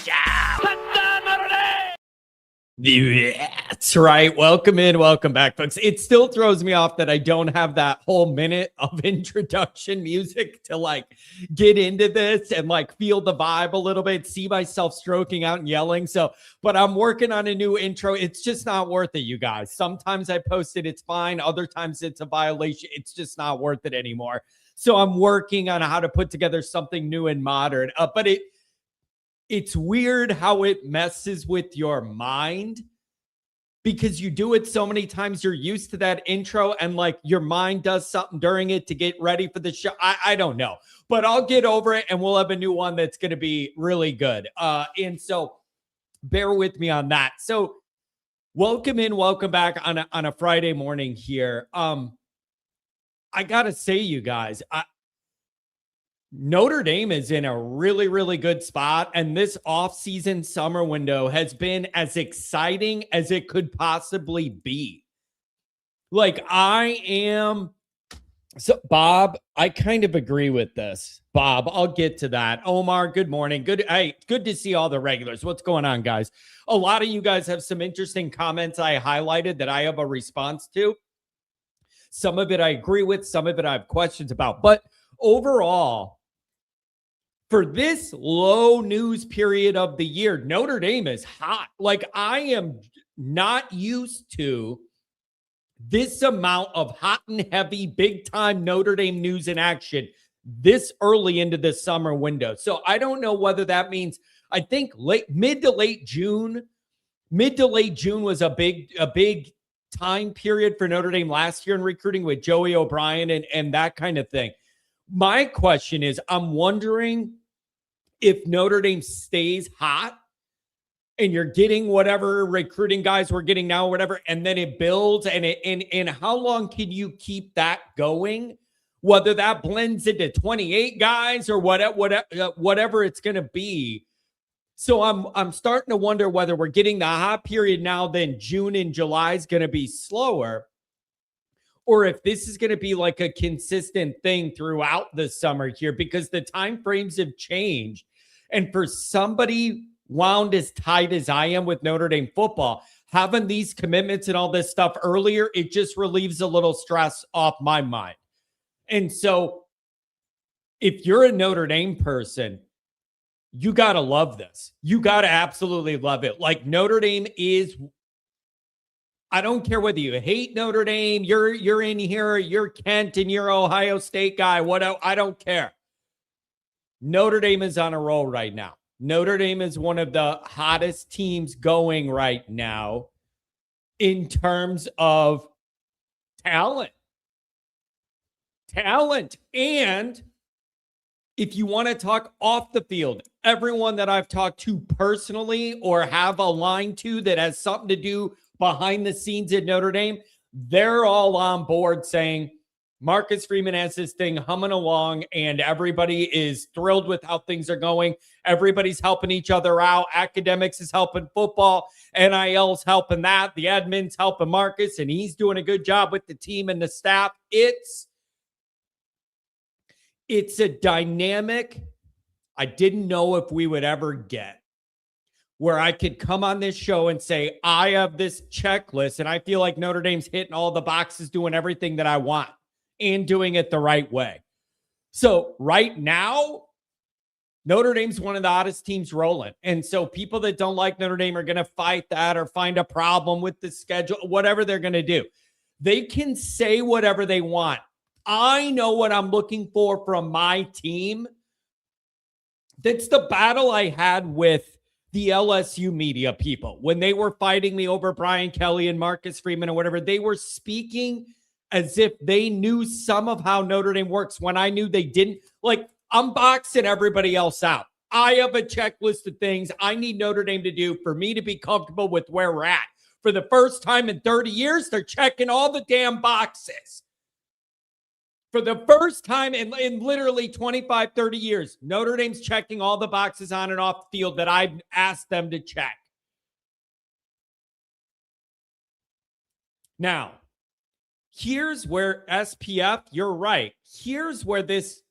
Show. That's right. Welcome in. Welcome back, folks. It still throws me off that I don't have that whole minute of introduction music to like get into this and like feel the vibe a little bit, see myself stroking out and yelling. So, but I'm working on a new intro. It's just not worth it, you guys. Sometimes I post it, it's fine. Other times it's a violation. It's just not worth it anymore. So I'm working on how to put together something new and modern. But it's weird how it messes with your mind because you do it so many times. You're used to that intro and like your mind does something during it to get ready for the show. I don't know, but I'll get over it and we'll have a new one that's going to be really good. And so bear with me on that. So welcome in, welcome back on a Friday morning here. I got to say, you guys, Notre Dame is in a really, really good spot. And this offseason summer window has been as exciting as it could possibly be. Like so Bob, I kind of agree with this. Bob, I'll get to that. Omar, good morning. Good to see all the regulars. What's going on, guys? A lot of you guys have some interesting comments I highlighted that I have a response to. Some of it I agree with, some of it I have questions about. But overall, for this low news period of the year, Notre Dame is hot. Like, I am not used to this amount of hot and heavy, big-time Notre Dame news and action this early into the summer window. So I don't know whether that means, I think mid to late June was a big time period for Notre Dame last year in recruiting with Joey O'Brien and that kind of thing. My question is, I'm wondering if Notre Dame stays hot and you're getting whatever recruiting guys we're getting now or whatever, and then it builds and how long can you keep that going? Whether that blends into 28 guys or whatever it's going to be. So I'm starting to wonder whether we're getting the hot period now, then June and July is going to be slower, or if this is going to be like a consistent thing throughout the summer here, because the time frames have changed. And for somebody wound as tight as I am with Notre Dame football, having these commitments and all this stuff earlier, it just relieves a little stress off my mind. And so if you're a Notre Dame person, you got to love this. You got to absolutely love it. Like, Notre Dame is, I don't care whether you hate Notre Dame, you're in here, you're Kent and you're Ohio State guy, I don't care. Notre Dame is on a roll right now. Notre Dame is one of the hottest teams going right now in terms of talent. And if you want to talk off the field, everyone that I've talked to personally or have a line to that has something to do behind the scenes at Notre Dame, they're all on board saying Marcus Freeman has this thing humming along and everybody is thrilled with how things are going. Everybody's helping each other out. Academics is helping football. NIL's helping that. The admin's helping Marcus, and he's doing a good job with the team and the staff. It's a dynamic I didn't know if we would ever get, where I could come on this show and say, I have this checklist and I feel like Notre Dame's hitting all the boxes, doing everything that I want and doing it the right way. So right now, Notre Dame's one of the hottest teams rolling. And so people that don't like Notre Dame are going to fight that or find a problem with the schedule, whatever they're going to do. They can say whatever they want. I know what I'm looking for from my team. That's the battle I had with the LSU media people when they were fighting me over Brian Kelly and Marcus Freeman and whatever. They were speaking as if they knew some of how Notre Dame works when I knew they didn't. Like, I'm boxing everybody else out. I have a checklist of things I need Notre Dame to do for me to be comfortable with where we're at. For the first time in 30 years, they're checking all the damn boxes. For the first time in literally 25, 30 years, Notre Dame's checking all the boxes on and off the field that I've asked them to check. Now, here's where SPF, you're right. Here's where this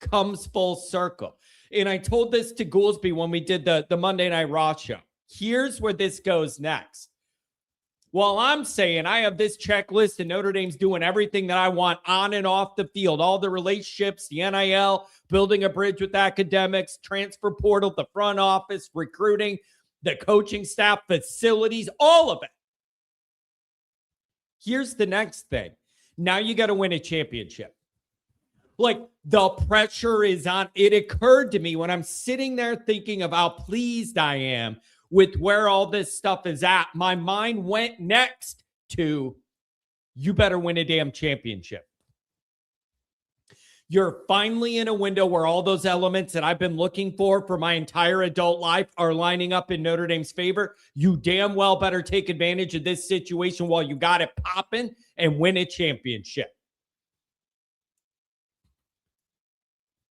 comes full circle. And I told this to Goolsby when we did the Monday Night Raw show. Here's where this goes next. Well, I'm saying I have this checklist and Notre Dame's doing everything that I want on and off the field, all the relationships, the NIL, building a bridge with academics, transfer portal, the front office, recruiting, the coaching staff, facilities, all of it. Here's the next thing. Now you got to win a championship. Like, the pressure is on. It occurred to me when I'm sitting there thinking of how pleased I am with where all this stuff is at. My mind went next to, you better win a damn championship. You're finally in a window where all those elements that I've been looking for my entire adult life are lining up in Notre Dame's favor. You damn well better take advantage of this situation while you got it popping and win a championship.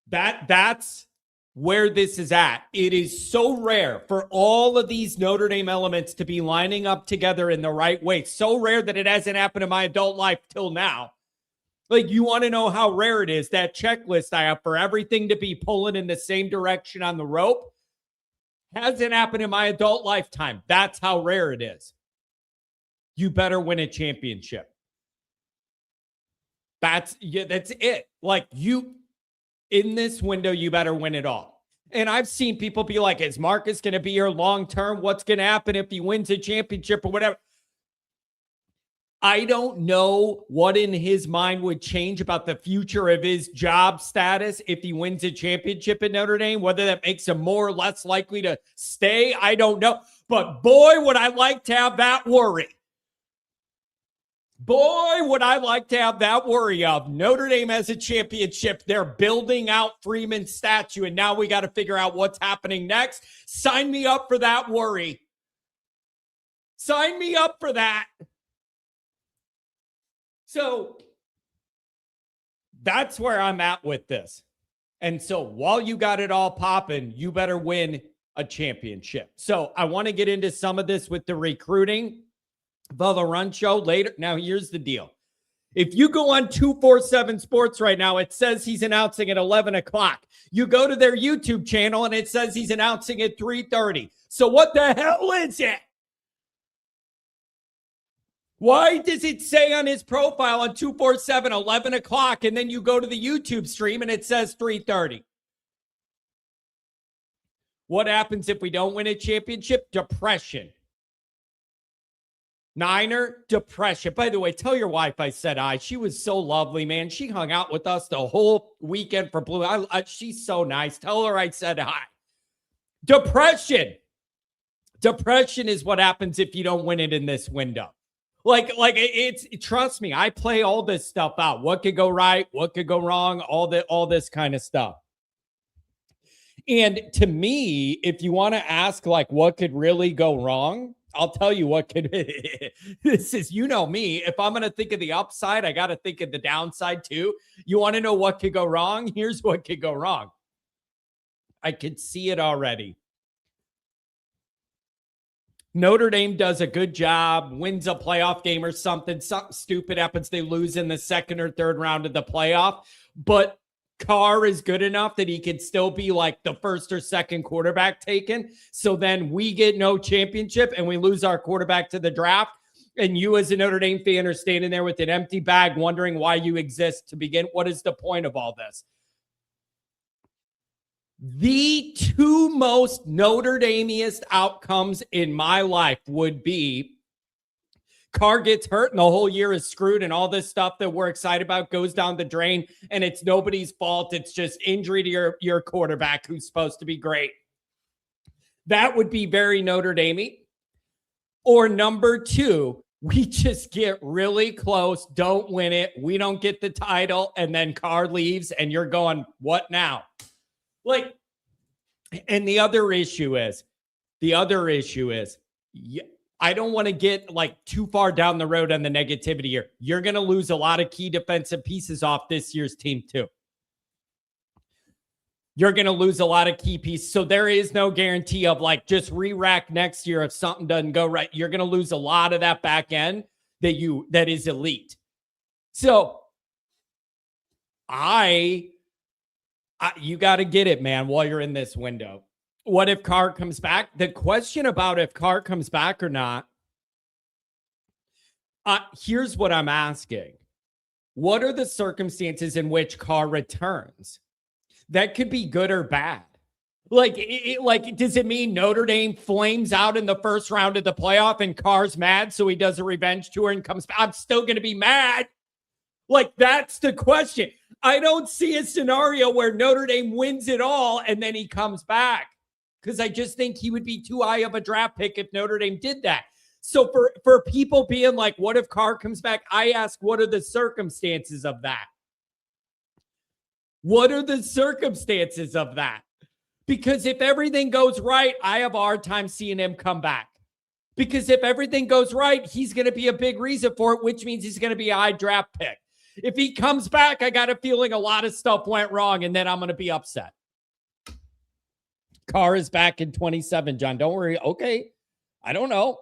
That's where this is at. It is so rare for all of these Notre Dame elements to be lining up together in the right way. So rare that it hasn't happened in my adult life till now. Like, you want to know how rare it is, that checklist I have for everything to be pulling in the same direction on the rope hasn't happened in my adult lifetime. That's how rare it is. You better win a championship. That's it. Like, in this window, you better win it all. And I've seen people be like, is Marcus going to be here long term? What's going to happen if he wins a championship or whatever? I don't know what in his mind would change about the future of his job status if he wins a championship at Notre Dame, whether that makes him more or less likely to stay. I don't know. But boy, would I like to have that worry. Boy, would I like to have that worry of Notre Dame as a championship. They're building out Freeman's statue, and now we got to figure out what's happening next. Sign me up for that worry. Sign me up for that. So that's where I'm at with this. And so while you got it all popping, you better win a championship. So I want to get into some of this with the recruiting. The Run Show later. Now, here's the deal. If you go on 247 Sports right now, it says he's announcing at 11 o'clock. You go to their YouTube channel, and it says he's announcing at 3:30. So what the hell is it? Why does it say on his profile on 247, 11 o'clock, and then you go to the YouTube stream, and it says 3:30? What happens if we don't win a championship? Depression. Niner, depression. By the way, tell your wife I said hi. She was so lovely, man. She hung out with us the whole weekend for Blue. She's so nice. Tell her I said hi. Depression. Depression is what happens if you don't win it in this window. It's trust me, I play all this stuff out. What could go right? What could go wrong? All this kind of stuff. And to me, if you want to ask like what could really go wrong, I'll tell you what could. This is, you know me. If I'm going to think of the upside, I got to think of the downside too. You want to know what could go wrong? Here's what could go wrong. I could see it already. Notre Dame does a good job, wins a playoff game or something stupid happens. They lose in the second or third round of the playoff, but Carr is good enough that he could still be like the first or second quarterback taken. So then we get no championship and we lose our quarterback to the draft. And you as a Notre Dame fan are standing there with an empty bag wondering why you exist to begin. What is the point of all this? The two most Notre Dameiest outcomes in my life would be Carr gets hurt and the whole year is screwed and all this stuff that we're excited about goes down the drain and it's nobody's fault. It's just injury to your quarterback who's supposed to be great. That would be very Notre Dame. Or number two, we just get really close, don't win it, we don't get the title, and then Carr leaves and you're going, what now? And the other issue is, I don't want to get like too far down the road on the negativity here. You're going to lose a lot of key defensive pieces off this year's team too. You're going to lose a lot of key pieces. So there is no guarantee of like just re-rack next year if something doesn't go right. You're going to lose a lot of that back end that is elite. So I You got to get it, man, while you're in this window. What if Carr comes back? The question about if Carr comes back or not, here's what I'm asking. What are the circumstances in which Carr returns? That could be good or bad. Like, does it mean Notre Dame flames out in the first round of the playoff and Carr's mad, so he does a revenge tour and comes back? I'm still going to be mad. Like, that's the question. I don't see a scenario where Notre Dame wins it all and then he comes back, because I just think he would be too high of a draft pick if Notre Dame did that. So for people being like, what if Carr comes back? I ask, what are the circumstances of that? What are the circumstances of that? Because if everything goes right, I have a hard time seeing him come back. Because if everything goes right, he's going to be a big reason for it, which means he's going to be a high draft pick. If he comes back, I got a feeling a lot of stuff went wrong, and then I'm going to be upset. Carr is back in 27, John. Don't worry. Okay. I don't know.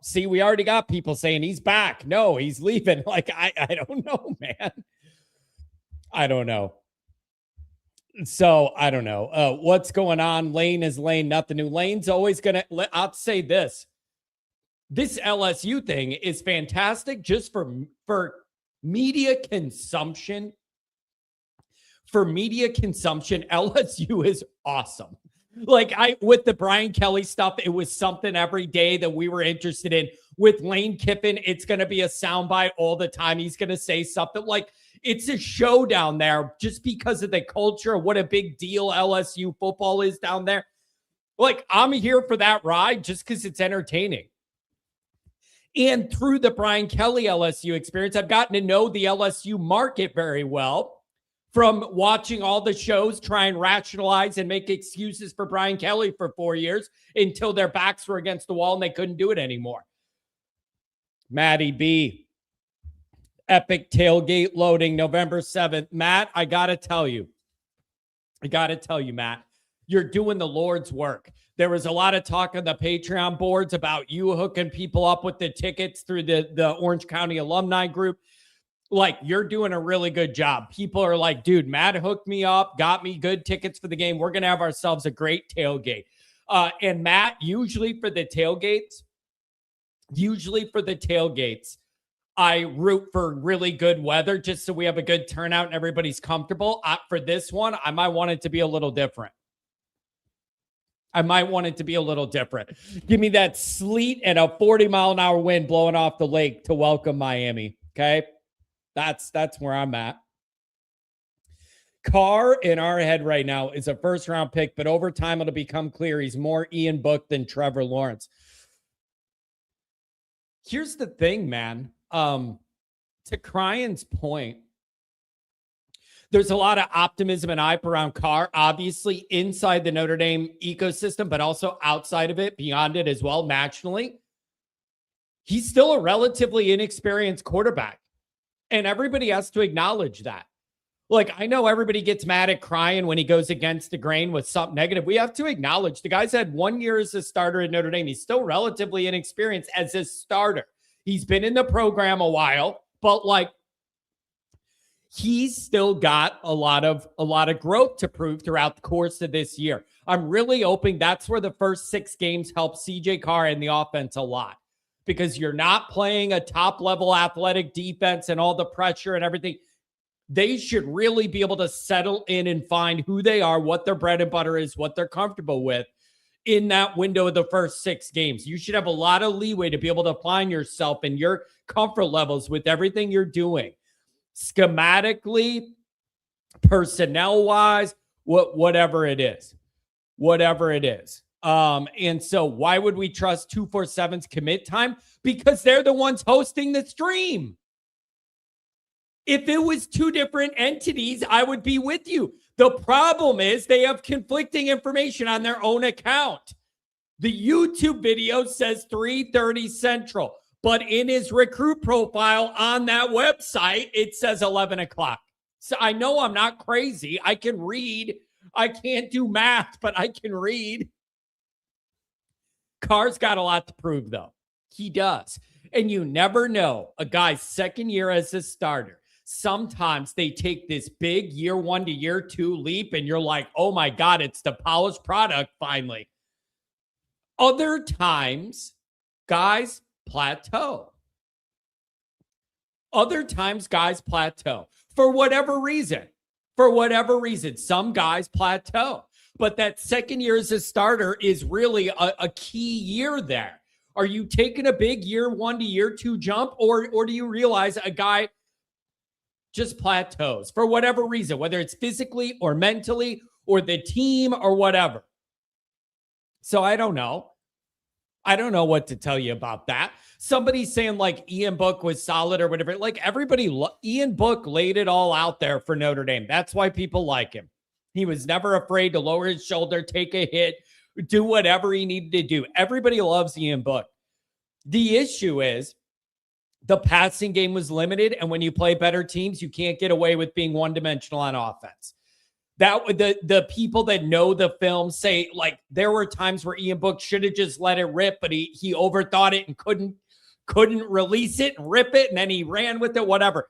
See, we already got people saying he's back. No, he's leaving. Like, I don't know, man. I don't know. So I don't know what's going on. Lane is Lane, nothing new. Lane's always going to, I'll say this. This LSU thing is fantastic just for media consumption. For media consumption, LSU is awesome. Like, with the Brian Kelly stuff, it was something every day that we were interested in. With Lane Kiffin, it's going to be a soundbite all the time. He's going to say something like, it's a show down there just because of the culture of what a big deal LSU football is down there. Like, I'm here for that ride just because it's entertaining. And through the Brian Kelly LSU experience, I've gotten to know the LSU market very well from watching all the shows, try and rationalize and make excuses for Brian Kelly for 4 years until their backs were against the wall and they couldn't do it anymore. Maddie B. Epic tailgate loading November 7th. Matt, I got to tell you, Matt, you're doing the Lord's work. There was a lot of talk on the Patreon boards about you hooking people up with the tickets through the Orange County alumni group. Like, you're doing a really good job. People are like, dude, Matt hooked me up, got me good tickets for the game. We're going to have ourselves a great tailgate. And Matt, usually for the tailgates, I root for really good weather just so we have a good turnout and everybody's comfortable. For this one, I might want it to be a little different. Give me that sleet and a 40-mile-an-hour wind blowing off the lake to welcome Miami, okay? That's where I'm at. Carr in our head right now is a first-round pick, but over time it'll become clear he's more Ian Book than Trevor Lawrence. Here's the thing, man. To Cryan's point, there's a lot of optimism and hype around Carr, obviously inside the Notre Dame ecosystem, but also outside of it, beyond it as well, nationally. He's still a relatively inexperienced quarterback, and everybody has to acknowledge that. Like, I know everybody gets mad at Cryan when he goes against the grain with something negative. We have to acknowledge the guy's had 1 year as a starter at Notre Dame. He's still relatively inexperienced as a starter. He's been in the program a while, but like, he's still got a lot of growth to prove throughout the course of this year. I'm really hoping that's where the first 6 games help CJ Carr and the offense a lot, because you're not playing a top-level athletic defense and all the pressure and everything. They should really be able to settle in and find who they are, what their bread and butter is, what they're comfortable with in that window of the first 6 games. You should have a lot of leeway to be able to find yourself and your comfort levels with everything you're doing. Schematically, personnel-wise, whatever it is. And so why would we trust 247's commit time? Because they're the ones hosting the stream. If it was 2 different entities, I would be with you. The problem is they have conflicting information on their own account. The YouTube video says 3:30 Central, but in his recruit profile on that website, it says 11 o'clock. So I know I'm not crazy. I can read. I can't do math, but I can read. Carr's got a lot to prove, though. He does. And you never know a guy's second year as a starter, sometimes they take this big year 1 to year 2 leap and you're like, oh my God, it's the polished product finally. Other times, guys plateau. Other times, guys plateau for whatever reason. For whatever reason, some guys plateau. But that second year as a starter is really a key year there. Are you taking a big year 1 to year 2 jump, or do you realize a guy just plateaus for whatever reason, whether it's physically or mentally or the team or whatever? So I don't know. I don't know what to tell you about that. Somebody's saying like Ian Book was solid or whatever. Like everybody, Ian Book laid it all out there for Notre Dame. That's why people like him. He was never afraid to lower his shoulder, take a hit, do whatever he needed to do. Everybody loves Ian Book. The issue is the passing game was limited, and when you play better teams, you can't get away with being one-dimensional on offense. That the people that know the film say, like, there were times where Ian Book should have just let it rip, but he overthought it and couldn't release it and rip it, and then he ran with it, whatever.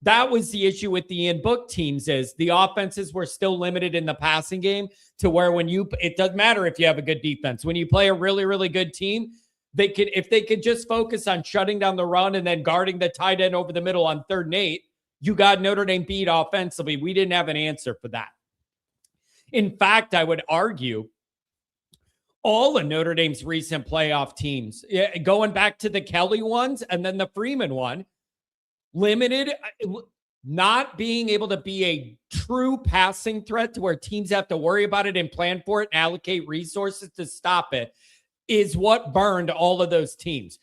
That was the issue with the Ian Book teams, is the offenses were still limited in the passing game to where it doesn't matter if you have a good defense. When you play a really, really good team, if they could just focus on shutting down the run and then guarding the tight end over the middle on 3rd and 8, you got Notre Dame beat offensively. We didn't have an answer for that. In fact, I would argue all of Notre Dame's recent playoff teams, going back to the Kelly ones and then the Freeman one, limited, not being able to be a true passing threat to where teams have to worry about it and plan for it and allocate resources to stop it, is what burned all of those teams.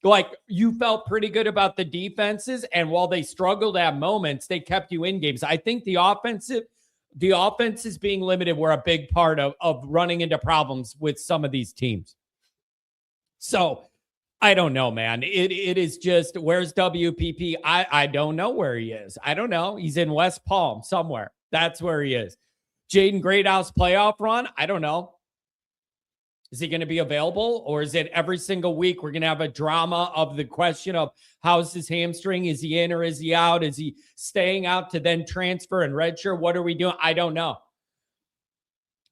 Like, you felt pretty good about the defenses, and while they struggled at moments, they kept you in games. I think the offenses being limited were a big part of running into problems with some of these teams. So I don't know, man. It is just, where's WPP? I don't know where he is. I don't know. He's in West Palm somewhere. That's where he is. Jaden Greathouse playoff run? I don't know. Is he going to be available, or is it every single week we're going to have a drama of the question of how's his hamstring? Is he in or is he out? Is he staying out to then transfer and redshirt? What are we doing? I don't know.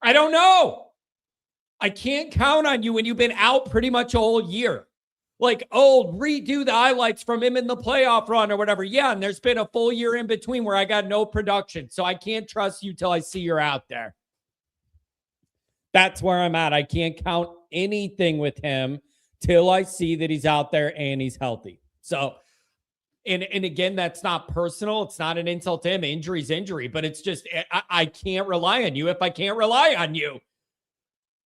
I don't know. I can't count on you when you've been out pretty much a whole year. Like, redo the highlights from him in the playoff run or whatever. Yeah, and there's been a full year in between where I got no production. So I can't trust you till I see you're out there. That's where I'm at. I can't count anything with him till I see that he's out there and he's healthy. So, and again, that's not personal. It's not an insult to him. Injury's injury, but it's just, I can't rely on you if I can't rely on you.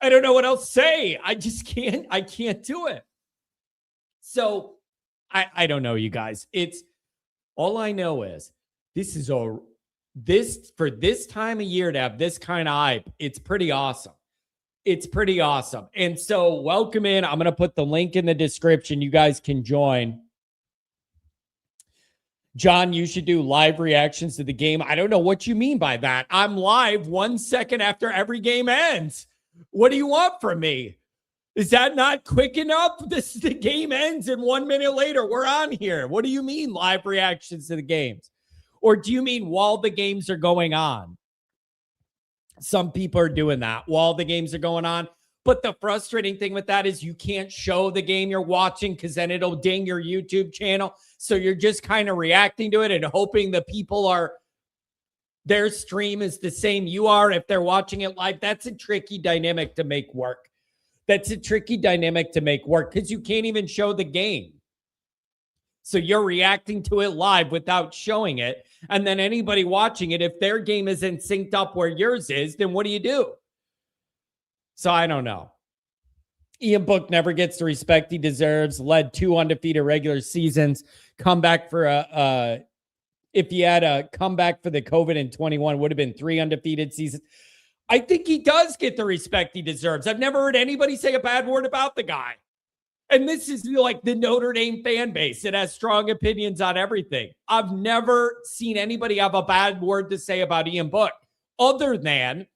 I don't know what else to say. I just can't. I can't do it. So I don't know, you guys. It's all I know is for this time of year to have this kind of hype, it's pretty awesome. It's pretty awesome. And so welcome in. I'm going to put the link in the description. You guys can join. John, you should do live reactions to the game. I don't know what you mean by that. I'm live 1 second after every game ends. What do you want from me? Is that not quick enough? The game ends and 1 minute later we're on here. What do you mean live reactions to the games? Or do you mean while the games are going on? Some people are doing that while the games are going on. But the frustrating thing with that is you can't show the game you're watching because then it'll ding your YouTube channel. So you're just kind of reacting to it and hoping the people their stream is the same you are if they're watching it live. That's a tricky dynamic to make work. That's a tricky dynamic to make work because you can't even show the game. So you're reacting to it live without showing it. And then anybody watching it, if their game isn't synced up where yours is, then what do you do? So I don't know. Ian Book never gets the respect he deserves. Led 2 undefeated regular seasons. Comeback for if he had a comeback for the COVID in 21, would have been 3 undefeated seasons. I think he does get the respect he deserves. I've never heard anybody say a bad word about the guy. And this is like the Notre Dame fan base. It has strong opinions on everything. I've never seen anybody have a bad word to say about Ian Book, other than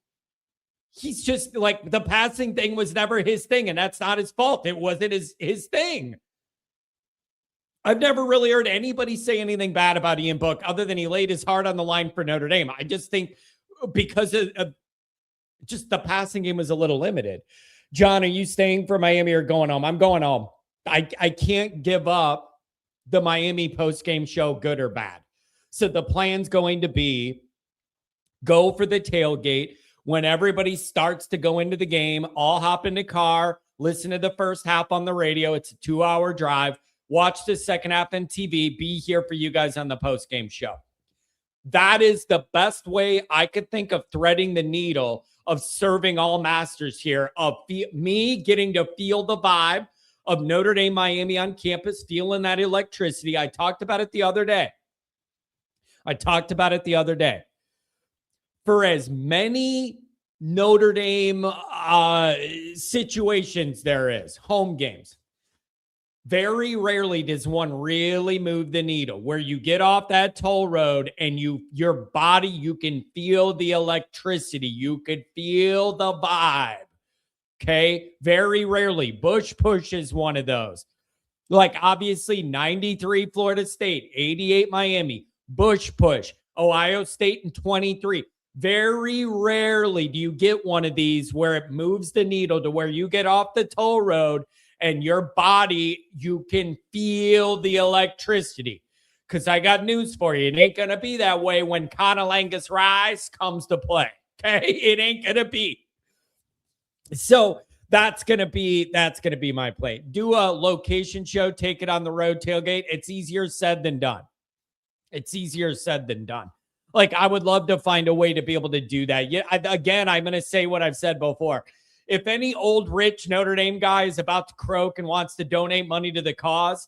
he's just like, the passing thing was never his thing, and that's not his fault. It wasn't his thing. I've never really heard anybody say anything bad about Ian Book other than he laid his heart on the line for Notre Dame. I just think because of just the passing game was a little limited. John, are you staying for Miami or going home? I'm going home. I can't give up the Miami post-game show, good or bad. So the plan's going to be go for the tailgate. When everybody starts to go into the game, all hop in the car, listen to the first half on the radio. It's a 2-hour drive. Watch the second half on TV. Be here for you guys on the post-game show. That is the best way I could think of threading the needle of serving all masters here, of me getting to feel the vibe of Notre Dame, Miami on campus, feeling that electricity. I talked about it the other day. For as many Notre Dame situations there is, home games, very rarely does one really move the needle where you get off that toll road and your body, you can feel the electricity. You could feel the vibe. Okay. Very rarely. Bush Push is one of those. Like obviously 93 Florida State, 88 Miami, Bush Push, Ohio State in 23. Very rarely do you get one of these where it moves the needle to where you get off the toll road and your body, you can feel the electricity. Because I got news for you. It ain't going to be that way when Conolangus Rice comes to play. Okay? It ain't going to be. So that's going to be my play. Do a location show, take it on the road tailgate. It's easier said than done. Like, I would love to find a way to be able to do that. Yeah, again, I'm going to say what I've said before. If any old rich Notre Dame guy is about to croak and wants to donate money to the cause,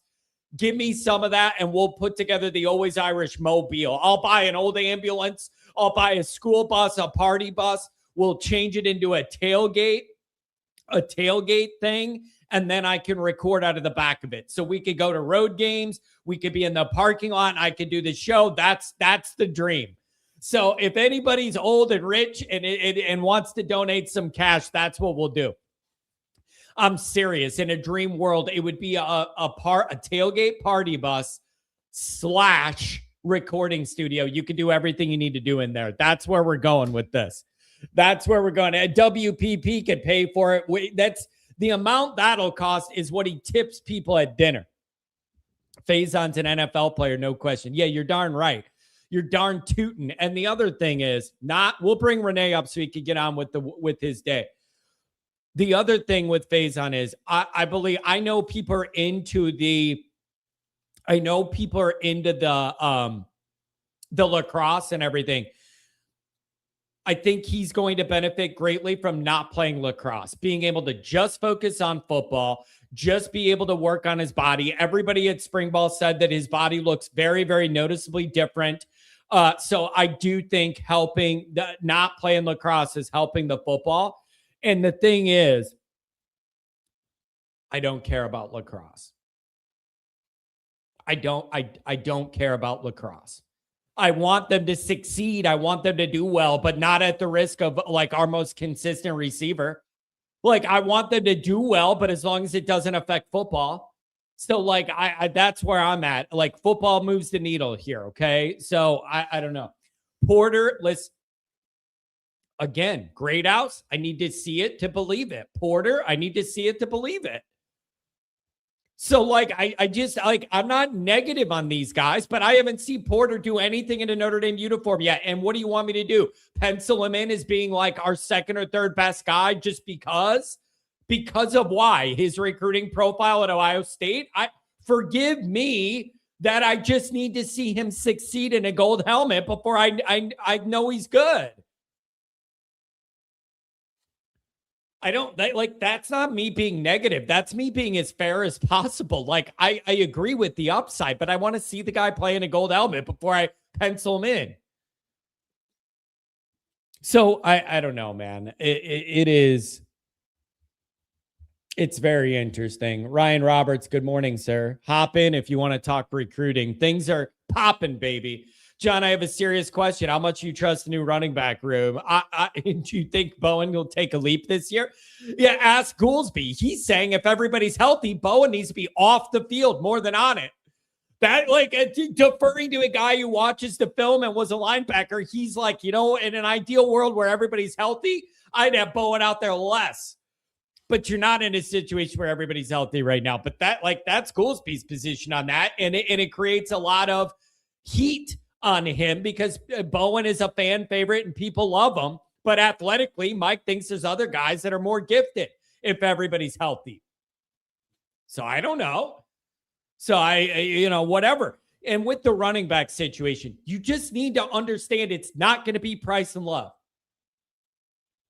give me some of that and we'll put together the Always Irish mobile. I'll buy an old ambulance. I'll buy a school bus, a party bus. We'll change it into a tailgate thing, and then I can record out of the back of it. So we could go to road games. We could be in the parking lot. And I could do the show. That's the dream. So if anybody's old and rich and wants to donate some cash, that's what we'll do. I'm serious. In a dream world, it would be a tailgate party bus / recording studio. You could do everything you need to do in there. That's where we're going with this. That's where we're going. WPP could pay for it. That's the amount that'll cost is what he tips people at dinner. Faison's an NFL player, no question. Yeah, you're darn right. You're darn tootin'. And the other thing is, we'll bring Renee up so he can get on with his day. The other thing with Faison is, I know people are into the lacrosse and everything. I think he's going to benefit greatly from not playing lacrosse, being able to just focus on football, just be able to work on his body. Everybody at Spring Ball said that his body looks very, very noticeably different. So I do think not playing lacrosse is helping the football. And the thing is, I don't care about lacrosse. I don't care about lacrosse. I want them to succeed. I want them to do well, but not at the risk of like our most consistent receiver. Like, I want them to do well, but as long as it doesn't affect football. So like, I that's where I'm at. Like, football moves the needle here. Okay. So I don't know. Porter, again, great house. I need to see it to believe it. Porter, I need to see it to believe it. So, like, I just, like, I'm not negative on these guys, but I haven't seen Porter do anything in a Notre Dame uniform yet. And what do you want me to do? Pencil him in as being, like, our second or third best guy just because? Because of why? His recruiting profile at Ohio State? Forgive me that I just need to see him succeed in a gold helmet before I know he's good. That's not me being negative. That's me being as fair as possible. Like, I agree with the upside, but I want to see the guy play in a gold helmet before I pencil him in. So I don't know, man. It's very interesting. Ryan Roberts, good morning, sir. Hop in if you want to talk recruiting. Things are popping, baby. John, I have a serious question. How much do you trust the new running back room? Do you think Bowen will take a leap this year? Yeah, ask Goolsby. He's saying if everybody's healthy, Bowen needs to be off the field more than on it. That, like, deferring to a guy who watches the film and was a linebacker, he's like, in an ideal world where everybody's healthy, I'd have Bowen out there less. But you're not in a situation where everybody's healthy right now. But that's Goolsby's position on that. And it creates a lot of heat on him because Bowen is a fan favorite and people love him. But athletically, Mike thinks there's other guys that are more gifted if everybody's healthy. So I don't know. So whatever. And with the running back situation, you just need to understand it's not going to be Price and Love.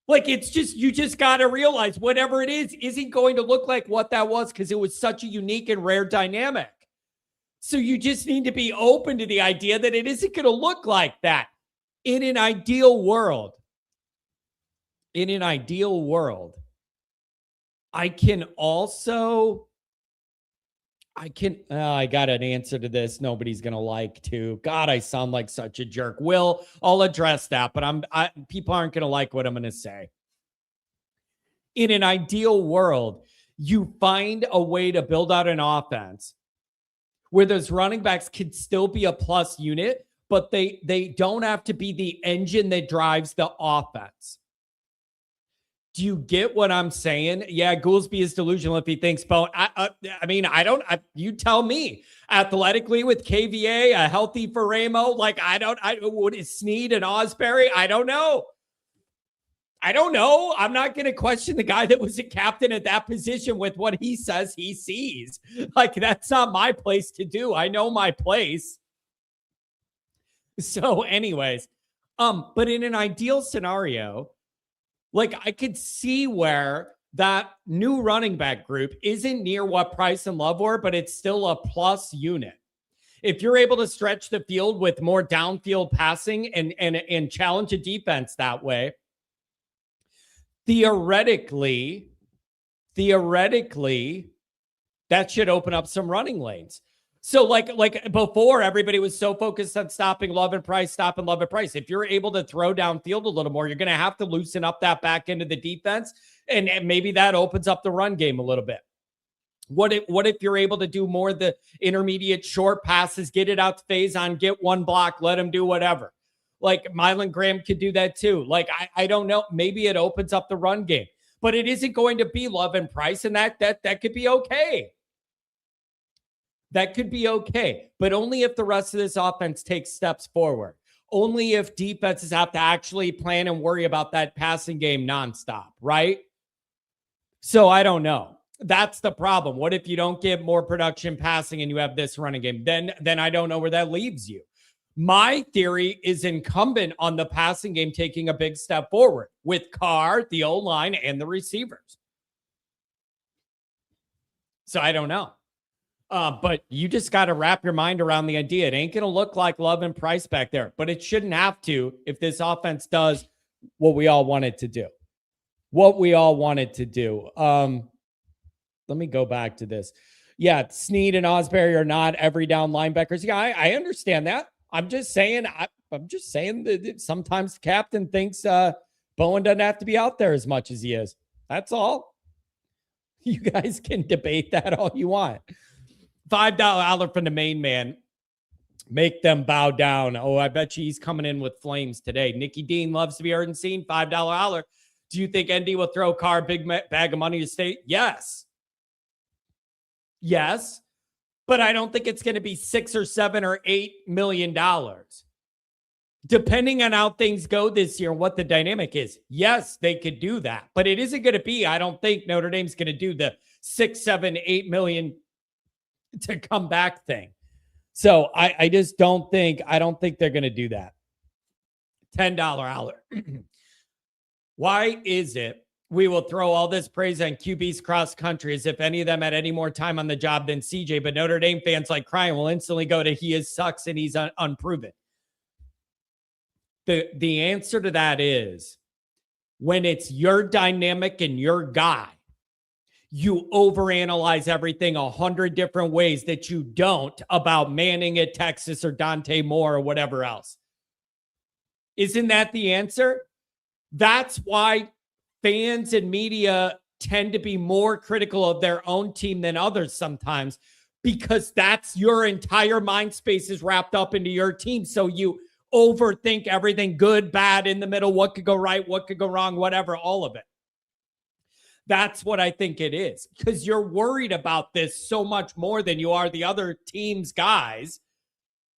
Like, it's just, you just got to realize whatever it is isn't going to look like what that was because it was such a unique and rare dynamic. So you just need to be open to the idea that it isn't going to look like that. In an ideal world, I got an answer to this nobody's going to like too. God, I sound like such a jerk. I'll address that, but people aren't going to like what I'm going to say. In an ideal world, you find a way to build out an offense where those running backs can still be a plus unit, but they don't have to be the engine that drives the offense. Do you get what I'm saying? Yeah, Goolsby is delusional if he thinks Bowen. You tell me. Athletically with KVA, a healthy Ferramo, what is Snead and Osbury? I don't know. I'm not going to question the guy that was a captain at that position with what he says he sees. Like, that's not my place to do. I know my place. So anyways, but in an ideal scenario, like, I could see where that new running back group isn't near what Price and Love were, but it's still a plus unit. If you're able to stretch the field with more downfield passing and challenge a defense that way, theoretically, that should open up some running lanes. So like before, everybody was so focused on stopping Love and Price. If you're able to throw downfield a little more, you're going to have to loosen up that back end of the defense. And maybe that opens up the run game a little bit. What if you're able to do more of the intermediate short passes, get it out to Faison, get one block, let him do whatever. Like, Mylan Graham could do that too. Like, I don't know. Maybe it opens up the run game. But it isn't going to be Love and Price, and that could be okay. That could be okay, but only if the rest of this offense takes steps forward. Only if defenses have to actually plan and worry about that passing game nonstop, right? So I don't know. That's the problem. What if you don't get more production passing and you have this running game? Then I don't know where that leaves you. My theory is incumbent on the passing game taking a big step forward with Carr, the O-line, and the receivers. So I don't know. But you just got to wrap your mind around the idea. It ain't going to look like Love and Price back there, but it shouldn't have to if this offense does what we all want it to do. Let me go back to this. Yeah, Snead and Osbury are not every down linebackers. Yeah, I understand that. I'm just saying that sometimes the captain thinks Bowen doesn't have to be out there as much as he is. That's all. You guys can debate that all you want. $5 from the main man. Make them bow down. Oh, I bet you he's coming in with flames today. Nikki Dean loves to be heard and seen. $5 holler. Do you think ND will throw Carr a big bag of money to state? Yes. But I don't think it's going to be $6 or $7 or $8 million. Depending on how things go this year and what the dynamic is. Yes, they could do that. But it isn't going to be, I don't think Notre Dame's going to do the 6, 7, 8 million to come back thing. So I just don't think they're going to do that. $10 holler. Why is it we will throw all this praise on QBs cross country as if any of them had any more time on the job than CJ, but Notre Dame fans like crying will instantly go to he is sucks and he's unproven. The answer to that is when it's your dynamic and your guy, you overanalyze everything 100 different ways that you don't about Manning at Texas or Dante Moore or whatever else. Isn't that the answer? That's why fans and media tend to be more critical of their own team than others sometimes, because that's your entire mind space is wrapped up into your team. So you overthink everything, good, bad, in the middle, what could go right, what could go wrong, whatever, all of it. That's what I think it is, because you're worried about this so much more than you are the other team's guys.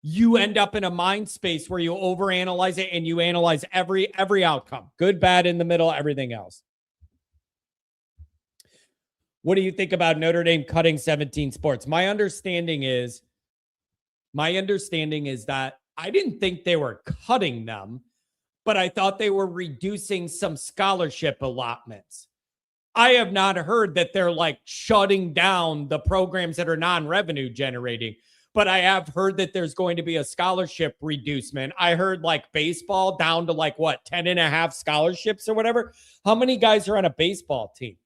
You end up in a mind space where you overanalyze it and you analyze every outcome, good, bad, in the middle, everything else. What do you think about Notre Dame cutting 17 sports? My understanding is that I didn't think they were cutting them, but I thought they were reducing some scholarship allotments. I have not heard that they're like shutting down the programs that are non-revenue generating, but I have heard that there's going to be a scholarship reducement. I heard like baseball down to like what, 10 and a half scholarships or whatever. How many guys are on a baseball team?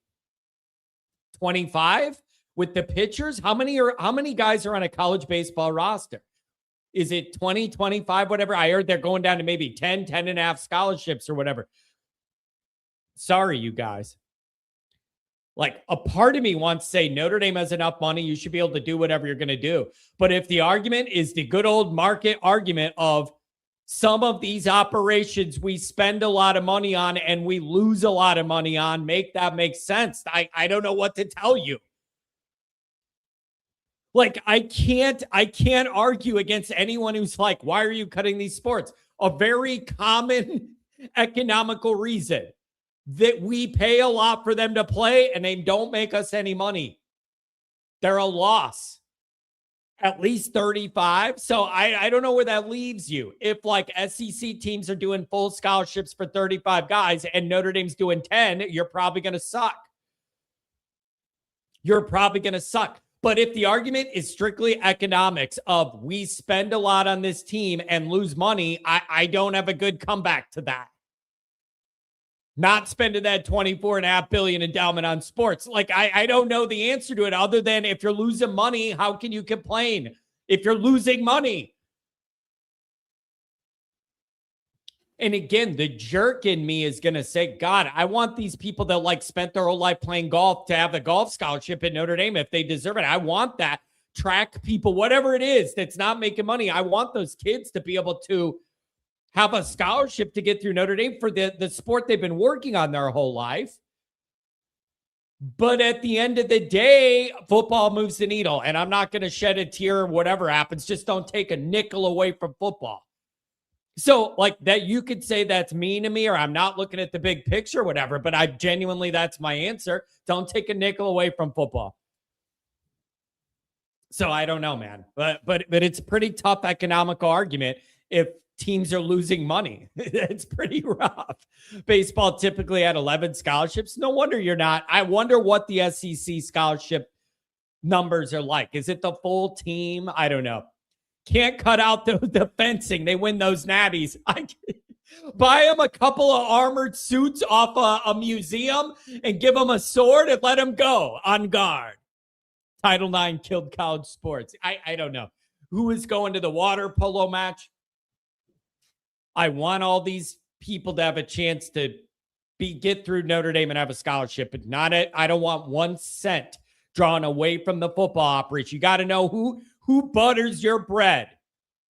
25 with the pitchers? How many guys are on a college baseball roster? Is it 20, 25, whatever? I heard they're going down to maybe 10 and a half scholarships or whatever. Sorry, you guys. Like, a part of me wants to say Notre Dame has enough money, you should be able to do whatever you're going to do. But if the argument is the good old market argument of some of these operations we spend a lot of money on and we lose a lot of money on, make that make sense. I don't know what to tell you. Like, I can't argue against anyone who's like, why are you cutting these sports? A very common economical reason. That we pay a lot for them to play and they don't make us any money. They're a loss. At least 35. So I don't know where that leaves you. If like SEC teams are doing full scholarships for 35 guys and Notre Dame's doing 10, you're probably going to suck. But if the argument is strictly economics of we spend a lot on this team and lose money, I don't have a good comeback to that. Not spending that $24.5 billion endowment on sports. Like, I don't know the answer to it other than if you're losing money, how can you complain? If you're losing money. And again, the jerk in me is going to say, God, I want these people that like spent their whole life playing golf to have a golf scholarship at Notre Dame if they deserve it. I want that. Track people, whatever it is that's not making money. I want those kids to be able to have a scholarship to get through Notre Dame for the sport they've been working on their whole life. But at the end of the day, football moves the needle. And I'm not going to shed a tear or whatever happens. Just don't take a nickel away from football. So like that, you could say that's mean to me or I'm not looking at the big picture or whatever, but I genuinely, that's my answer. Don't take a nickel away from football. So I don't know, man, but it's a pretty tough economical argument if teams are losing money. It's pretty rough. Baseball typically had 11 scholarships. No wonder you're not. I wonder what the SEC scholarship numbers are like. Is it the full team? I don't know. Can't cut out the fencing. They win those natties. Buy them a couple of armored suits off a museum and give them a sword and let them go on guard. Title IX killed college sports. I don't know. Who is going to the water polo match? I want all these people to have a chance to get through Notre Dame and have a scholarship, but not it. I don't want 1 cent drawn away from the football operation. You got to know who butters your bread,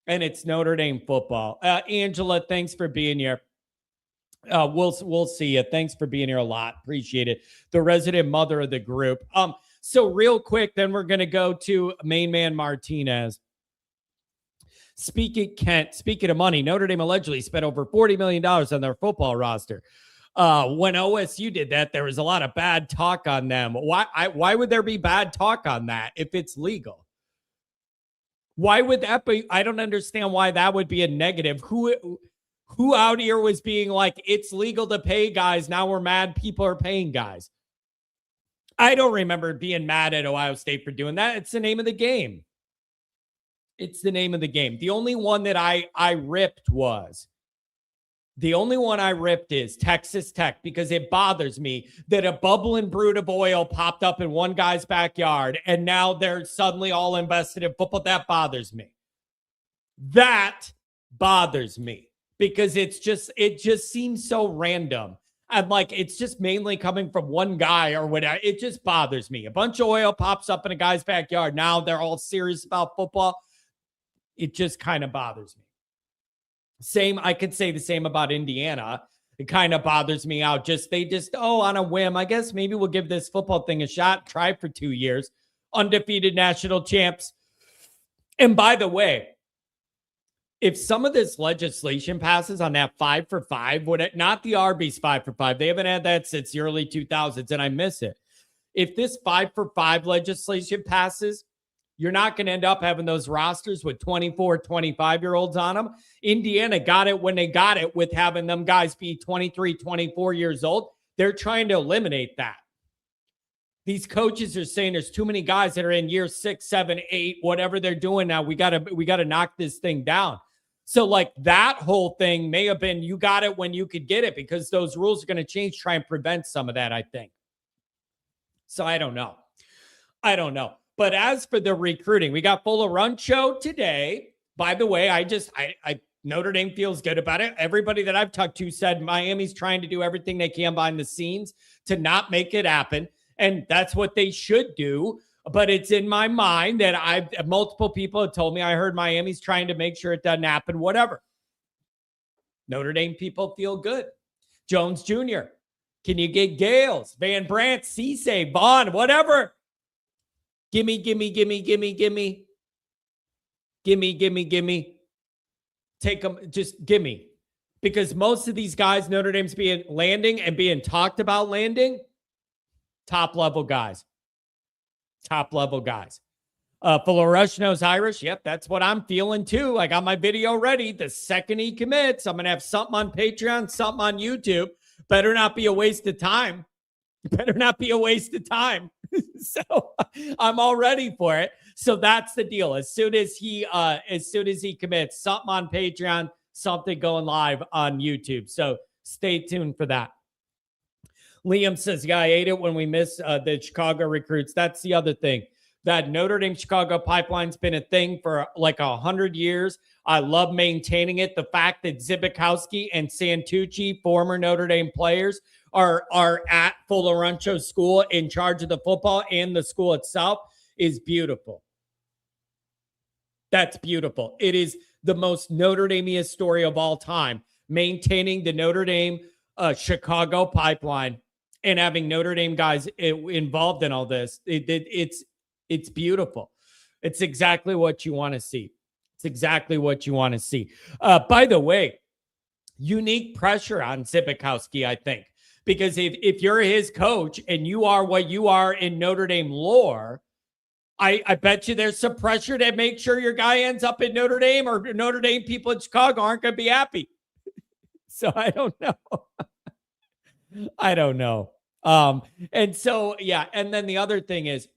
and it's Notre Dame football. Angela, thanks for being here. We'll see you. Thanks for being here a lot. Appreciate it. The resident mother of the group. So real quick, then we're going to go to Main Man Martinez. Speaking of money, Notre Dame allegedly spent over $40 million on their football roster. When OSU did that, there was a lot of bad talk on them. Why would there be bad talk on that if it's legal? Why would that be? I don't understand why that would be a negative. Who out here was being like, it's legal to pay guys. Now we're mad people are paying guys. I don't remember being mad at Ohio State for doing that. It's the name of the game. It's the name of the game. The only one that I ripped is Texas Tech, because it bothers me that a bubbling brood of oil popped up in one guy's backyard and now they're suddenly all invested in football. That bothers me. That bothers me because it just seems so random. And like, it's just mainly coming from one guy or whatever. It just bothers me. A bunch of oil pops up in a guy's backyard. Now they're all serious about football. It just kind of bothers me. Same, I could say the same about Indiana. It kind of bothers me out. They just, on a whim, I guess maybe we'll give this football thing a shot. Try for 2 years. Undefeated national champs. And by the way, if some of this legislation passes on that 5 for 5, not the Arby's 5 for 5, they haven't had that since the early 2000s, and I miss it. If this 5 for 5 legislation passes, you're not going to end up having those rosters with 24, 25-year-olds on them. Indiana got it when they got it with having them guys be 23, 24 years old. They're trying to eliminate that. These coaches are saying there's too many guys that are in year 6, 7, 8, whatever they're doing now. We gotta knock this thing down. So like that whole thing may have been, you got it when you could get it, because those rules are going to change, try and prevent some of that, I think. So I don't know. But as for the recruiting, we got Full of Run show today. By the way, I Notre Dame feels good about it. Everybody that I've talked to said Miami's trying to do everything they can behind the scenes to not make it happen. And that's what they should do. But it's in my mind that multiple people have told me, I heard Miami's trying to make sure it doesn't happen, whatever. Notre Dame people feel good. Jones Jr., can you get Gales, Van Brandt, Cisse, Vaughn, whatever? Gimme. Take them, just gimme. Because most of these guys Notre Dame's being talked about landing, top-level guys. Full of Rush knows Irish. Yep, that's what I'm feeling too. I got my video ready. The second he commits, I'm going to have something on Patreon, something on YouTube. Better not be a waste of time. So I'm all ready for it. So that's the deal. As soon as he commits, something on Patreon, something going live on YouTube. So stay tuned for that. Liam says, yeah, I hate it when we miss the Chicago recruits. That's the other thing. That Notre Dame Chicago pipeline's been a thing for like 100 years. I love maintaining it. The fact that Zibikowski and Santucci, former Notre Dame players, are at Full of Rancho School in charge of the football and the school itself is beautiful. That's beautiful. It is the most Notre Dame story of all time, maintaining the Notre Dame Chicago pipeline and having Notre Dame guys involved in all this. It's beautiful. It's exactly what you want to see. By the way, unique pressure on Zibikowski, I think, because if you're his coach and you are what you are in Notre Dame lore, I bet you there's some pressure to make sure your guy ends up in Notre Dame, or Notre Dame people in Chicago aren't going to be happy. So I don't know. And so, yeah. And then the other thing is,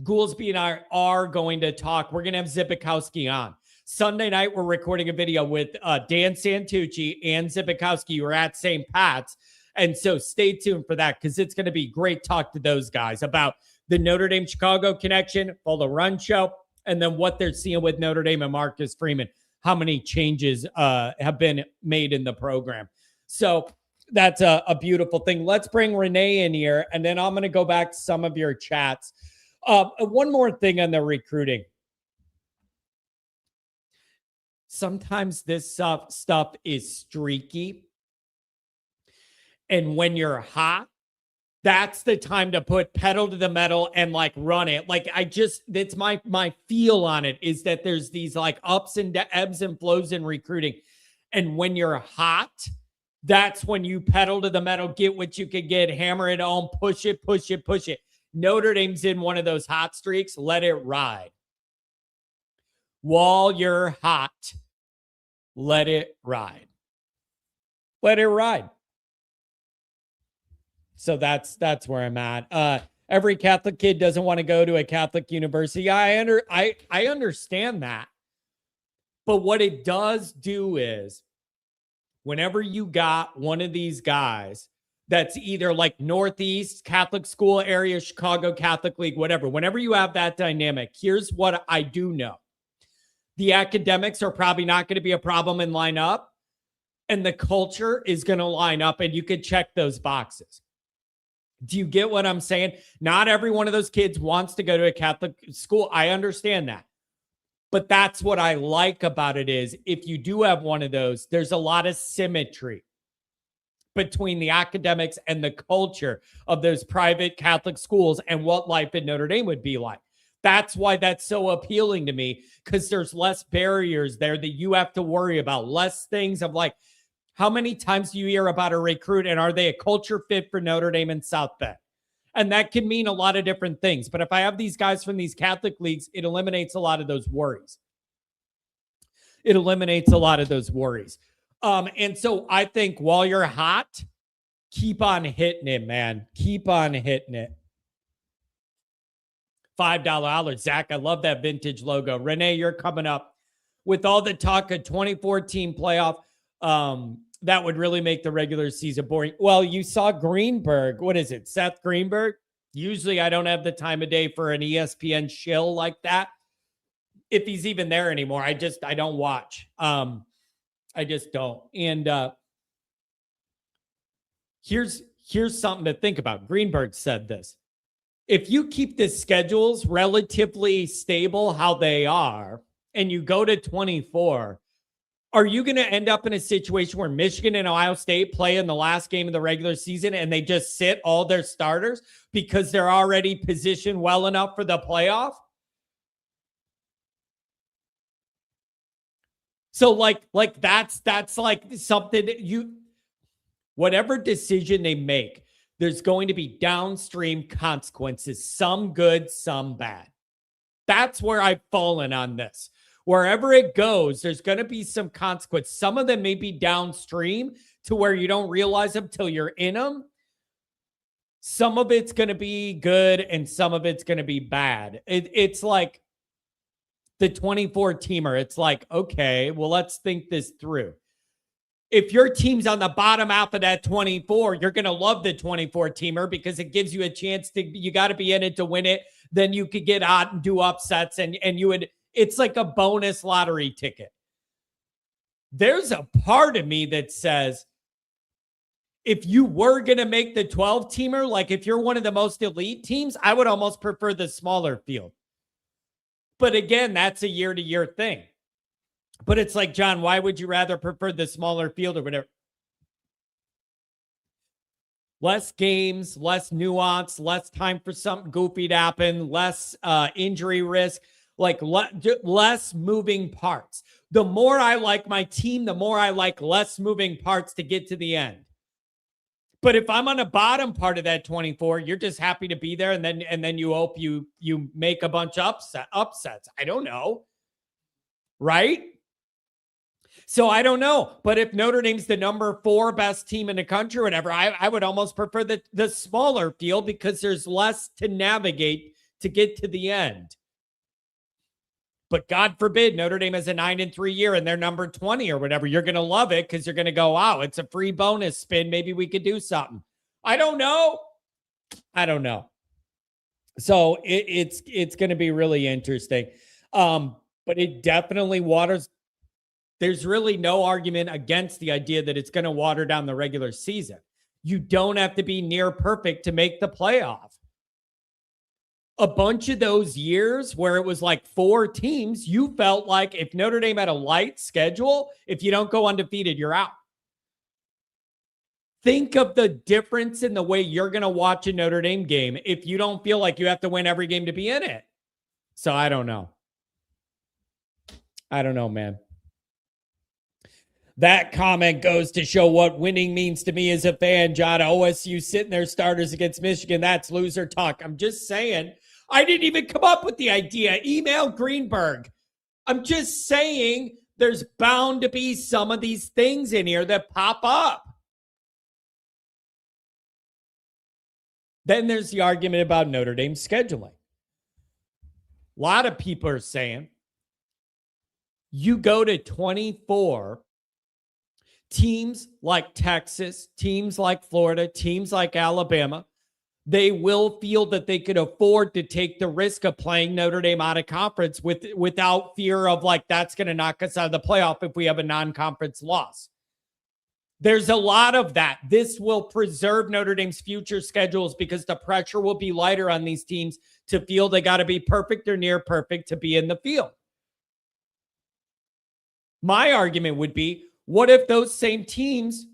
Goolsby and I are going to talk. We're going to have Zibikowski on. Sunday night, we're recording a video with Dan Santucci and Zibikowski. We're at St. Pat's. And so stay tuned for that, because it's going to be great talk to those guys about the Notre Dame Chicago connection, Full of Run show, and then what they're seeing with Notre Dame and Marcus Freeman, how many changes have been made in the program. So that's a beautiful thing. Let's bring Renee in here, and then I'm going to go back to some of your chats. One more thing on the recruiting. Sometimes this stuff is streaky. And when you're hot, that's the time to put pedal to the metal and like run it. Like that's my feel on it, is that there's these like ups and ebbs and flows in recruiting. And when you're hot, that's when you pedal to the metal, get what you can get, hammer it home, push it. Notre Dame's in one of those hot streaks. Let it ride. While you're hot, let it ride. So that's where I'm at. Every Catholic kid doesn't want to go to a Catholic university. I understand that. But what it does do is, whenever you got one of these guys that's either like Northeast Catholic school area, Chicago Catholic League, whatever, whenever you have that dynamic, here's what I do know. The academics are probably not going to be a problem in lineup. and the culture is going to line up, and you could check those boxes. Do you get what I'm saying? Not every one of those kids wants to go to a Catholic school. I understand that. But that's what I like about it is if you do have one of those, there's a lot of symmetry between the academics and the culture of those private Catholic schools and what life in Notre Dame would be like. That's why that's so appealing to me, because there's less barriers there that you have to worry about, less things of like, how many times do you hear about a recruit and are they a culture fit for Notre Dame and South Bend? And that can mean a lot of different things. But if I have these guys from these Catholic leagues, it eliminates a lot of those worries. It eliminates a lot of those worries. And so I think while you're hot, keep on hitting it, man. Keep on hitting it. $5. Zach, I love that vintage logo. Renee, you're coming up. With all the talk of 2014 playoff, that would really make the regular season boring. Well, you saw Greenberg. What is it? Seth Greenberg? Usually I don't have the time of day for an ESPN shill like that. If he's even there anymore, I don't watch. I just don't. And here's something to think about. Greenberg said this. If you keep the schedules relatively stable how they are, and you go to 24, are you going to end up in a situation where Michigan and Ohio State play in the last game of the regular season and they just sit all their starters because they're already positioned well enough for the playoff? So like that's like something that whatever decision they make, there's going to be downstream consequences, some good, some bad. That's where I've fallen on this. Wherever it goes, there's going to be some consequence. Some of them may be downstream to where you don't realize them till you're in them. Some of it's going to be good and some of it's going to be bad. It's like the 24 teamer. It's like, okay, well, let's think this through. If your team's on the bottom half of that 24, you're going to love the 24 teamer because it gives you a chance you got to be in it to win it. Then you could get hot and do upsets and it's like a bonus lottery ticket. There's a part of me that says, if you were going to make the 12 teamer, like if you're one of the most elite teams, I would almost prefer the smaller field. But again, that's a year-to-year thing. But it's like, John, why would you rather prefer the smaller field or whatever? Less games, less nuance, less time for something goofy to happen, less injury risk, like less moving parts. The more I like my team, the more I like less moving parts to get to the end. But if I'm on the bottom part of that 24, you're just happy to be there, and then you hope you make a bunch of upsets. I don't know. Right? So I don't know. But if Notre Dame's the number 4 best team in the country or whatever, I would almost prefer the smaller field because there's less to navigate to get to the end. But God forbid Notre Dame has a 9-3 year and they're number 20 or whatever. You're going to love it because you're going to go, wow, it's a free bonus spin. Maybe we could do something. I don't know. So it's going to be really interesting. But it definitely waters. There's really no argument against the idea that it's going to water down the regular season. You don't have to be near perfect to make the playoff. A bunch of those years where it was like 4 teams, you felt like if Notre Dame had a light schedule, if you don't go undefeated, you're out. Think of the difference in the way you're going to watch a Notre Dame game if you don't feel like you have to win every game to be in it. So I don't know. Man. That comment goes to show what winning means to me as a fan, John. OSU sitting their starters against Michigan. That's loser talk. I'm just saying. I didn't even come up with the idea. Email Greenberg. I'm just saying there's bound to be some of these things in here that pop up. Then there's the argument about Notre Dame scheduling. A lot of people are saying you go to 24 teams like Texas, teams like Florida, teams like Alabama, they will feel that they could afford to take the risk of playing Notre Dame out of conference without fear of like, that's going to knock us out of the playoff if we have a non-conference loss. There's a lot of that. This will preserve Notre Dame's future schedules because the pressure will be lighter on these teams to feel they got to be perfect or near perfect to be in the field. My argument would be, what if those same teams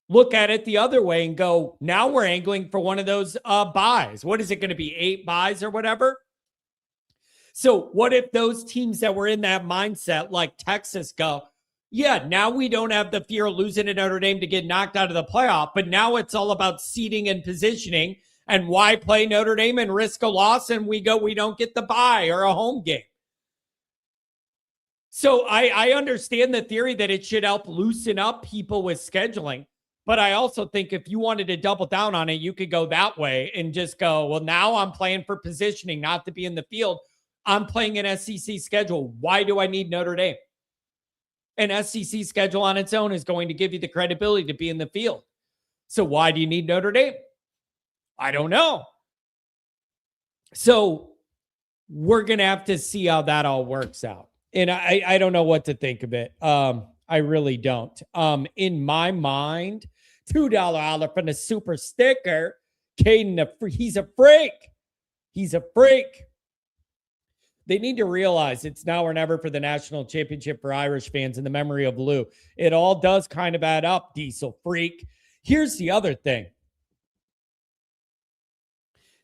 look at it the other way and go, now we're angling for one of those buys? What is it going to be, 8 buys or whatever? So what if those teams that were in that mindset, like Texas, go, yeah, now we don't have the fear of losing to Notre Dame to get knocked out of the playoff, but now it's all about seeding and positioning, and why play Notre Dame and risk a loss and we don't get the bye or a home game. So I understand the theory that it should help loosen up people with scheduling, but I also think if you wanted to double down on it, you could go that way and just go, well, now I'm playing for positioning, not to be in the field. I'm playing an SEC schedule. Why do I need Notre Dame? An SEC schedule on its own is going to give you the credibility to be in the field. So why do you need Notre Dame? I don't know. So we're going to have to see how that all works out. And I don't know what to think of it. I really don't. In my mind, $2 olive from the super sticker. Caden, he's a freak. He's a freak. They need to realize it's now or never for the national championship for Irish fans in the memory of Lou. It all does kind of add up, diesel freak. Here's the other thing.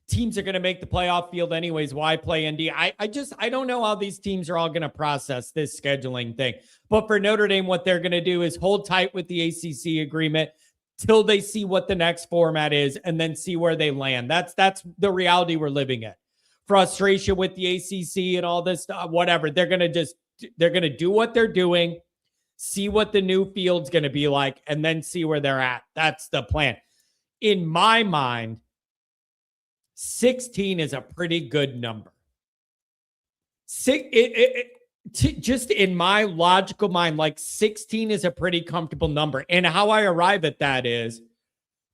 Teams are going to make the playoff field anyways. Why play ND? I don't know how these teams are all going to process this scheduling thing. But for Notre Dame, what they're going to do is hold tight with the ACC agreement till they see what the next format is and then see where they land. That's the reality we're living in. Frustration with the ACC and all this stuff, whatever. They're going to do what they're doing, see what the new field's going to be like, and then see where they're at. That's the plan. In my mind, 16 is a pretty good number. Just in my logical mind, like 16 is a pretty comfortable number. And how I arrive at that is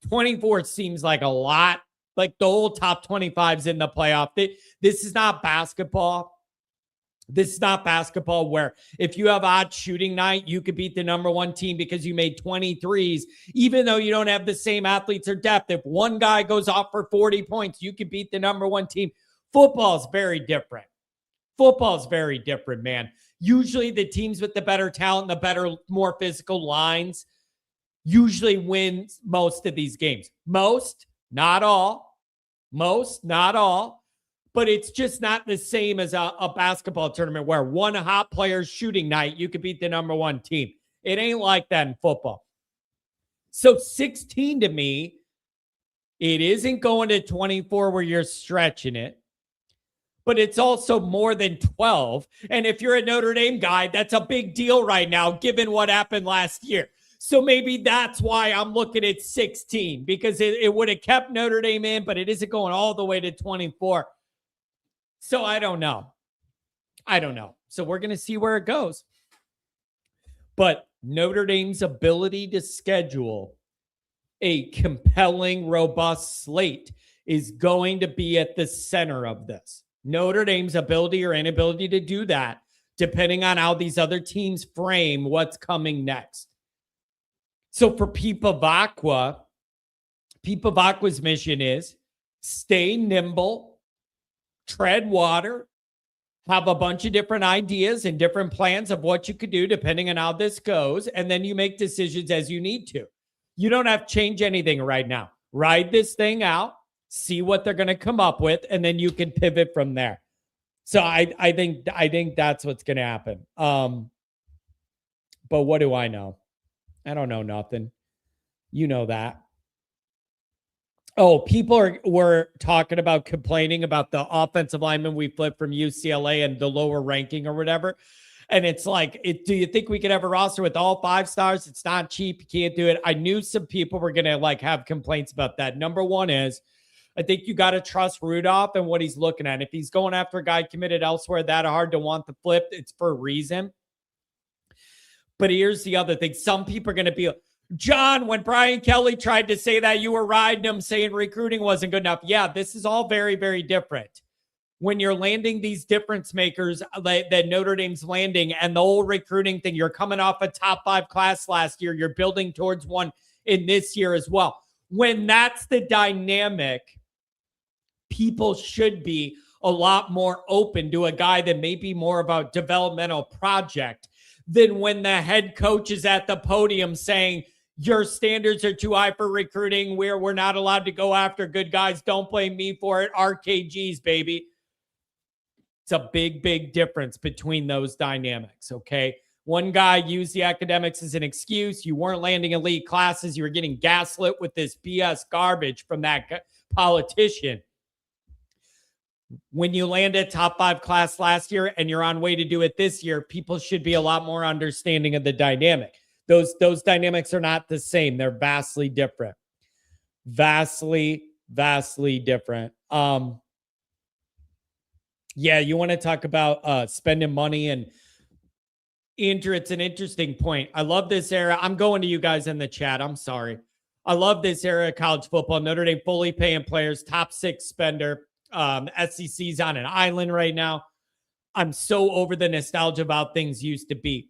24 seems like a lot. Like the whole top 25's in the playoff. This is not basketball. This is not basketball where if you have odd shooting night, you could beat the number one team because you made 23s, even though you don't have the same athletes or depth. If one guy goes off for 40 points, you could beat the number one team. Football is very different. Football is very different, man. Usually the teams with the better talent, the better, more physical lines usually win most of these games. Most, not all. Most, not all. But it's just not the same as a basketball tournament where one hot player's shooting night, you could beat the number one team. It ain't like that in football. So 16 to me, it isn't going to 24 where you're stretching it, but it's also more than 12. And if you're a Notre Dame guy, that's a big deal right now, given what happened last year. So maybe that's why I'm looking at 16, because it would have kept Notre Dame in, but it isn't going all the way to 24. So I don't know. So we're going to see where it goes. But Notre Dame's ability to schedule a compelling, robust slate is going to be at the center of this. Notre Dame's ability or inability to do that, depending on how these other teams frame what's coming next. So for Pipa Vacqua's mission is stay nimble, tread water, have a bunch of different ideas and different plans of what you could do depending on how this goes, and then you make decisions as you need to. You don't have to change anything right now. Ride this thing out, see what they're going to come up with, and then you can pivot from there. So I think that's what's going to happen. But what do I know? I don't know nothing. You know that. Oh, people were talking about complaining about the offensive lineman we flipped from UCLA and the lower ranking or whatever. And it's like, do you think we could have a roster with all 5 stars? It's not cheap. You can't do it. I knew some people were going to have complaints about that. Number one is, I think you got to trust Rudolph and what he's looking at. If he's going after a guy committed elsewhere that hard to want the flip, it's for a reason. But here's the other thing. Some people are going to be, John, when Brian Kelly tried to say that, you were riding him saying recruiting wasn't good enough. Yeah, this is all very, very different. when you're landing these difference makers that Notre Dame's landing, and the whole recruiting thing, you're coming off a top 5 class last year, you're building towards one in this year as well. When that's the dynamic, people should be a lot more open to a guy that may be more about developmental project than when the head coach is at the podium saying, your standards are too high for recruiting. We're not allowed to go after good guys. Don't blame me for it. RKGs, baby. It's a big, big difference between those dynamics, okay? One guy used the academics as an excuse. You weren't landing elite classes. You were getting gaslit with this BS garbage from that politician. When you land a top 5 class last year and you're on way to do it this year, people should be a lot more understanding of the dynamic. Those dynamics are not the same. They're vastly different. Vastly different. Yeah, you want to talk about spending money, and Andrew, it's an interesting point. I love this era. I'm going to you guys in the chat. I'm sorry. I love this era of college football. Notre Dame fully paying players, top 6 spender. SEC's on an island right now. I'm so over the nostalgia about things used to be.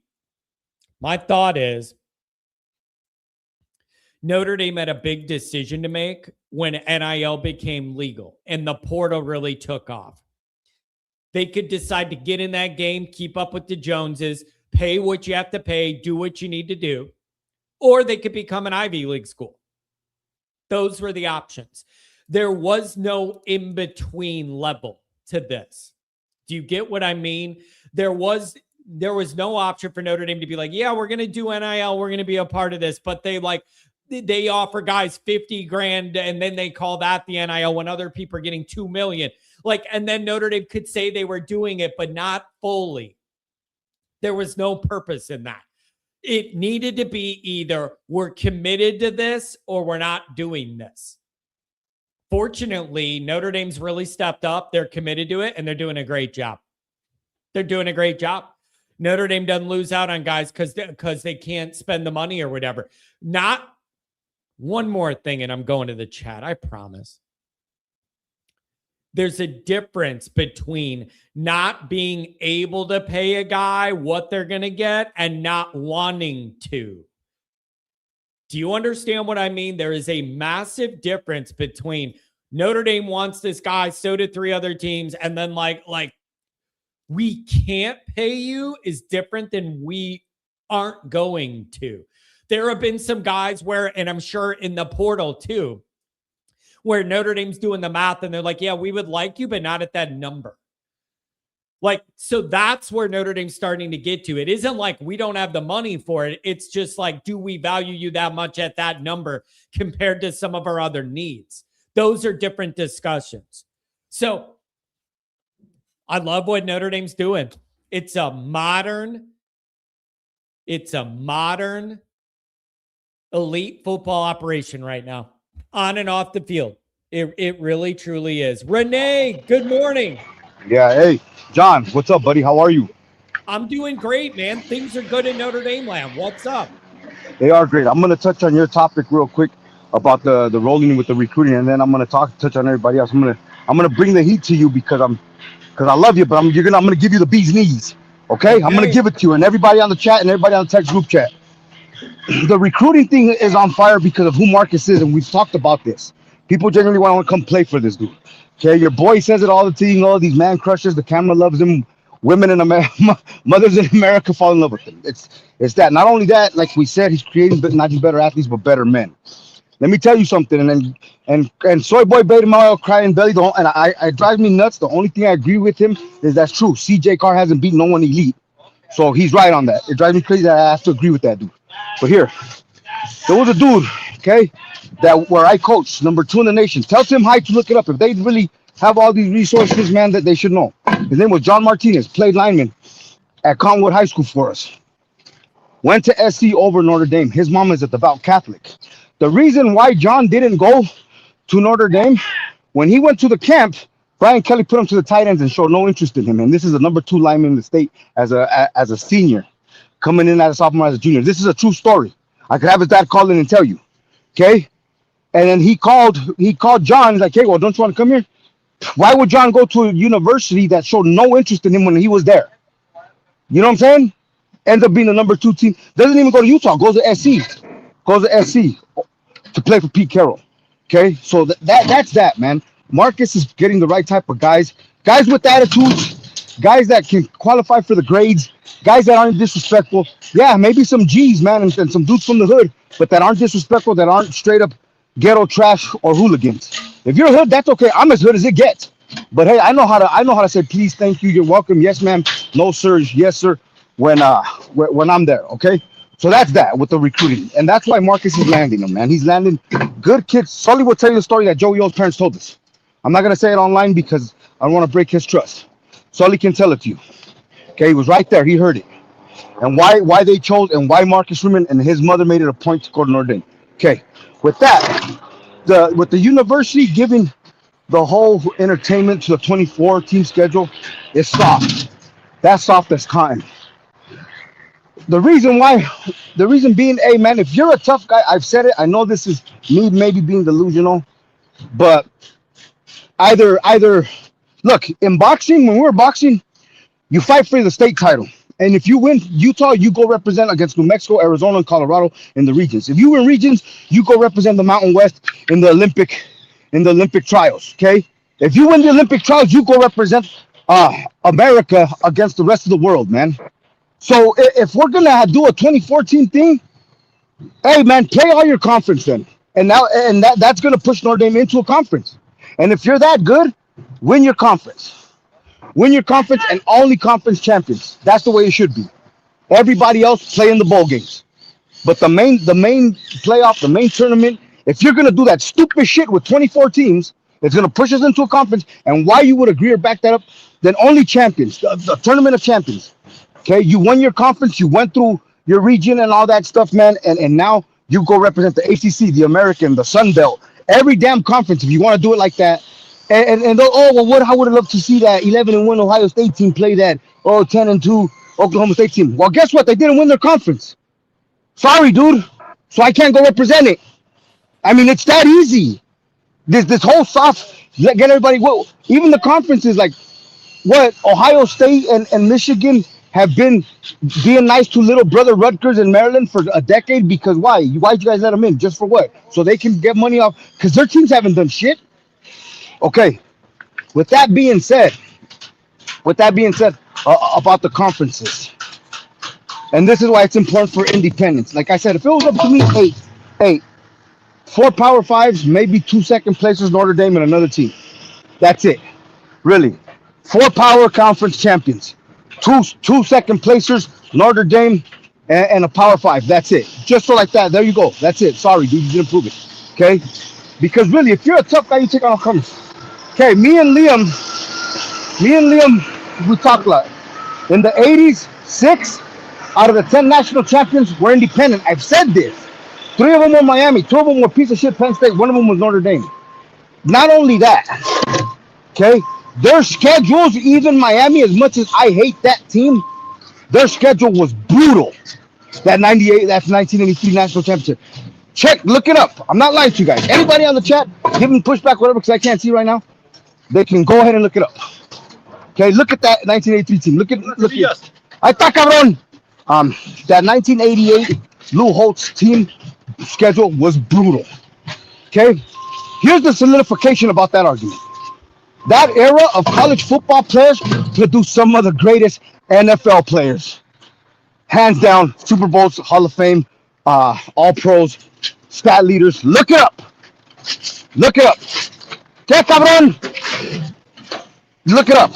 My thought is Notre Dame had a big decision to make when NIL became legal and the portal really took off. They could decide to get in that game, keep up with the Joneses, pay what you have to pay, do what you need to do, or they could become an Ivy League school. Those were the options. There was no in-between level to this. Do you get what I mean? There was no option for Notre Dame to be like, yeah, we're going to do NIL. We're going to be a part of this. But they offer guys $50,000 and then they call that the NIL when other people are getting $2 million. And then Notre Dame could say they were doing it, but not fully. There was no purpose in that. It needed to be either we're committed to this or we're not doing this. Fortunately, Notre Dame's really stepped up. They're committed to it, and they're doing a great job. They're doing a great job. Notre Dame doesn't lose out on guys because they can't spend the money or whatever. Not one more thing, and I'm going to the chat, I promise. There's a difference between not being able to pay a guy what they're going to get and not wanting to. Do you understand what I mean? There is a massive difference between Notre Dame wants this guy, so do 3 other teams, and then we can't pay you is different than we aren't going to. There have been some guys where, and I'm sure in the portal too, where Notre Dame's doing the math and they're like, yeah, we would like you, but not at that number. So that's where Notre Dame's starting to get to. It isn't like we don't have the money for it. It's just like, do we value you that much at that number compared to some of our other needs? Those are different discussions. So I love what Notre Dame's doing. It's a modern elite football operation right now, on and off the field. It really, truly is. Renee, good morning. Yeah, hey, John, what's up, buddy? How are you? I'm doing great, man. Things are good in Notre Dame land. What's up? They are great. I'm going to touch on your topic real quick about the rolling with the recruiting, and then I'm going to touch on everybody else. I'm going to bring the heat to you because I love you, but I'm going to give you the bee's knees. Okay? I'm going to give it to you and everybody on the chat and everybody on the text group chat. The recruiting thing is on fire because of who Marcus is, and we've talked about this. People generally want to come play for this dude. Okay, your boy says it all the time. All these man crushes. The camera loves him. Women in America, mothers in America fall in love with him. It's that. Not only that, like we said, he's creating not just better athletes, but better men. Let me tell you something. And soy boy beta mile crying belly. It drives me nuts. The only thing I agree with him is that's true. CJ Carr hasn't beaten no one elite, so he's right on that. It drives me crazy that I have to agree with that dude. But here, there was a dude, okay, where I coach, number 2 in the nation. Tell Tim Hyde to look it up. If they really have all these resources, man, that they should know. His name was John Martinez, played lineman at Conwood High School for us. Went to SC over Notre Dame. His mom is a devout Catholic. The reason why John didn't go to Notre Dame, when he went to the camp, Brian Kelly put him to the tight ends and showed no interest in him. And this is the number 2 lineman in the state as a senior, coming in as a sophomore, as a junior. This is a true story. I could have his dad call in and tell you. Okay? And then he called John. He's like, hey, well, don't you want to come here? Why would John go to a university that showed no interest in him when he was there? You know what I'm saying? Ends up being the number 2 team. Doesn't even go to Utah. Goes to SC. Goes to SC to play for Pete Carroll. Okay, so that's that, man. Marcus is getting the right type of guys with attitudes, guys that can qualify for the grades, guys that aren't disrespectful. Yeah, maybe some G's, man, and some dudes from the hood, but that aren't disrespectful, that aren't straight up ghetto trash or hooligans. If you're hood, that's okay. I'm as hood as it gets. But hey, I know how to say please, thank you, you're welcome, yes, ma'am, no, sir, yes, sir, when I'm there. Okay. So that's that with the recruiting. And that's why Marcus is landing them, man. He's landing good kids. Sully will tell you the story that Joey O's parents told us. I'm not going to say it online because I don't want to break his trust. Sully can tell it to you. Okay, he was right there. He heard it. And why they chose and why Marcus Freeman and his mother made it a point to go to Notre Dame. Okay, with that, with the university giving the whole entertainment to the 24 team schedule is soft. That's soft as cotton. The reason being, hey man, if you're a tough guy, I've said it. I know this is me maybe being delusional, but either look, in boxing, when we're boxing, you fight for the state title. And if you win Utah, you go represent against New Mexico, Arizona, and Colorado in the regions. If you win regions, you go represent the Mountain West in the Olympic trials. Okay? If you win the Olympic trials, you go represent America against the rest of the world, man. So if we're gonna do a 2014 thing, hey man, play all your conference then, and that's gonna push Notre Dame into a conference. And if you're that good, win your conference, and only conference champions. That's the way it should be. Everybody else play in the bowl games, but the main playoff, the main tournament. If you're gonna do that stupid shit with 24 teams, it's gonna push us into a conference. And why you would agree or back that up? Then only champions, the tournament of champions. Okay, you won your conference, you went through your region and all that stuff, man, and now you go represent the ACC, the American, the Sun Belt, every damn conference if you want to do it like that. And oh well, I would have loved to see that 11-1 Ohio State team play that 10-2 Oklahoma State team. Well, guess what? They didn't win their conference. Sorry, dude. So I can't go represent it. I mean, it's that easy. This whole soft get everybody. Well, even the conferences like what Ohio State and Michigan have been being nice to little brother Rutgers in Maryland for a decade because why'd you guys let them in? Just for what? So they can get money off because their teams haven't done shit. Okay. With that being said, about the conferences, and this is why it's important for independence. Like I said, if it was up to me, eight, 4 Power Fives, maybe 2 second placers, Notre Dame, and another team. That's it. Really. 4 Power Conference champions. Two second placers, Notre Dame, and a Power 5. That's it. Just so like that. There you go. That's it. Sorry, dude, you didn't prove it. Okay? Because really, if you're a tough guy, you take on all comers. Okay, me and Liam, we talk a lot. In the 80s, 6 out of the 10 national champions were independent. I've said this. 3 of them were Miami. 2 of them were piece of shit Penn State. 1 of them was Notre Dame. Not only that, okay, their schedules, even Miami, as much as I hate that team, their schedule was brutal. That's 1983 national championship. Look it up. I'm not lying to you guys. Anybody on the chat, give them pushback, whatever, because I can't see right now. They can go ahead and look it up. Okay, look at that 1983 team. Look at. I thought, cabrón. That 1988 Lou Holtz team schedule was brutal. Okay, here's the solidification about that argument. That era of college football players produced some of the greatest NFL players. Hands down, Super Bowls, Hall of Fame, all pros, stat leaders. Look it up. Okay, cabrón? Look it up.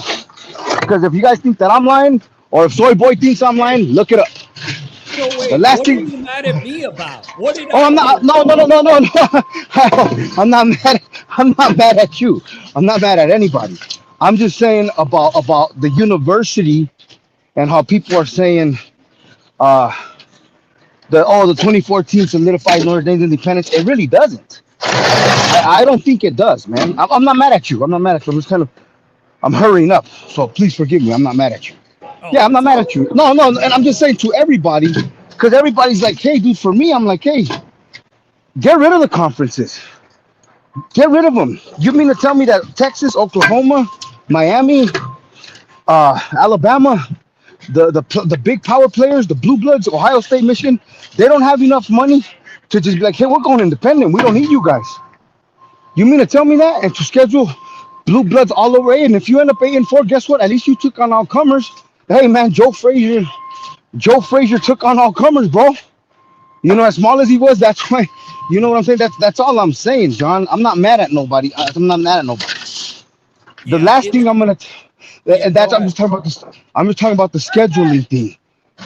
Because if you guys think that I'm lying, or if Soy Boy thinks I'm lying, look it up. So wait, what are you mad at me about? What did I'm not. No. I'm not mad at you. I'm not mad at anybody. I'm just saying about the university and how people are saying the 2014 solidified Notre Dame's independence. It really doesn't. I don't think it does, man. I'm not mad at you. I'm just I'm hurrying up. So please forgive me. I'm not mad at you. Yeah, I'm not mad at you. No, and I'm just saying to everybody, because everybody's like, hey, dude, for me, I'm like, hey, get rid of the conferences. Get rid of them. You mean to tell me that Texas, Oklahoma, Miami, Alabama, the big power players, the blue bloods, Ohio State, Michigan, they don't have enough money to just be like, hey, we're going independent. We don't need you guys. You mean to tell me that? And to schedule blue bloods all over A, and if you end up 8-4, guess what? At least you took on all comers. Hey man, Joe Frazier took on all comers, bro. You know, as small as he was, that's why. You know what I'm saying? That's all I'm saying, John. I'm not mad at nobody. I'm not mad at nobody. The Yeah, last thing I'm gonna, yeah, and that's go I'm ahead. just talking about this. I'm just talking about the scheduling thing.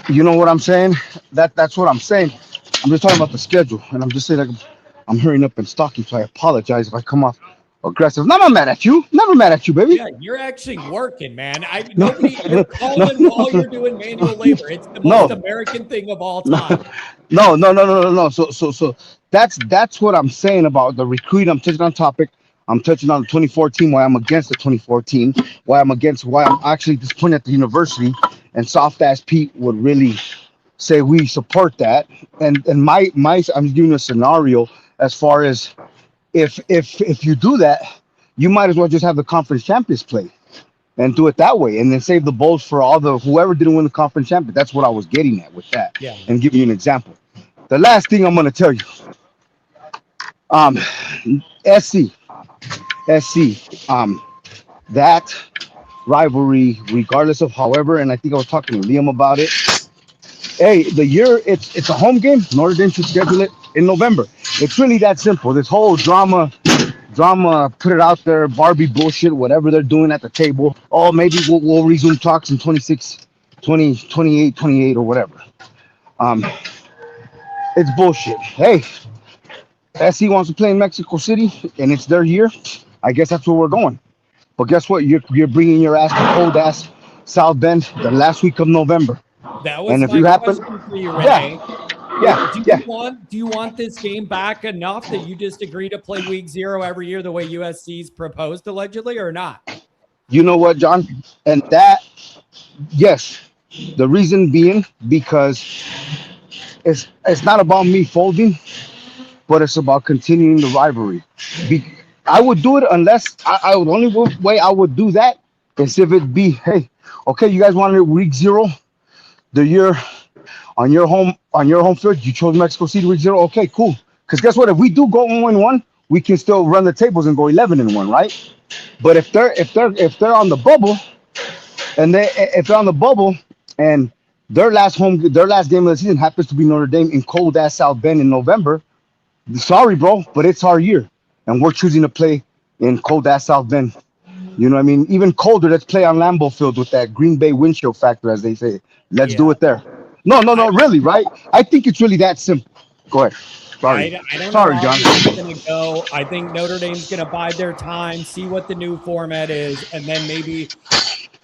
You know what I'm saying? That's what I'm saying. I'm just talking about the schedule, and I'm just saying like I'm hurrying up and stalking, so I apologize if I come off aggressive. Never mad at you. Never mad at you, baby. Yeah, you're actually working, man. No, You're calling while you're doing manual labor. It's the most no, American thing of all no, time. no. So that's what I'm saying about the recruit. I'm touching on topic. I'm touching on the 2014. Why I'm against the 2014. Why I'm actually disappointed at the university. And soft ass Pete would really say we support that. And my I'm giving you a scenario as far as if you do that, you might as well just have the conference champions play and do it that way, and then save the bowls for all the whoever didn't win the conference champion. That's what I was getting at with that, Yeah. and give you an example. The last thing I'm gonna tell you, um, SC, SC, that rivalry, regardless of however, and I think I was talking to Liam about it. Hey, the year it's a home game. Notre Dame should schedule it in November. It's really that simple. This whole drama, put it out there, Barbie bullshit, whatever they're doing at the table. Oh, maybe we'll resume talks in 26, 20, 28, 28 or whatever. Um, it's bullshit. Hey, SC wants to play in Mexico City and it's their year. I guess that's where we're going. But guess what? You're bringing your ass to cold ass South Bend the last week of November. That And was if my you happen, question for you, Renee. yeah, yeah, yeah. Do you want this game back enough that you just agree to play week 0 every year the way USC's proposed allegedly or not? You know what, John? And that, yes, the reason being because it's not about me folding, but it's about continuing the rivalry. Be, I would do it unless I would only way I would do that is if it be, hey, okay, you guys wanted week 0, the year on your home field, you chose Mexico City week 0. Okay, cool. Because guess what? If we do go 1-1, we can still run the tables and go 11-1, right? But if they're on the bubble and if they're on the bubble and their last game of the season happens to be Notre Dame in cold ass South Bend in November, sorry, bro, but it's our year, and we're choosing to play in cold ass South Bend. You know what I mean? Even colder, let's play on Lambeau Field with that Green Bay windshield factor, as they say. Let's do Yeah. it there. No, I really, right? I think it's really that simple. Go ahead. Sorry. I don't know Sorry, how John. this is going to go. I think Notre Dame's going to bide their time, see what the new format is, and then maybe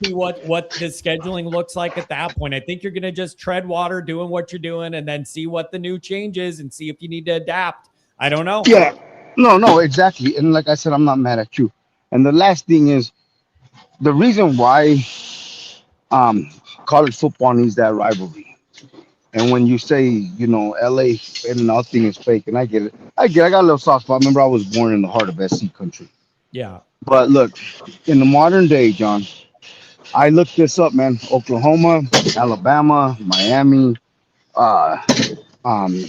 see what the scheduling looks like at that point. I think you're going to just tread water doing what you're doing and then see what the new change is and see if you need to adapt. I don't know. Yeah. No, exactly. And like I said, I'm not mad at you. And the last thing is the reason why um college football needs that rivalry. And when you say, LA and nothing is fake, and I get it. I got a little soft spot. Remember, I was born in the heart of SC country. Yeah. But look, in the modern day, John, I looked this up, man. Oklahoma, Alabama, Miami, uh, um,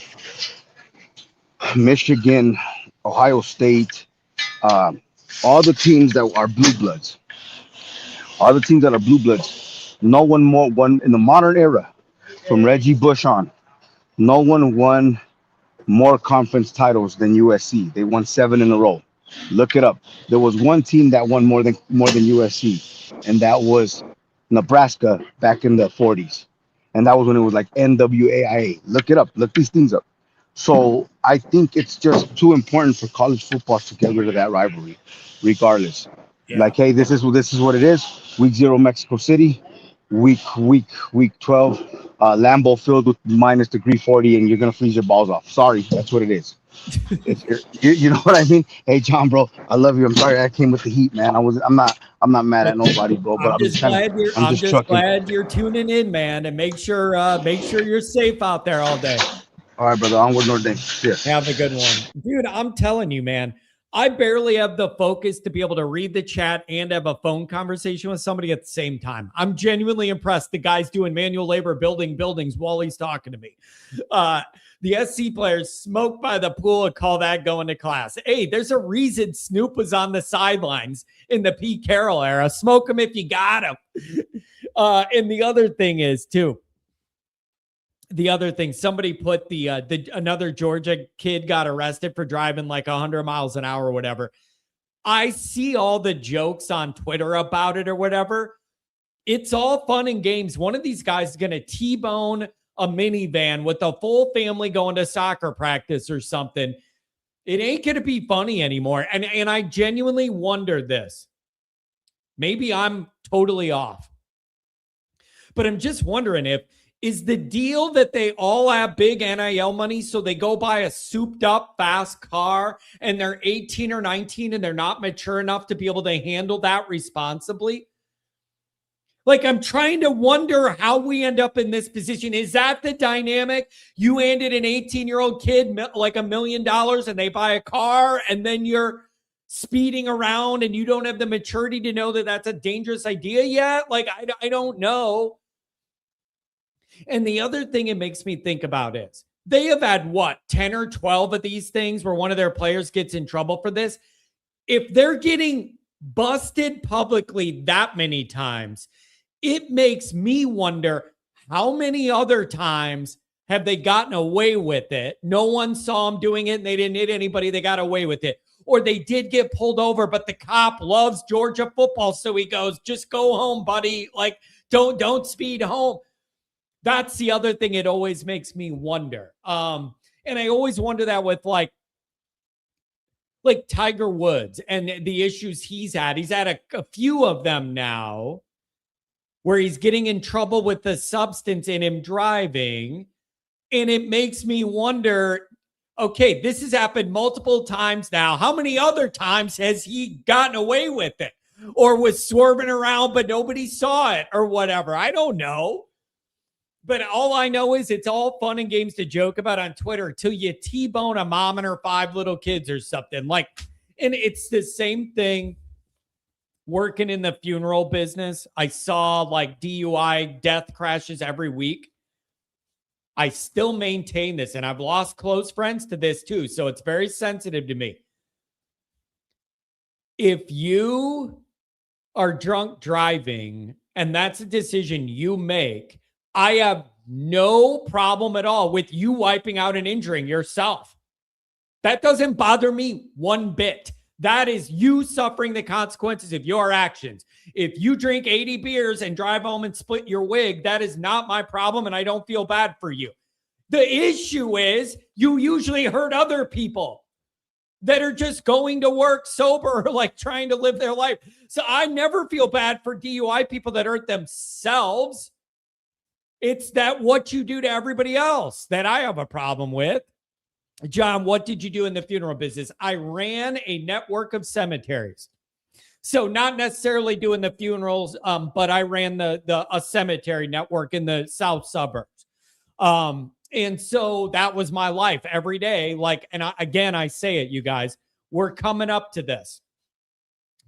Michigan, Ohio State, uh, all the teams that are blue bloods, all the teams that are blue bloods. No one more won in the modern era, from Reggie Bush on. No one won more conference titles than USC. They won 7 in a row. Look it up. There was one team that won more than USC, and that was Nebraska back in the 40s. And that was when it was like NWAIA. Look it up. Look these things up. So I think it's just too important for college football to get rid of that rivalry, regardless. Yeah. Like, hey, this is what it is. Week 0, Mexico City. Week 12, Lambeau Field with minus degree 40, and you're gonna freeze your balls off. Sorry, that's what it is. You know what I mean? Hey, John, bro, I love you. I'm sorry I came with the heat, man. I'm not mad at nobody, bro. But I'm I'm just just trucking. glad you're tuning in, man, and make sure you're safe out there all day. All right, brother. Onward, Notre Dame. Yeah. Have a good one. Dude, I'm telling you, man. I barely have the focus to be able to read the chat and have a phone conversation with somebody at the same time. I'm genuinely impressed. The guy's doing manual labor building buildings while he's talking to me. The SC players smoke by the pool and call that going to class. Hey, there's a reason Snoop was on the sidelines in the Pete Carroll era. Smoke him if you got him. And the other thing is, too, somebody put the another Georgia kid got arrested for driving like 100 miles an hour or whatever. I see all the jokes on Twitter about it or whatever. It's all fun and games. One of these guys is going to T-bone a minivan with a full family going to soccer practice or something. It ain't going to be funny anymore. And I genuinely wonder this. Maybe I'm totally off. But I'm just wondering is the deal that they all have big NIL money, so they go buy a souped up fast car and they're 18 or 19 and they're not mature enough to be able to handle that responsibly? Like, I'm trying to wonder how we end up in this position. Is that the dynamic? You handed an 18-year-old kid like $1 million and they buy a car, and then you're speeding around and you don't have the maturity to know that that's a dangerous idea yet? Like, I don't know. And the other thing it makes me think about is they have had 10 or 12 of these things where one of their players gets in trouble for this. If they're getting busted publicly that many times, it makes me wonder how many other times have they gotten away with it? No one saw them doing it and they didn't hit anybody. They got away with it. Or they did get pulled over, but the cop loves Georgia football. So he goes, just go home, buddy. Like, don't speed home. That's the other thing. It always makes me wonder. And I always wonder that with like Tiger Woods and the issues he's had. He's had a few of them now where he's getting in trouble with the substance in him driving. And it makes me wonder, okay, this has happened multiple times now. How many other times has he gotten away with it or was swerving around, but nobody saw it or whatever? I don't know. But all I know is it's all fun and games to joke about on Twitter till you T-bone a mom and her 5 little kids or something. Like, and it's the same thing working in the funeral business. I saw like DUI death crashes every week. I still maintain this, and I've lost close friends to this too, so it's very sensitive to me. If you are drunk driving and that's a decision you make, I have no problem at all with you wiping out and injuring yourself. That doesn't bother me one bit. That is you suffering the consequences of your actions. If you drink 80 beers and drive home and split your wig, that is not my problem, and I don't feel bad for you. The issue is you usually hurt other people that are just going to work sober or like trying to live their life. So I never feel bad for DUI people that hurt themselves. It's that what you do to everybody else that I have a problem with. John, what did you do in the funeral business? I ran a network of cemeteries. So not necessarily doing the funerals, but I ran a cemetery network in the south suburbs. And so that was my life every day. Like, and I say it, you guys, we're coming up to this.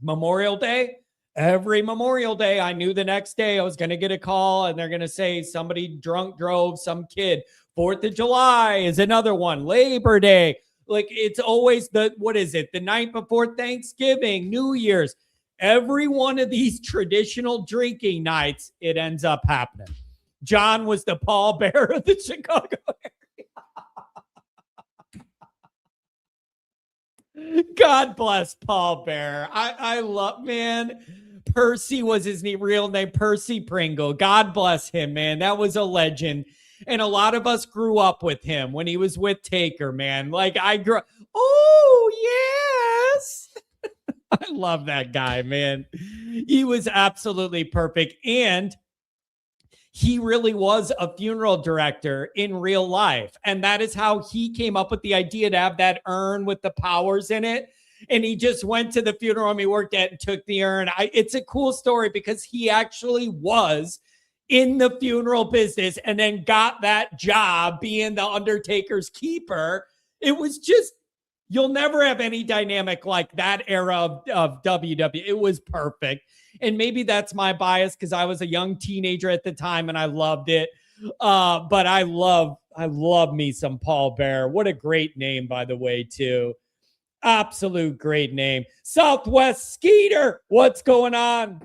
Memorial Day. Every Memorial Day, I knew the next day I was going to get a call and they're going to say somebody drunk drove some kid. 4th of July is another one. Labor Day. Like, it's always the night before Thanksgiving, New Year's. Every one of these traditional drinking nights, it ends up happening. John was the pallbearer of the Chicago area. God bless pallbearer. I love, man. Percy was his real name, Percy Pringle. God bless him, man. That was a legend. And a lot of us grew up with him when he was with Taker, man. Like, I grew up, oh, yes. I love that guy, man. He was absolutely perfect. And he really was a funeral director in real life. And that is how he came up with the idea to have that urn with the powers in it. And he just went to the funeral home he worked at and took the urn. It's a cool story because he actually was in the funeral business and then got that job being the Undertaker's keeper. It was just, You'll never have any dynamic like that era of WWE. It was perfect. And maybe that's my bias because I was a young teenager at the time and I loved it. But I love me some Paul Bearer. What a great name, by the way, too. Absolute great name. Southwest Skeeter, what's going on?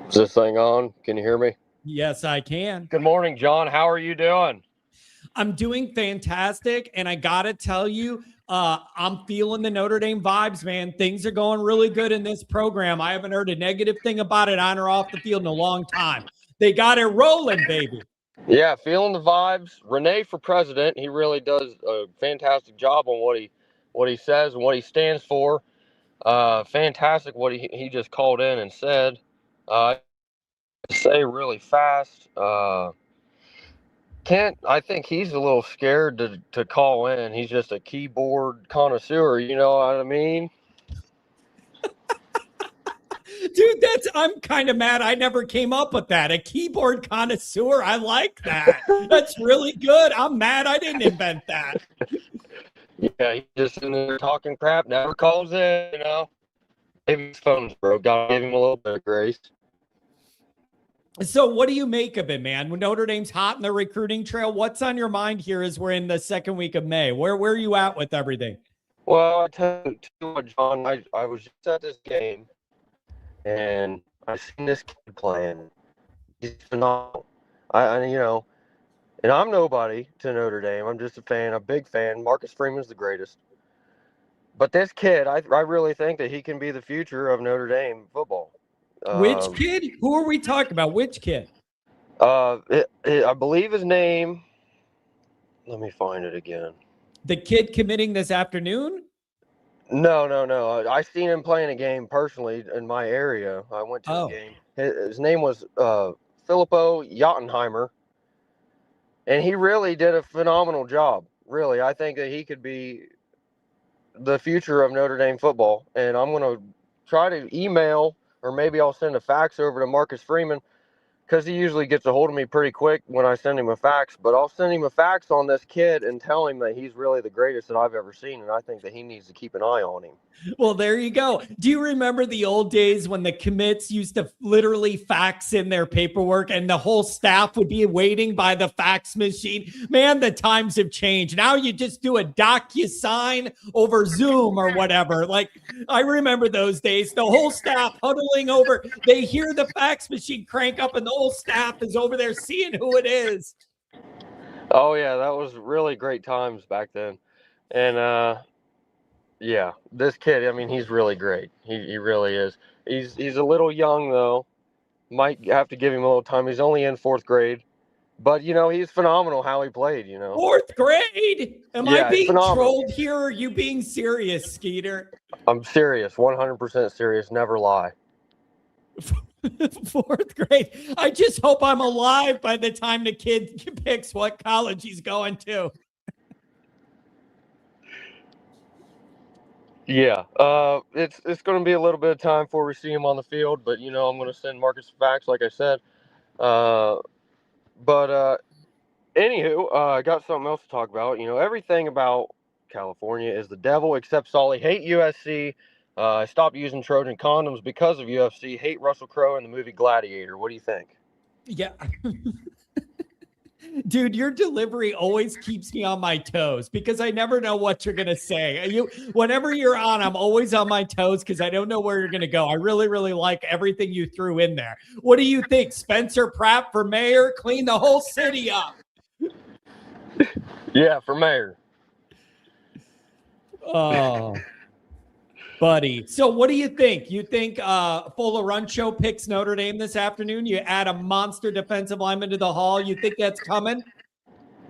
Is this thing on? Can you hear me? Yes, I can. Good morning, John. How are you doing? I'm doing fantastic. And I got to tell you, I'm feeling the Notre Dame vibes, man. Things are going really good in this program. I haven't heard a negative thing about it on or off the field in a long time. They got it rolling, baby. Yeah, feeling the vibes. Renee for president. He really does a fantastic job on what he says and what he stands for. Fantastic what he just called in and said. Say really fast. Kent, I think he's a little scared to call in. He's just a keyboard connoisseur, you know what I mean? Dude, I'm kind of mad I never came up with that. A keyboard connoisseur. I like that. That's really good. I'm mad I didn't invent that. Yeah, he's just in there talking crap, never calls in, you know. Maybe his phone's broke. Gotta give him a little bit of grace. So what do you make of it, man? When Notre Dame's hot in the recruiting trail, what's on your mind here as we're in the second week of May? Where are you at with everything? Well, I tell you what, John, I was just at this game, and I seen this kid playing. He's phenomenal. And I'm nobody to Notre Dame. I'm just a fan, a big fan. Marcus Freeman's the greatest. But this kid, I really think that he can be the future of Notre Dame football. Which kid? Who are we talking about? Which kid? I believe his name. Let me find it again. The kid committing this afternoon? No. I seen him playing a game personally in my area. I went to the game. His name was Filippo Jottenheimer, and he really did a phenomenal job. Really, I think that he could be the future of Notre Dame football. And I'm going to try to email, or maybe I'll send a fax over to Marcus Freeman, because he usually gets a hold of me pretty quick when I send him a fax. But I'll send him a fax on this kid and tell him that he's really the greatest that I've ever seen, and I think that he needs to keep an eye on him. Well, there you go. Do you remember the old days when the commits used to literally fax in their paperwork and the whole staff would be waiting by the fax machine? Man, the times have changed. Now you just do a DocuSign over Zoom or whatever. Like, I remember those days, the whole staff huddling over. They hear the fax machine crank up and the whole staff is over there seeing who it is. Oh, yeah, that was really great times back then. And, yeah, this kid, I mean, he's really great. He really is. He's a little young, though. Might have to give him a little time. He's only in fourth grade. But, you know, he's phenomenal how he played, you know. Fourth grade? Am I being trolled here, or are you being serious, Skeeter? I'm serious, 100% serious, never lie. Fourth grade. I just hope I'm alive by the time the kid picks what college he's going to. Yeah, it's going to be a little bit of time before we see him on the field, but, you know, I'm going to send Marcus fax, like I said. Anywho, I got something else to talk about. You know, everything about California is the devil except Sully. Hate USC. I stopped using Trojan condoms because of UFC. Hate Russell Crowe in the movie Gladiator. What do you think? Yeah. Dude, your delivery always keeps me on my toes because I never know what you're going to say. Whenever you're on, I'm always on my toes because I don't know where you're going to go. I really, really like everything you threw in there. What do you think? Spencer Pratt for mayor? Clean the whole city up. Yeah, for mayor. Oh, buddy. So what do you think? You think Fuller Run Show picks Notre Dame this afternoon? You add a monster defensive lineman to the hall. You think that's coming?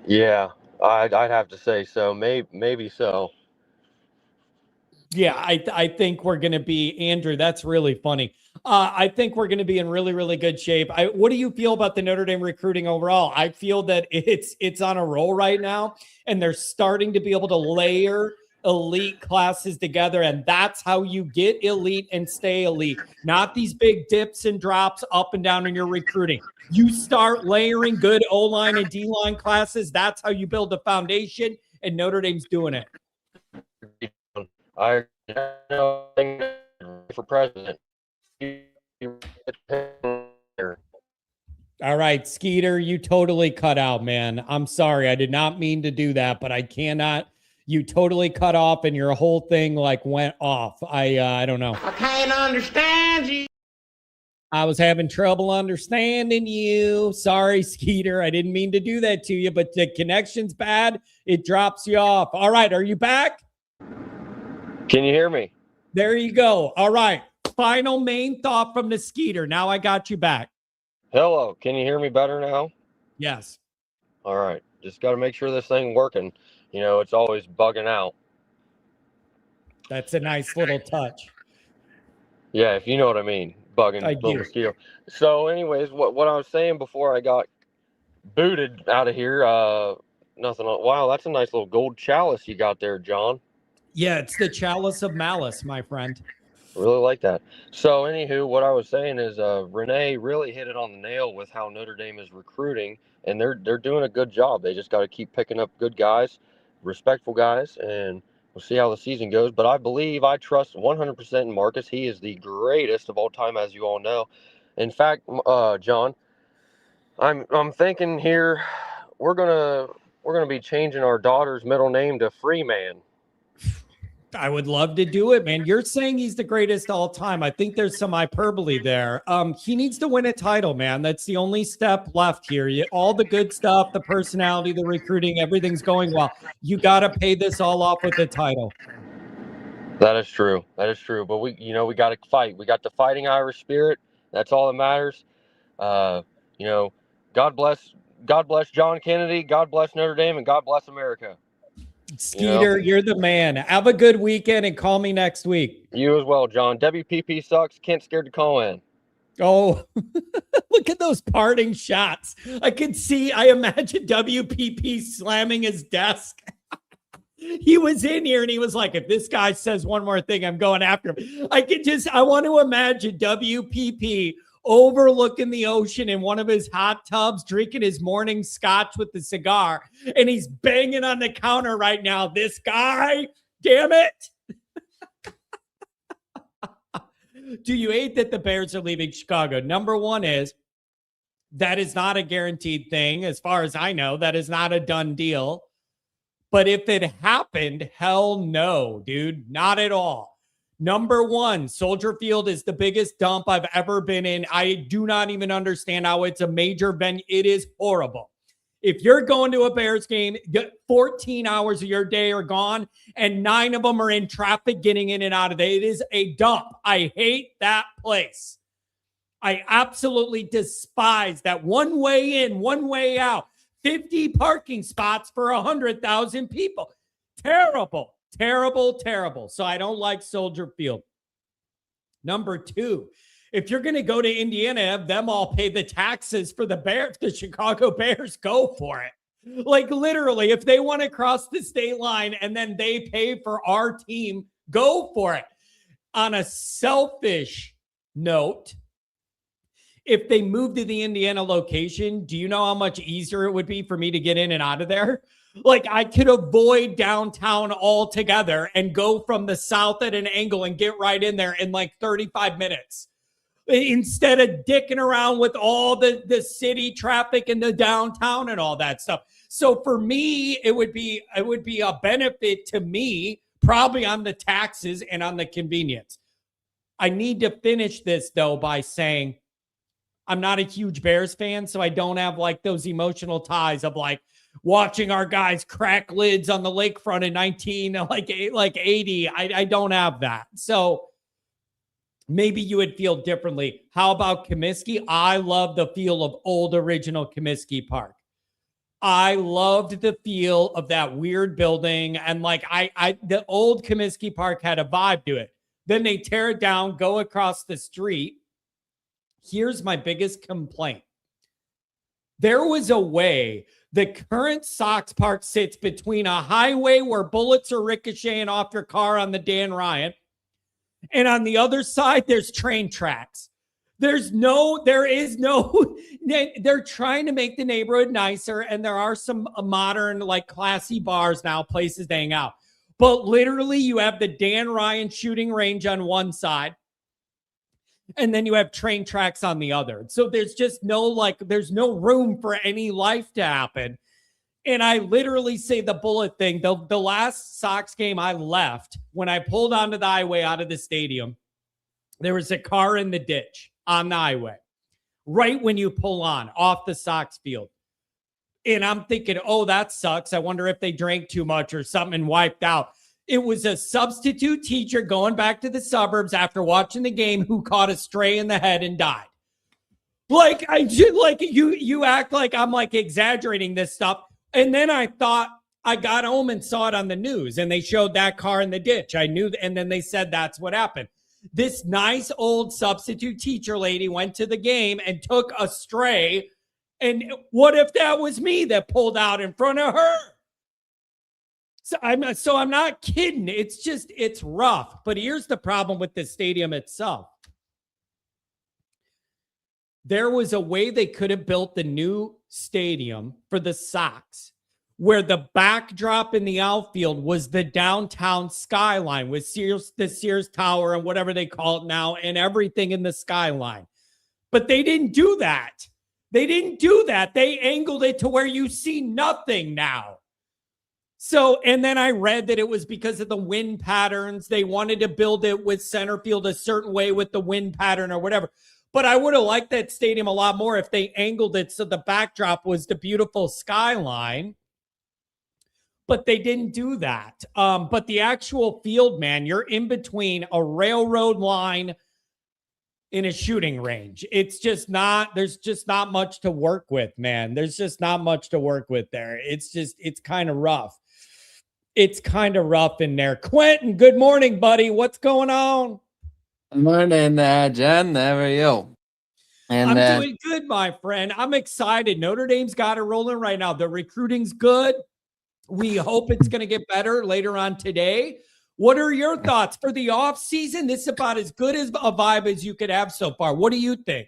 Yeah, I'd have to say so. Maybe so. Yeah, I think we're going to be, Andrew, that's really funny. I think we're going to be in really, really good shape. What do you feel about the Notre Dame recruiting overall? I feel that it's on a roll right now, and they're starting to be able to layer elite classes together, and that's how you get elite and stay elite. Not these big dips and drops up and down in your recruiting. You start layering good O-line and D-line classes. That's how you build the foundation, and Notre Dame's doing it. I know for president. All right, Skeeter, you totally cut out, man. I'm sorry. I did not mean to do that, but I cannot. You totally cut off and your whole thing like went off. I don't know. I can't understand you. I was having trouble understanding you. Sorry, Skeeter. I didn't mean to do that to you, but the connection's bad. It drops you off. All right, are you back? Can you hear me? There you go. All right. Final main thought from the Skeeter. Now I got you back. Hello. Can you hear me better now? Yes. All right. Just got to make sure this thing working. You know, it's always bugging out. That's a nice little touch. Yeah, if you know what I mean. Bugging I little do. mosquito. So anyways, what I was saying before I got booted out of here, nothing. Wow, that's a nice little gold chalice you got there, John. Yeah, it's the chalice of malice, my friend. Really like that. So anywho, what I was saying is Renee really hit it on the nail with how Notre Dame is recruiting, and they're doing a good job. They just got to keep picking up good guys, respectful guys, and we'll see how the season goes. But I trust 100% in Marcus. He is the greatest of all time, as you all know. In fact, John, I'm thinking here we're gonna be changing our daughter's middle name to Freeman. I would love to do it, man. You're saying he's the greatest all time. I think there's some hyperbole there. He needs to win a title, man. That's the only step left here. All the good stuff, the personality, the recruiting, everything's going well. You got to pay this all off with the title. That is true. That is true. But we got to fight. We got the fighting Irish spirit. That's all that matters. God bless John Kennedy. God bless Notre Dame, and God bless America. Skeeter, you're the man. Have a good weekend and call me next week. You as well, John. WPP sucks. Kent's scared to call in. Oh, look at those parting shots. I imagine WPP slamming his desk. He was in here and he was like, if this guy says one more thing, I'm going after him. I want to imagine WPP overlooking the ocean in one of his hot tubs, drinking his morning scotch with the cigar, and he's banging on the counter right now. This guy, damn it. Do you hate that the Bears are leaving Chicago? Number one is that is not a guaranteed thing. As far as I know, that is not a done deal. But if it happened, hell no, dude, not at all. Number one, Soldier Field is the biggest dump I've ever been in. I do not even understand how it's a major venue. It is horrible. If you're going to a Bears game, 14 hours of your day are gone, and 9 of them are in traffic getting in and out of there. It is a dump. I hate that place. I absolutely despise that one way in, one way out. 50 parking spots for 100,000 people. Terrible. Terrible, terrible. So I don't like Soldier Field. Number two, if you're going to go to Indiana, have them all pay the taxes for the Chicago Bears, go for it. Like literally, if they want to cross the state line and then they pay for our team, go for it. On a selfish note, if they move to the Indiana location, do you know how much easier it would be for me to get in and out of there? Like I could avoid downtown altogether and go from the south at an angle and get right in there in like 35 minutes instead of dicking around with all the city traffic and the downtown and all that stuff. So for me, it would be a benefit to me, probably on the taxes and on the convenience. I need to finish this though by saying I'm not a huge Bears fan, so I don't have like those emotional ties of like watching our guys crack lids on the lakefront in 80. I don't have that. So maybe you would feel differently. How about Comiskey? I love the feel of old original Comiskey Park. I loved the feel of that weird building. And like the old Comiskey Park had a vibe to it. Then they tear it down, go across the street. Here's my biggest complaint. There was a way the current Sox Park sits between a highway where bullets are ricocheting off your car on the Dan Ryan, and on the other side, there's train tracks. There is no, they're trying to make the neighborhood nicer, and there are some modern, like classy bars now, places to hang out. But literally, you have the Dan Ryan shooting range on one side, and then you have train tracks on the other. So there's just there's no room for any life to happen. And I literally say the bullet thing. The last Sox game I left, when I pulled onto the highway out of the stadium, there was a car in the ditch on the highway, right when you pull on off the Sox field. And I'm thinking, oh, that sucks. I wonder if they drank too much or something and wiped out. It was a substitute teacher going back to the suburbs after watching the game who caught a stray in the head and died. Like, you act like I'm like exaggerating this stuff. And then I thought, I got home and saw it on the news and they showed that car in the ditch. I knew, and then they said that's what happened. This nice old substitute teacher lady went to the game and took a stray. And what if that was me that pulled out in front of her? So I'm not kidding. It's rough. But here's the problem with the stadium itself. There was a way they could have built the new stadium for the Sox where the backdrop in the outfield was the downtown skyline with the Sears Tower and whatever they call it now and everything in the skyline. But they didn't do that. They angled it to where you see nothing now. So, and then I read that it was because of the wind patterns. They wanted to build it with center field a certain way with the wind pattern or whatever. But I would have liked that stadium a lot more if they angled it so the backdrop was the beautiful skyline. But they didn't do that. But the actual field, man, you're in between a railroad line in a shooting range. There's just not much to work with, man. There's just not much to work with there. It's kind of rough. It's kind of rough in there. Quentin, good morning, buddy. What's going on? Good morning, Jen. How are you? And I'm doing good, my friend. I'm excited. Notre Dame's got it rolling right now. The recruiting's good. We hope it's going to get better later on today. What are your thoughts for the off season? This is about as good as a vibe as you could have so far. What do you think?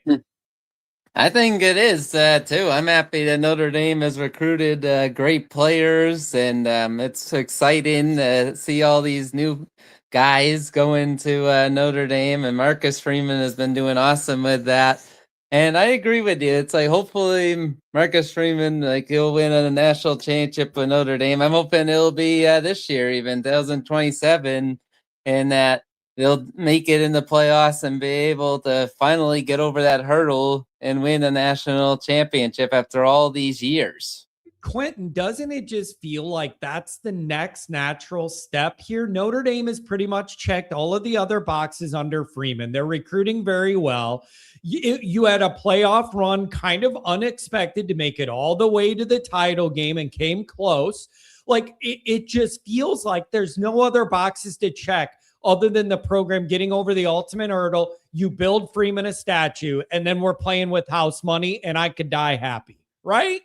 I think it is too. I'm happy that Notre Dame has recruited great players, and it's exciting to see all these new guys going to Notre Dame. And Marcus Freeman has been doing awesome with that. And I agree with you. It's like hopefully Marcus Freeman, he'll win a national championship with Notre Dame. I'm hoping it'll be this year, even 2027, and that they'll make it in the playoffs and be able to finally get over that hurdle and win a national championship after all these years. Quentin, doesn't it just feel like that's the next natural step here? Notre Dame has pretty much checked all of the other boxes under Freeman. They're recruiting very well. You had a playoff run, kind of unexpected, to make it all the way to the title game and came close. Like it just feels like there's no other boxes to check other than the program getting over the ultimate hurdle. You build Freeman a statue, and then we're playing with house money, and I could die happy, right?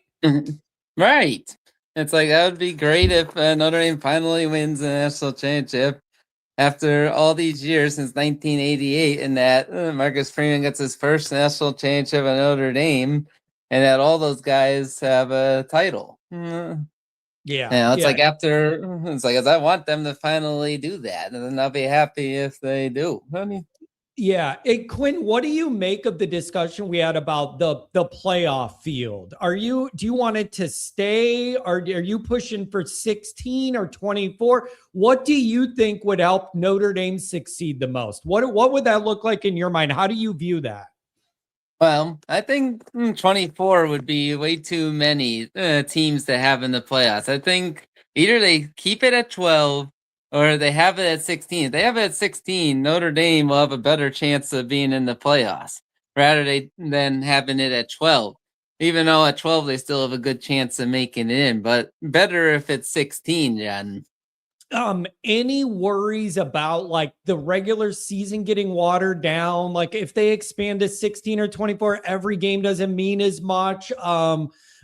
Right. It's like that would be great if Notre Dame finally wins the national championship after all these years since 1988, and that Marcus Freeman gets his first national championship at Notre Dame, and that all those guys have a title. Yeah, it's like I want them to finally do that, and then I'll be happy if they do. Yeah. Hey, Quinn, what do you make of the discussion we had about the playoff field? Do you want it to stay, or are you pushing for 16 or 24? What do you think would help Notre Dame succeed the most? What would that look like in your mind? How do you view that? Well, I think 24 would be way too many teams to have in the playoffs. I think either they keep it at 12 or they have it at 16. If they have it at 16, Notre Dame will have a better chance of being in the playoffs rather than having it at 12. Even though at 12 they still have a good chance of making it in, but better if it's 16, Jen. Any worries about like the regular season getting watered down? Like if they expand to 16 or 24, every game doesn't mean as much.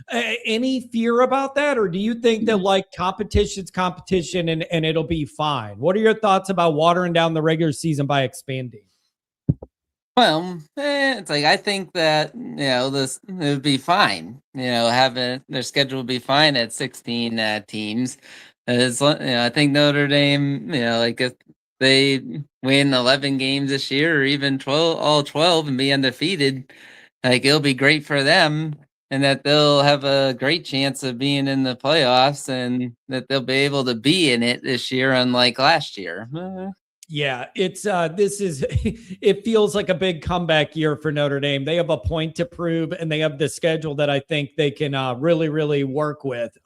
Any fear about that? Or do you think that like competition's competition and it'll be fine? What are your thoughts about watering down the regular season by expanding? Well, it's like I think that it would be fine. Having their schedule would be fine at 16 teams. I think Notre Dame, like if they win 11 games this year or even 12, all 12 and be undefeated, like it'll be great for them and that they'll have a great chance of being in the playoffs and that they'll be able to be in it this year, unlike last year. Yeah, it's it feels like a big comeback year for Notre Dame. They have a point to prove and they have the schedule that I think they can really, really work with.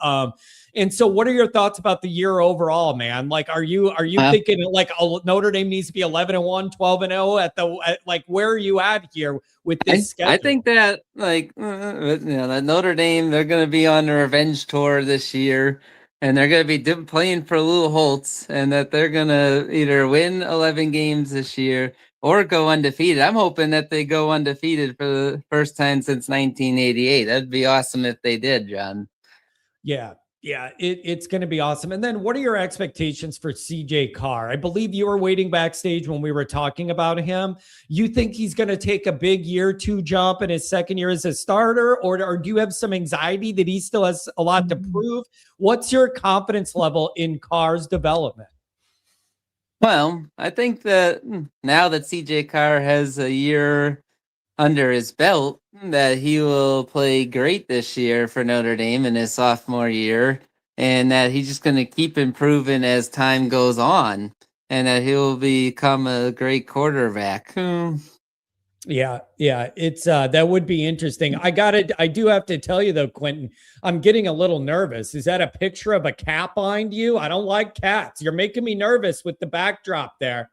And so what are your thoughts about the year overall, man? Like, are you thinking like Notre Dame needs to be 11-1, 12-0 at like, where are you at here with this schedule? I think that that Notre Dame, they're going to be on a revenge tour this year. And they're going to be playing for Lou Holtz, and that they're going to either win 11 games this year or go undefeated. I'm hoping that they go undefeated for the first time since 1988. That'd be awesome if they did, John. Yeah. It's going to be awesome. And then what are your expectations for CJ Carr? I believe you were waiting backstage when we were talking about him. You think he's going to take a big year two jump in his second year as a starter, or do you have some anxiety that he still has a lot to prove? What's your confidence level in Carr's development? Well, I think that now that CJ Carr has a year under his belt, that he will play great this year for Notre Dame in his sophomore year, and that he's just going to keep improving as time goes on, and that he'll become a great quarterback. Yeah, it's that would be interesting. I do have to tell you though, Quentin, I'm getting a little nervous. Is that a picture of a cat behind you? I don't like cats. You're making me nervous with the backdrop there.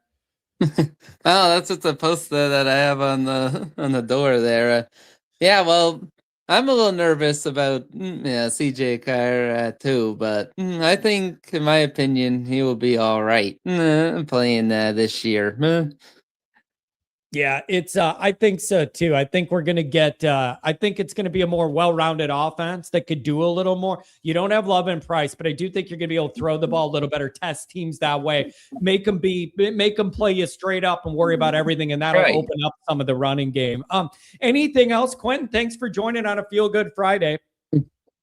Oh, that's what's a poster that I have on the door there. Yeah, well, I'm a little nervous about CJ Carr too, but I think, in my opinion, he will be all right playing this year. Yeah, it's I think so too. I think we're gonna get I think it's gonna be a more well-rounded offense that could do a little more. You don't have Love and Price, but I do think you're gonna be able to throw the ball a little better, test teams that way, make them play you straight up and worry about everything, and that'll open up some of the running game. Anything else, Quentin? Thanks for joining on a Feel Good Friday.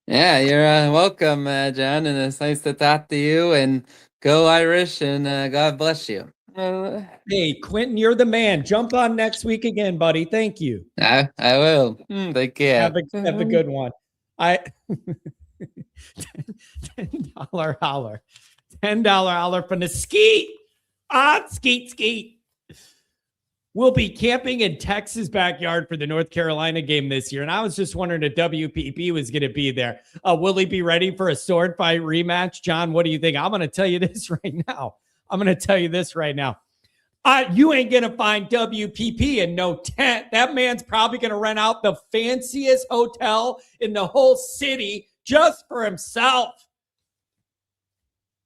Yeah, you're welcome, John, and it's nice to talk to you, and go Irish, and God bless you. Hey, Quentin, you're the man. Jump on next week again, buddy. Thank you. I will. Take care. Have a good one. $10 holler. $10 holler from the skeet. Skeet. We'll be camping in Texas' backyard for the North Carolina game this year. And I was just wondering if WPP was going to be there. Will he be ready for a sword fight rematch? John, what do you think? I'm going to tell you this right now. You ain't going to find WPP in no tent. That man's probably going to rent out the fanciest hotel in the whole city just for himself.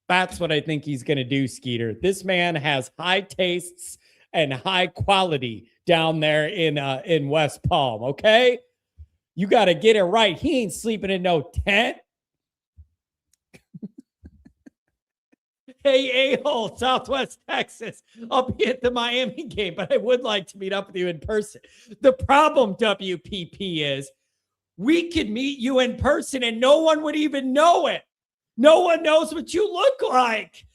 That's what I think he's going to do, Skeeter. This man has high tastes and high quality down there in West Palm, okay? You got to get it right. He ain't sleeping in no tent. Hey, a-hole, Southwest Texas. I'll be at the Miami game, but I would like to meet up with you in person. The problem, WPP, is we could meet you in person and no one would even know it. No one knows what you look like.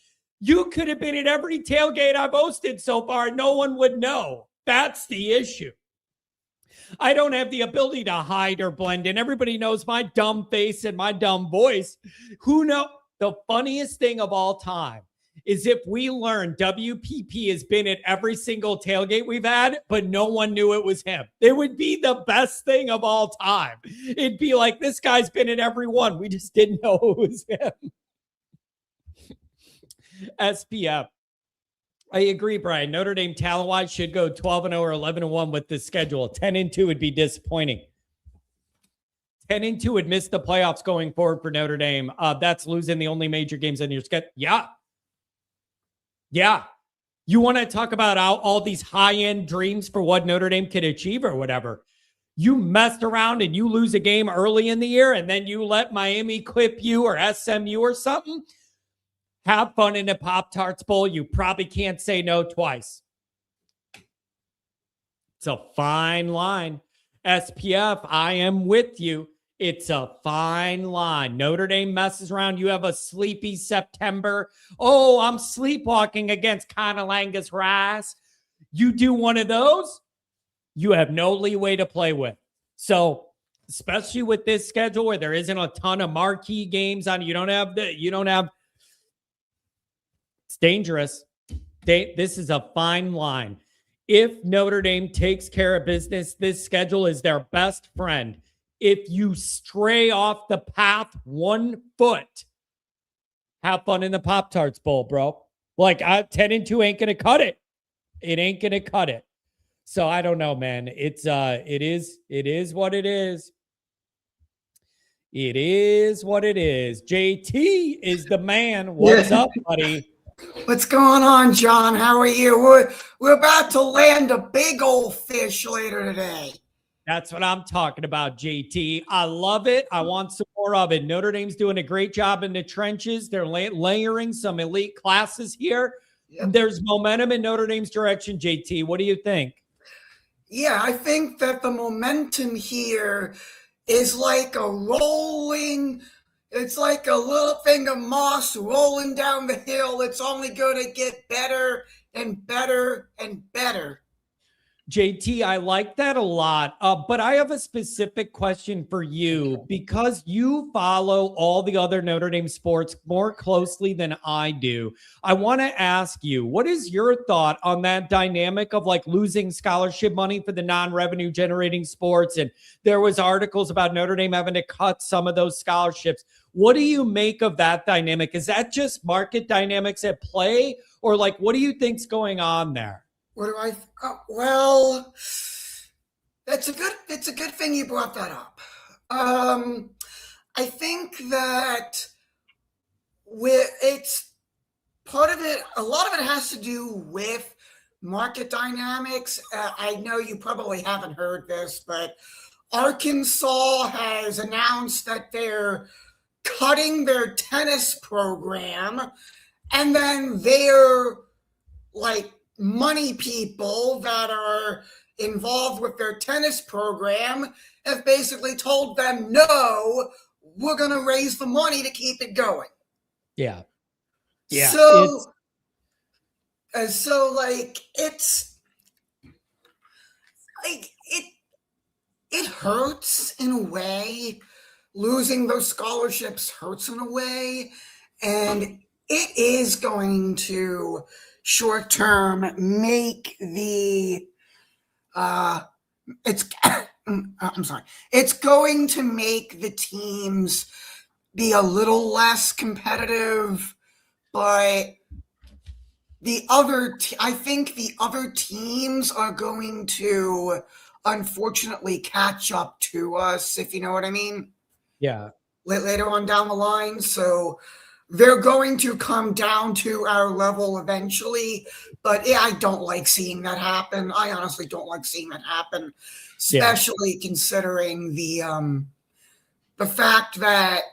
You could have been at every tailgate I've hosted so far. No one would know. That's the issue. I don't have the ability to hide or blend in. Everybody knows my dumb face and my dumb voice. Who knows? The funniest thing of all time is if we learn WPP has been at every single tailgate we've had, but no one knew it was him. It would be the best thing of all time. It'd be like, this guy's been at every one. We just didn't know it was him. SPF. I agree, Brian. Notre Dame talent-wise should go 12-0 or 11-1 with this schedule. 10-2 would be disappointing. 10-2 would miss the playoffs going forward for Notre Dame. That's losing the only major games in your schedule. Yeah. You want to talk about all these high-end dreams for what Notre Dame could achieve or whatever. You messed around and you lose a game early in the year and then you let Miami clip you or SMU or something. Have fun in the Pop-Tarts Bowl. You probably can't say no twice. It's a fine line. SPF, I am with you. It's a fine line. Notre Dame messes around. You have a sleepy September. Oh, I'm sleepwalking against Conolangus Rice. You do one of those, you have no leeway to play with. So, especially with this schedule where there isn't a ton of marquee games on, it's dangerous. This is a fine line. If Notre Dame takes care of business, this schedule is their best friend. If you stray off the path 1 foot, have fun in the Pop-Tarts Bowl, bro. Like 10-2 ain't gonna cut it. It ain't gonna cut it. So I don't know, man. It is what it is. It is what it is. JT is the man. What's up, buddy? What's going on, John? How are you? We're about to land a big old fish later today. That's what I'm talking about, JT. I love it. I want some more of it. Notre Dame's doing a great job in the trenches. They're layering some elite classes here. Yep. There's momentum in Notre Dame's direction, JT. What do you think? Yeah, I think that the momentum here is like a rolling, it's like a little thing of moss rolling down the hill. It's only going to get better and better and better. JT, I like that a lot, but I have a specific question for you because you follow all the other Notre Dame sports more closely than I do. I want to ask you, what is your thought on that dynamic of like losing scholarship money for the non-revenue generating sports? And there was articles about Notre Dame having to cut some of those scholarships. What do you make of that dynamic? Is that just market dynamics at play, or like, what do you think's going on there? What do I? Well, it's a good thing you brought that up. I think that it's part of it. A lot of it has to do with market dynamics. I know you probably haven't heard this, but Arkansas has announced that they're cutting their tennis program, and then they're like money people that are involved with their tennis program have basically told them, no, we're going to raise the money to keep it going. Yeah. So like, it's like, it hurts in a way. Losing those scholarships hurts in a way. And it is going to short term make the it's going to make the teams be a little less competitive, but I think the other teams are going to unfortunately catch up to us, if you know what I mean. Yeah. Later on down the line. So they're going to come down to our level eventually, but yeah, I don't like seeing that happen. I honestly don't like seeing that happen, especially considering the fact that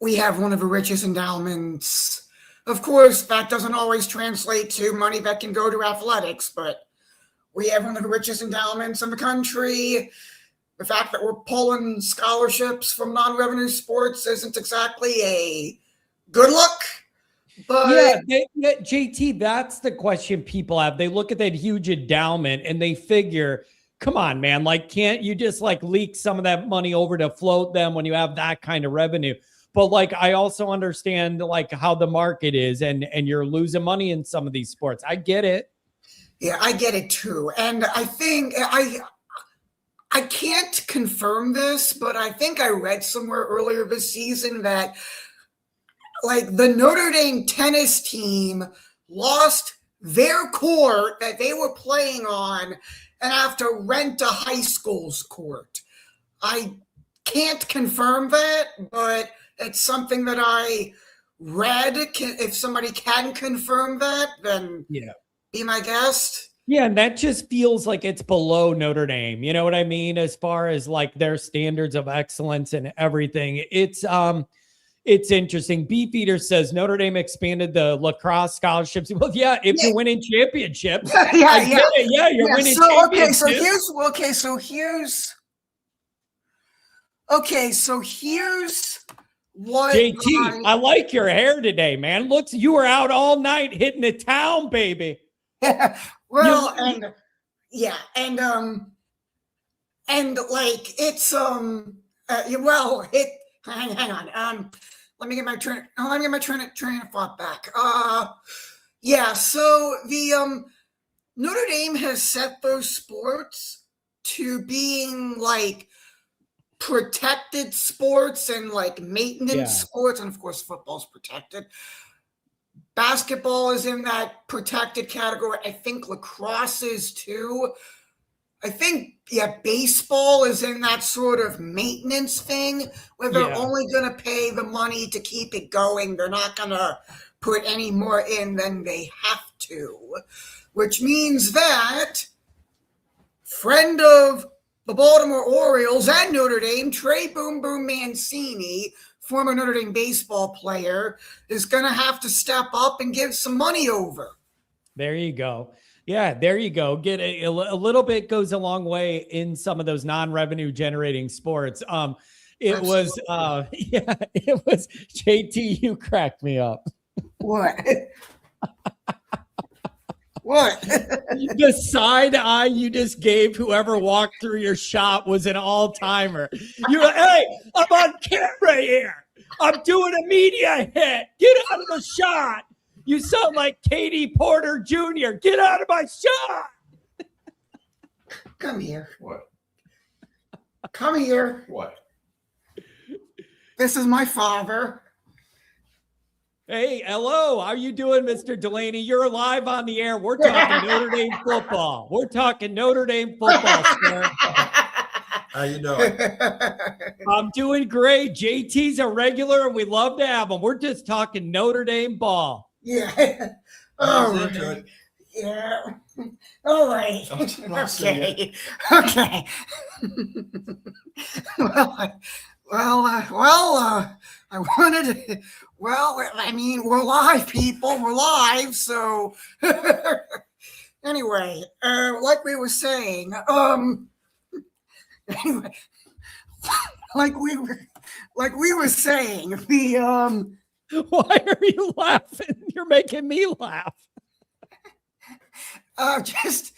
we have one of the richest endowments. Of course, that doesn't always translate to money that can go to athletics, but we have one of the richest endowments in the country. The fact that we're pulling scholarships from non-revenue sports isn't exactly a good look. But JT, that's the question people have. They look at that huge endowment and they figure, come on, man, like, can't you just like leak some of that money over to float them when you have that kind of revenue? But like, I also understand like how the market is and you're losing money in some of these sports. I get it. Yeah, I get it too. And I think I can't confirm this, but I think I read somewhere earlier this season that like the Notre Dame tennis team lost their court that they were playing on and have to rent a high school's court. I can't confirm that, but it's something that I read. If somebody can confirm that, then be my guest. Yeah, and that just feels like it's below Notre Dame. You know what I mean? As far as like their standards of excellence and everything. It's interesting. Beefeater says Notre Dame expanded the lacrosse scholarships. Well, yeah, if you're winning championships. You're winning championships. So here's Okay, so here's what JT, I like your hair today, man. Looks you were out all night hitting the town, baby. well, and yeah, and like it's well, it hang on. Let me get my train of thought back. Yeah, so the Notre Dame has set those sports to being like protected sports and like maintenance sports, and of course football's protected. Basketball is in that protected category. I think lacrosse is too. I think baseball is in that sort of maintenance thing where they're only going to pay the money to keep it going. They're not going to put any more in than they have to, which means that friend of the Baltimore Orioles and Notre Dame, Trey Boom Boom Mancini, former Notre Dame baseball player, is going to have to step up and give some money over. There you go. Yeah, there you go. Get a little bit goes a long way in some of those non-revenue generating sports. It was JT, you cracked me up. What? What? The side eye you just gave whoever walked through your shop was an all-timer. You're like, hey, I'm on camera here. I'm doing a media hit. Get out of the shot. You sound like Katie Porter Jr. Get out of my shot. Come here. What? Come here. What? This is my father. Hey, hello. How you doing, Mr. Delaney? You're live on the air. We're talking Notre Dame football. We're talking Notre Dame football, sir. How you doing? I'm doing great. JT's a regular, and we love to have him. We're just talking Notre Dame ball. Yeah. Oh, yeah. All right. Okay. Okay. I wanted to. Well, I mean, we're live, people. We're live, so anyway, like we were saying, anyway, like we were saying, the Why are you laughing? You're making me laugh. Just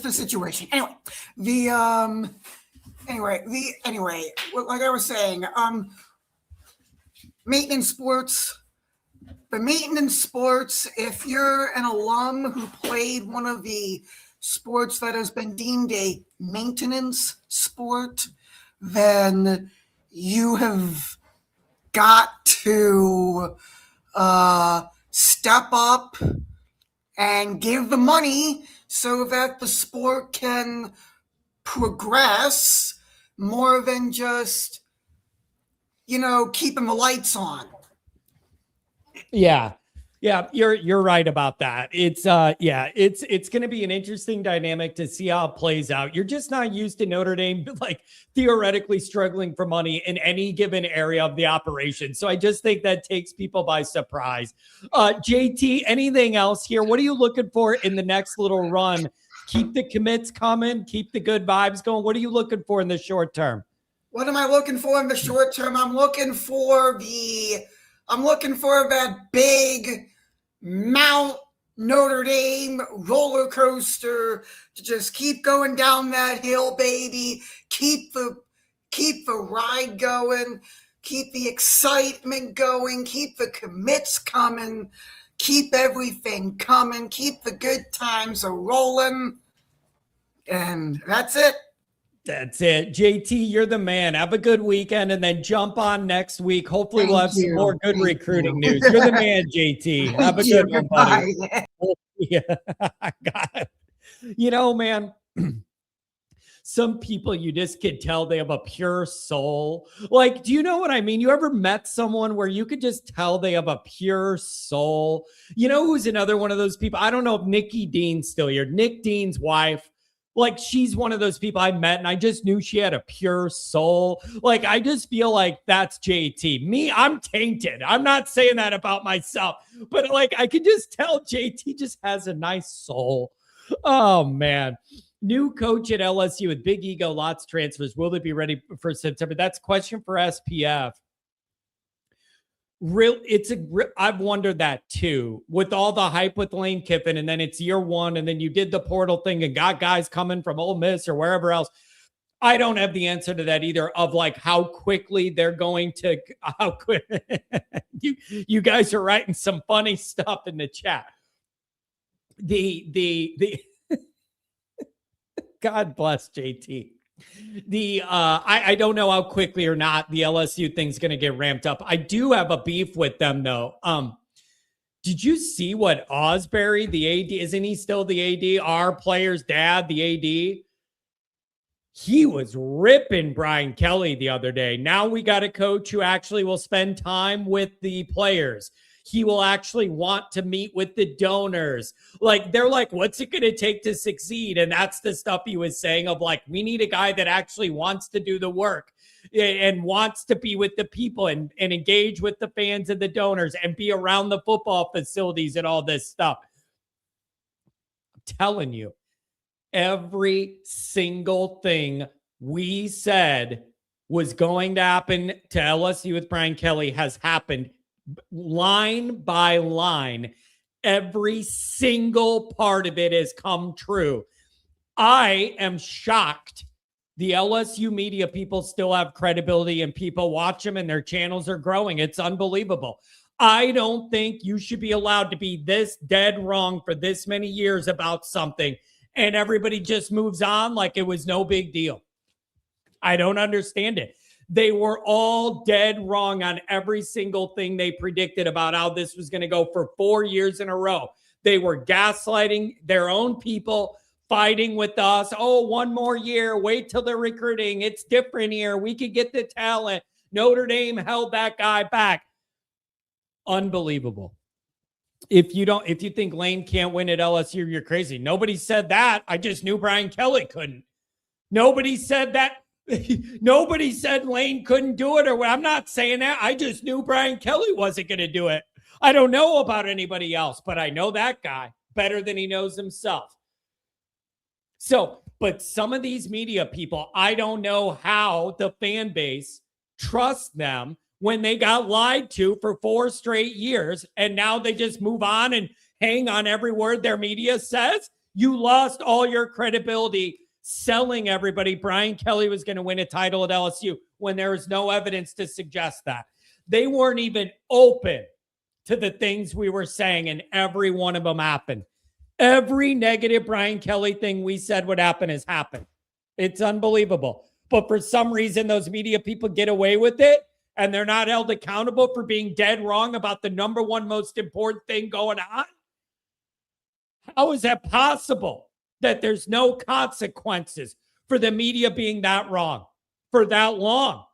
the situation. Anyway, like I was saying, maintenance sports. The maintenance sports, if you're an alum who played one of the sports that has been deemed a maintenance sport, then you have got to step up and give the money so that the sport can progress more than just, keeping the lights on. Yeah. Yeah, you're right about that. It's it's going to be an interesting dynamic to see how it plays out. You're just not used to Notre Dame like theoretically struggling for money in any given area of the operation. So I just think that takes people by surprise. JT, anything else here? What are you looking for in the next little run? Keep the commits coming, keep the good vibes going. What are you looking for in the short term? What am I looking for in the short term? I'm looking for that big Mount Notre Dame roller coaster to just keep going down that hill, baby. Keep the ride going, keep the excitement going, keep the commits coming, keep everything coming, keep the good times a rolling. And that's it. That's it. JT, you're the man. Have a good weekend and then jump on next week. Hopefully we'll have some more good recruiting news. You're the man, JT. Have a good one, buddy. Yeah, I got it. Man, some people you just could tell they have a pure soul. Like, do you know what I mean? You ever met someone where you could just tell they have a pure soul? You know who's another one of those people? I don't know if Nikki Dean's still here. Nick Dean's wife. Like, she's one of those people I met and I just knew she had a pure soul. Like, I just feel like that's JT. Me, I'm tainted. I'm not saying that about myself, but like, I could just tell JT just has a nice soul. Oh, man. New coach at LSU with big ego, lots of transfers. Will they be ready for September? That's a question for SPF. I've wondered that too, with all the hype with Lane Kiffin, and then it's year one, and then you did the portal thing and got guys coming from Ole Miss or wherever else. I don't have the answer to that either, of like how quickly they're going to, how quick you guys are writing some funny stuff in the chat. The God bless JT. I don't know how quickly or not the LSU thing's going to get ramped up. I do have a beef with them though. Did you see what Osbury, the AD, isn't he still the AD? Our player's dad, the AD. He was ripping Brian Kelly the other day. Now we got a coach who actually will spend time with the players. He will actually want to meet with the donors. Like, they're like, what's it going to take to succeed? And that's the stuff he was saying of like, we need a guy that actually wants to do the work and wants to be with the people and engage with the fans and the donors and be around the football facilities and all this stuff. I'm telling you, every single thing we said was going to happen to LSU with Brian Kelly has happened line by line. Every single part of it has come true. I am shocked the LSU media people still have credibility and people watch them and their channels are growing. It's unbelievable. I don't think you should be allowed to be this dead wrong for this many years about something and everybody just moves on like it was no big deal. I don't understand it. They were all dead wrong on every single thing they predicted about how this was going to go for 4 years in a row. They were gaslighting their own people, fighting with us. Oh, one more year. Wait till they're recruiting. It's different here. We could get the talent. Notre Dame held that guy back. Unbelievable. If you think Lane can't win at LSU, you're crazy. Nobody said that. I just knew Brian Kelly couldn't. Nobody said that. Nobody said Lane couldn't do it, or I'm not saying that. I just knew Brian Kelly wasn't going to do it. I don't know about anybody else, but I know that guy better than he knows himself. So, but some of these media people, I don't know how the fan base trusts them when they got lied to for 4 straight years, and now they just move on and hang on every word their media says. You lost all your credibility selling everybody Brian Kelly was going to win a title at LSU when there was no evidence to suggest that. They weren't even open to the things we were saying, and every one of them happened. Every negative Brian Kelly thing we said would happen has happened. It's unbelievable. But for some reason, those media people get away with it, and they're not held accountable for being dead wrong about the number one most important thing going on. How is that possible? That there's no consequences for the media being that wrong for that long.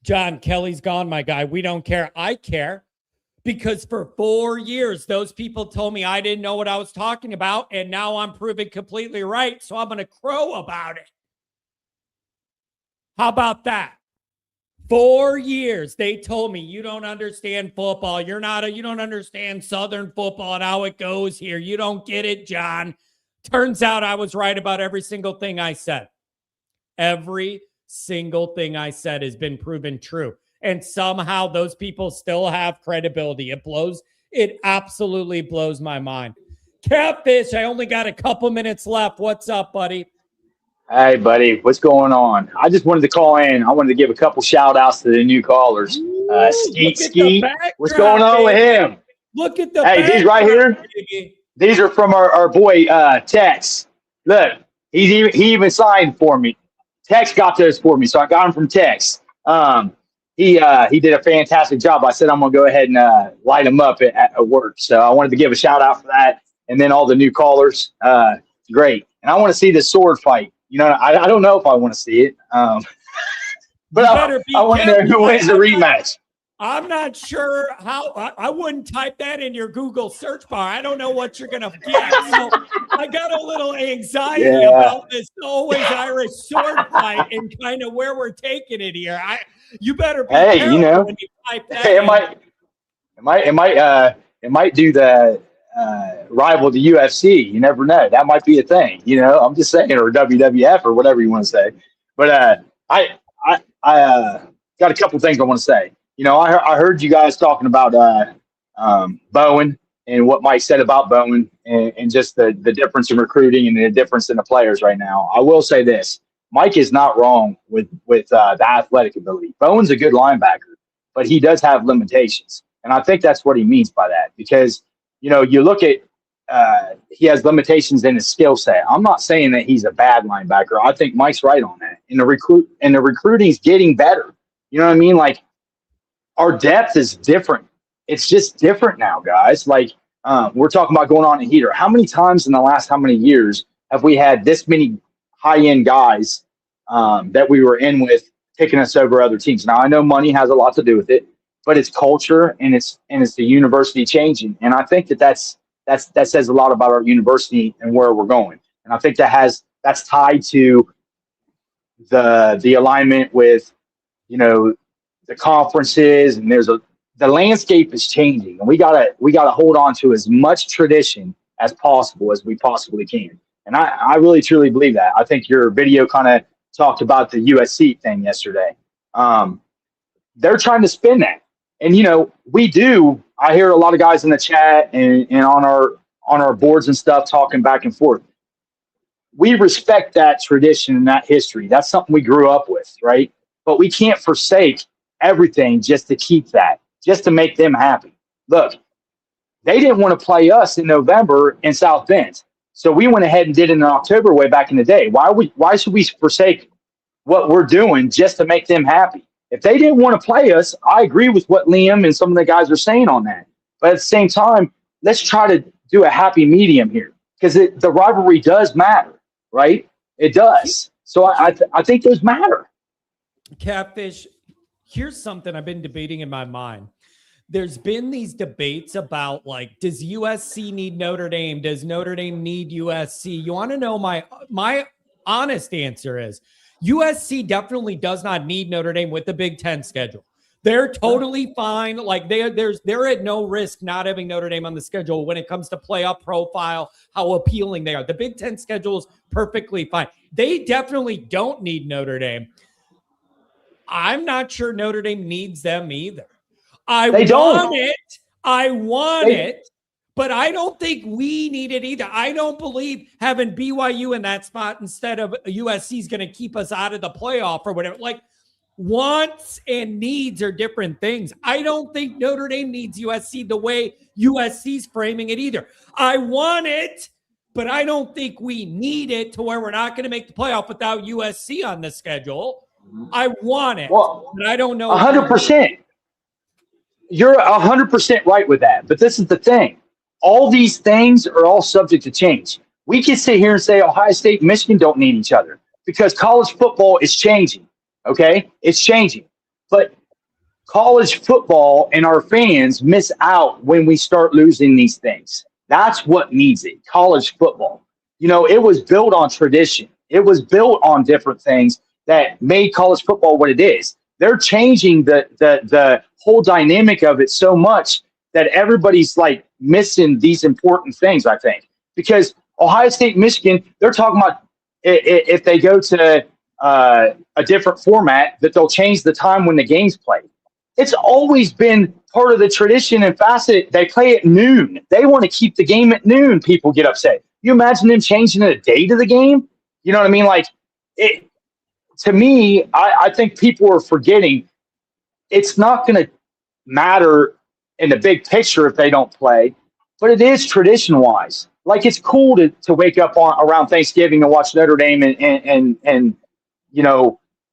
John, Kelly's gone, my guy. We don't care. I care because for 4 years, those people told me I didn't know what I was talking about. And now I'm proven completely right. So I'm going to crow about it. How about that? 4 years, they told me, you don't understand football. You don't understand Southern football and how it goes here. You don't get it, John. Turns out I was right about every single thing I said. Every single thing I said has been proven true. And somehow those people still have credibility. It absolutely blows my mind. Catfish, I only got a couple minutes left. What's up, buddy? Hey, buddy, what's going on? I just wanted to call in. I wanted to give a couple shout outs to the new callers. Skeet, what's going on with him? Look at the Hey, these right here. Baby. These are from our boy Tex. Look, he even signed for me. Tex got those for me, so I got them from Tex. He did a fantastic job. I said I'm gonna go ahead and light him up at work. So I wanted to give a shout out for that, and then all the new callers. Great, and I want to see the sword fight. You know, I don't know if I want to see it, but I want to know who wins the rematch. I'm not sure how. I wouldn't type that in your Google search bar. I don't know what you're going to get. So I got a little anxiety about this always Irish sword fight and kind of where we're taking it here. You better be careful when you type that. It might do the rival the UFC. You never know. That might be a thing. I'm just saying, or WWF or whatever you want to say. But I got a couple things I want to say. I heard you guys talking about Bowen and what Mike said about Bowen and just the difference in recruiting and the difference in the players right now. I will say this. Mike is not wrong with the athletic ability. Bowen's a good linebacker, but he does have limitations. And I think that's what he means by that because, you look at he has limitations in his skill set. I'm not saying that he's a bad linebacker. I think Mike's right on that. And the recruiting's getting better. You know what I mean? Like our depth is different. It's just different now, guys. Like we're talking about going on a heater. How many times in the last how many years have we had this many high-end guys that we were in with picking us over other teams? Now I know money has a lot to do with it, but it's culture and it's the university changing. And I think that says a lot about our university and where we're going. And I think that's tied to the alignment with, the conferences, and the landscape is changing, and we gotta hold on to as much tradition as possible as we possibly can. And I really truly believe that. I think your video kind of talked about the USC thing yesterday. They're trying to spin that. And, we do. I hear a lot of guys in the chat and on our boards and stuff talking back and forth. We respect that tradition and that history. That's something we grew up with, right? But we can't forsake everything just to keep that, just to make them happy. Look, they didn't want to play us in November in South Bend. So we went ahead and did it in October way back in the day. Why should we forsake what we're doing just to make them happy? If they didn't want to play us, I agree with what Liam and some of the guys are saying on that. But at the same time, let's try to do a happy medium here because the rivalry does matter, right? It does. So I think those matter. Catfish, here's something I've been debating in my mind. There's been these debates about, like, does USC need Notre Dame? Does Notre Dame need USC? You want to know my honest answer is USC definitely does not need Notre Dame with the Big Ten schedule. They're totally fine. Like they're at no risk not having Notre Dame on the schedule when it comes to playoff profile, how appealing they are. The Big Ten schedule is perfectly fine. They definitely don't need Notre Dame. I'm not sure Notre Dame needs them either. I want it, but I don't think we need it either. I don't believe having BYU in that spot instead of USC is going to keep us out of the playoff or whatever. Like, wants and needs are different things. I don't think Notre Dame needs USC the way USC's framing it either. I want it, but I don't think we need it to where we're not going to make the playoff without USC on the schedule. I want it, but I don't know. 100%. You're 100% right with that. But this is the thing. All these things are all subject to change. We can sit here and say Ohio State and Michigan don't need each other because college football is changing. Okay? It's changing. But college football and our fans miss out when we start losing these things. That's what needs it. College football. It was built on tradition. It was built on different things that made college football what it is. They're changing the whole dynamic of it so much that everybody's like missing these important things, I think. Because Ohio State, Michigan, they're talking about if they go to a different format, that they'll change the time when the game's played. It's always been part of the tradition and facet. They play at noon. They want to keep the game at noon. People get upset. You imagine them changing the date of the game? You know what I mean? Like, to me, I think people are forgetting it's not going to matter in the big picture if they don't play, but it is tradition-wise. Like, it's cool to wake up around Thanksgiving and watch Notre Dame and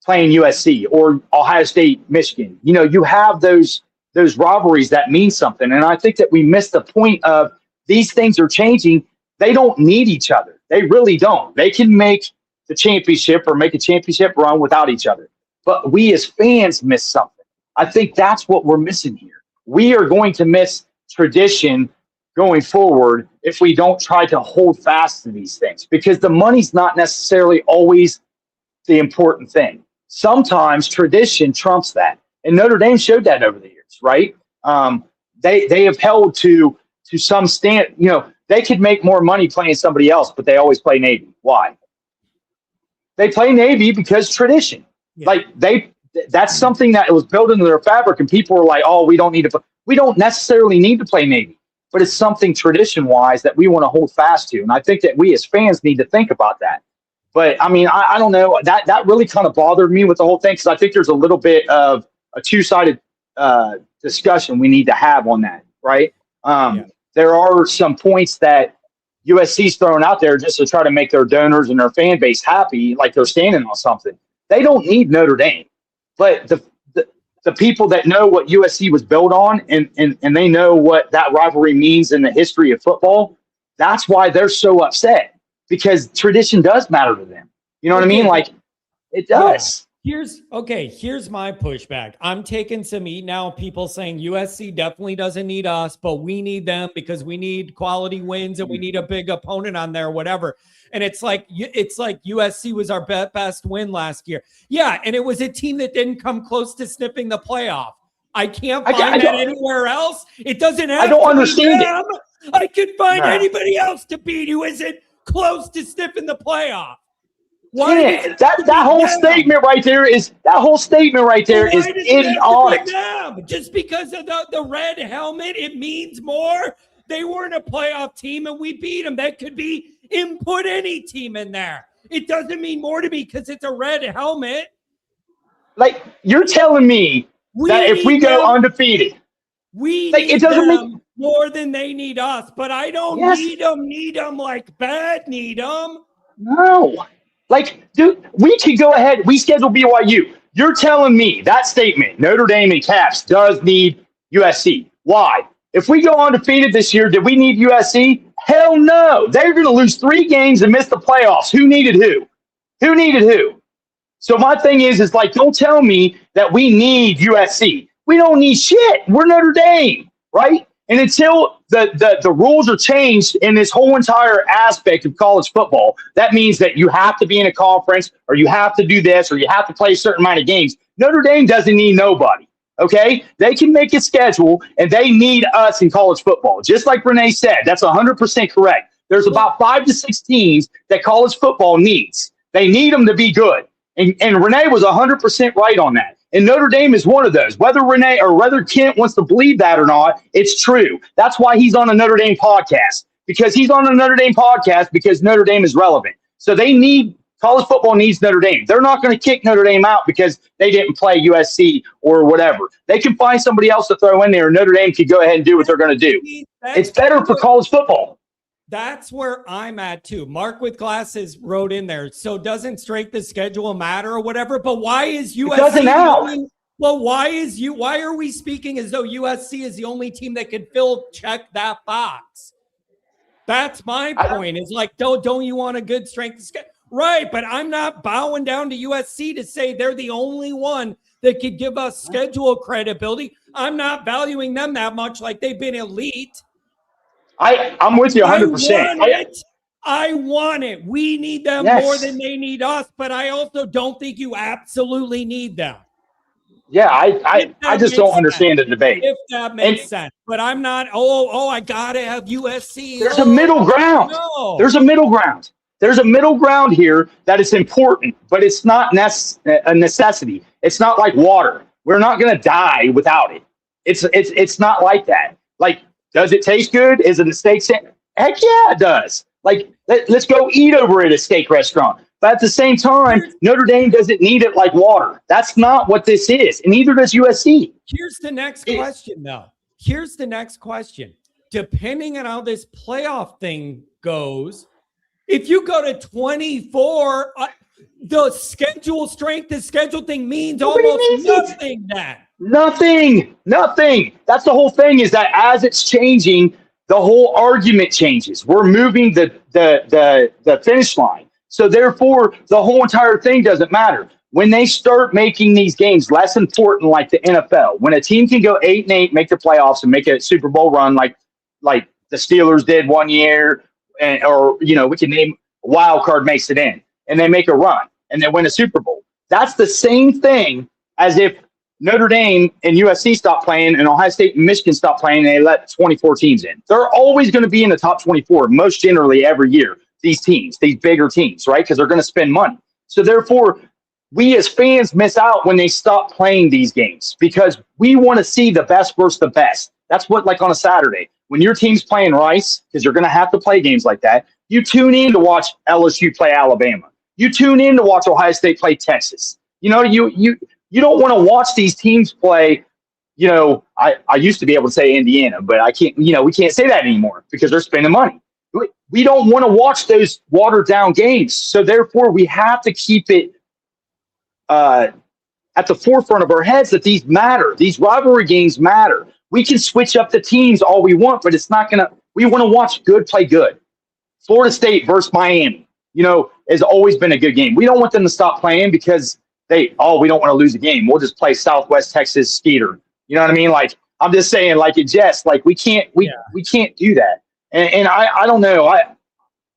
playing USC or Ohio State, Michigan. You have those rivalries that mean something. And I think that we missed the point of these things are changing. They don't need each other. They really don't. They can make the championship or make a championship run without each other. But we as fans miss something. I think that's what we're missing here. We are going to miss tradition going forward if we don't try to hold fast to these things, because the money's not necessarily always the important thing. Sometimes tradition trumps that. And Notre Dame showed that over the years, right? They have held to to some stand, they could make more money playing somebody else, but they always play Navy. Why? They play Navy because tradition. Yeah. That's something that was built into their fabric, and people were like, "Oh, we don't need to." We don't necessarily need to play Navy, but it's something tradition-wise that we want to hold fast to, and I think that we as fans need to think about that. But I mean, I don't know, that really kind of bothered me with the whole thing, because I think there's a little bit of a two-sided discussion we need to have on that, right? There are some points that USC's throwing out there just to try to make their donors and their fan base happy, like they're standing on something. They don't need Notre Dame, but the people that know what USC was built on, and they know what that rivalry means in the history of football, that's why they're so upset, because tradition does matter to them. You know what I mean? Like, it does. Here's my pushback. I'm taking some heat now. People saying USC definitely doesn't need us, but we need them because we need quality wins and we need a big opponent on there, whatever. And it's like USC was our best win last year. Yeah, and it was a team that didn't come close to sniffing the playoff. I can't find that anywhere else. It doesn't have. I don't understand it. I can find anybody else to beat who isn't close to sniffing the playoff. Why that whole statement right there is idiotic. Just because of the red helmet, it means more. They weren't a playoff team and we beat them. That could be input any team in there. It doesn't mean more to me because it's a red helmet. Like, you're telling me that if we go undefeated, it doesn't mean more than they need us. But I don't need them like bad need them. No. Like, dude, we could go ahead. We schedule BYU. You're telling me that statement, Notre Dame and Caps, does need USC. Why? If we go undefeated this year, did we need USC? Hell no. They're going to lose 3 games and miss the playoffs. Who needed who? Who needed who? So my thing is like, don't tell me that we need USC. We don't need shit. We're Notre Dame, right? And until the rules are changed in this whole entire aspect of college football, that means that you have to be in a conference, or you have to do this, or you have to play a certain amount of games. Notre Dame doesn't need nobody, okay? They can make a schedule, and they need us in college football. Just like Renee said, that's 100% correct. There's about 5 to 6 teams that college football needs. They need them to be good. And Renee was 100% right on that. And Notre Dame is one of those. Whether Renee or whether Kent wants to believe that or not, it's true. That's why he's on a Notre Dame podcast. Because he's on a Notre Dame podcast because Notre Dame is relevant. So college football needs Notre Dame. They're not going to kick Notre Dame out because they didn't play USC or whatever. They can find somebody else to throw in there, and Notre Dame can go ahead and do what they're going to do. It's better for college football. That's where I'm at too. Mark with glasses wrote in there. So doesn't strength the schedule matter or whatever? But why is USC? It doesn't now. Well, why are we speaking as though USC is the only team that can check that box? That's my point. Is like, don't you want a good strength schedule? Right, but I'm not bowing down to USC to say they're the only one that could give us schedule credibility. I'm not valuing them that much, like they've been elite. I'm with you 100%. I want it. We need them more than they need us, but I also don't think you absolutely need them. Yeah, I just don't understand the debate. If that makes sense. But I'm not, I got to have USC. There's a middle ground. No. There's a middle ground. There's a middle ground here that is important, but it's not a necessity. It's not like water. We're not going to die without it. It's not like that. Like, does it taste good? Is it a steak sandwich? Heck yeah, it does. Like, let's go eat over at a steak restaurant. But at the same time, Notre Dame doesn't need it like water. That's not what this is. And neither does USC. Here's the next question, though. Here's the next question. Depending on how this playoff thing goes, if you go to 24, the schedule thing means almost nothing then. Nothing. That's the whole thing, is that as it's changing, the whole argument changes. We're moving the finish line. So therefore, the whole entire thing doesn't matter. When they start making these games less important, like the NFL, when a team can go 8-8, make the playoffs, and make a Super Bowl run like the Steelers did one year, or we can name a wild card makes it in, and they make a run and they win a Super Bowl. That's the same thing as if Notre Dame and USC stopped playing, and Ohio State and Michigan stopped playing, and they let 24 teams in. They're always going to be in the top 24, most generally every year, these teams, these bigger teams, right? Because they're going to spend money. So therefore, we as fans miss out when they stop playing these games because we want to see the best versus the best. That's what, like on a Saturday, when your team's playing Rice, because you're going to have to play games like that, you tune in to watch LSU play Alabama. You tune in to watch Ohio State play Texas. You know, you don't want to watch these teams play. You know, I used to be able to say Indiana, but I can't. You know, we can't say that anymore because they're spending money. We don't want to watch those watered down games. So therefore, we have to keep it at the forefront of our heads that these matter. These rivalry games matter. We can switch up the teams all we want, but it's not gonna. We want to watch good play good. Florida State versus Miami, you know, has always been a good game. We don't want them to stop playing because we don't want to lose a game. We'll just play Southwest Texas Skeeter. You know what I mean? Like, I'm just saying, like, it just, like, we can't do that. And I don't know.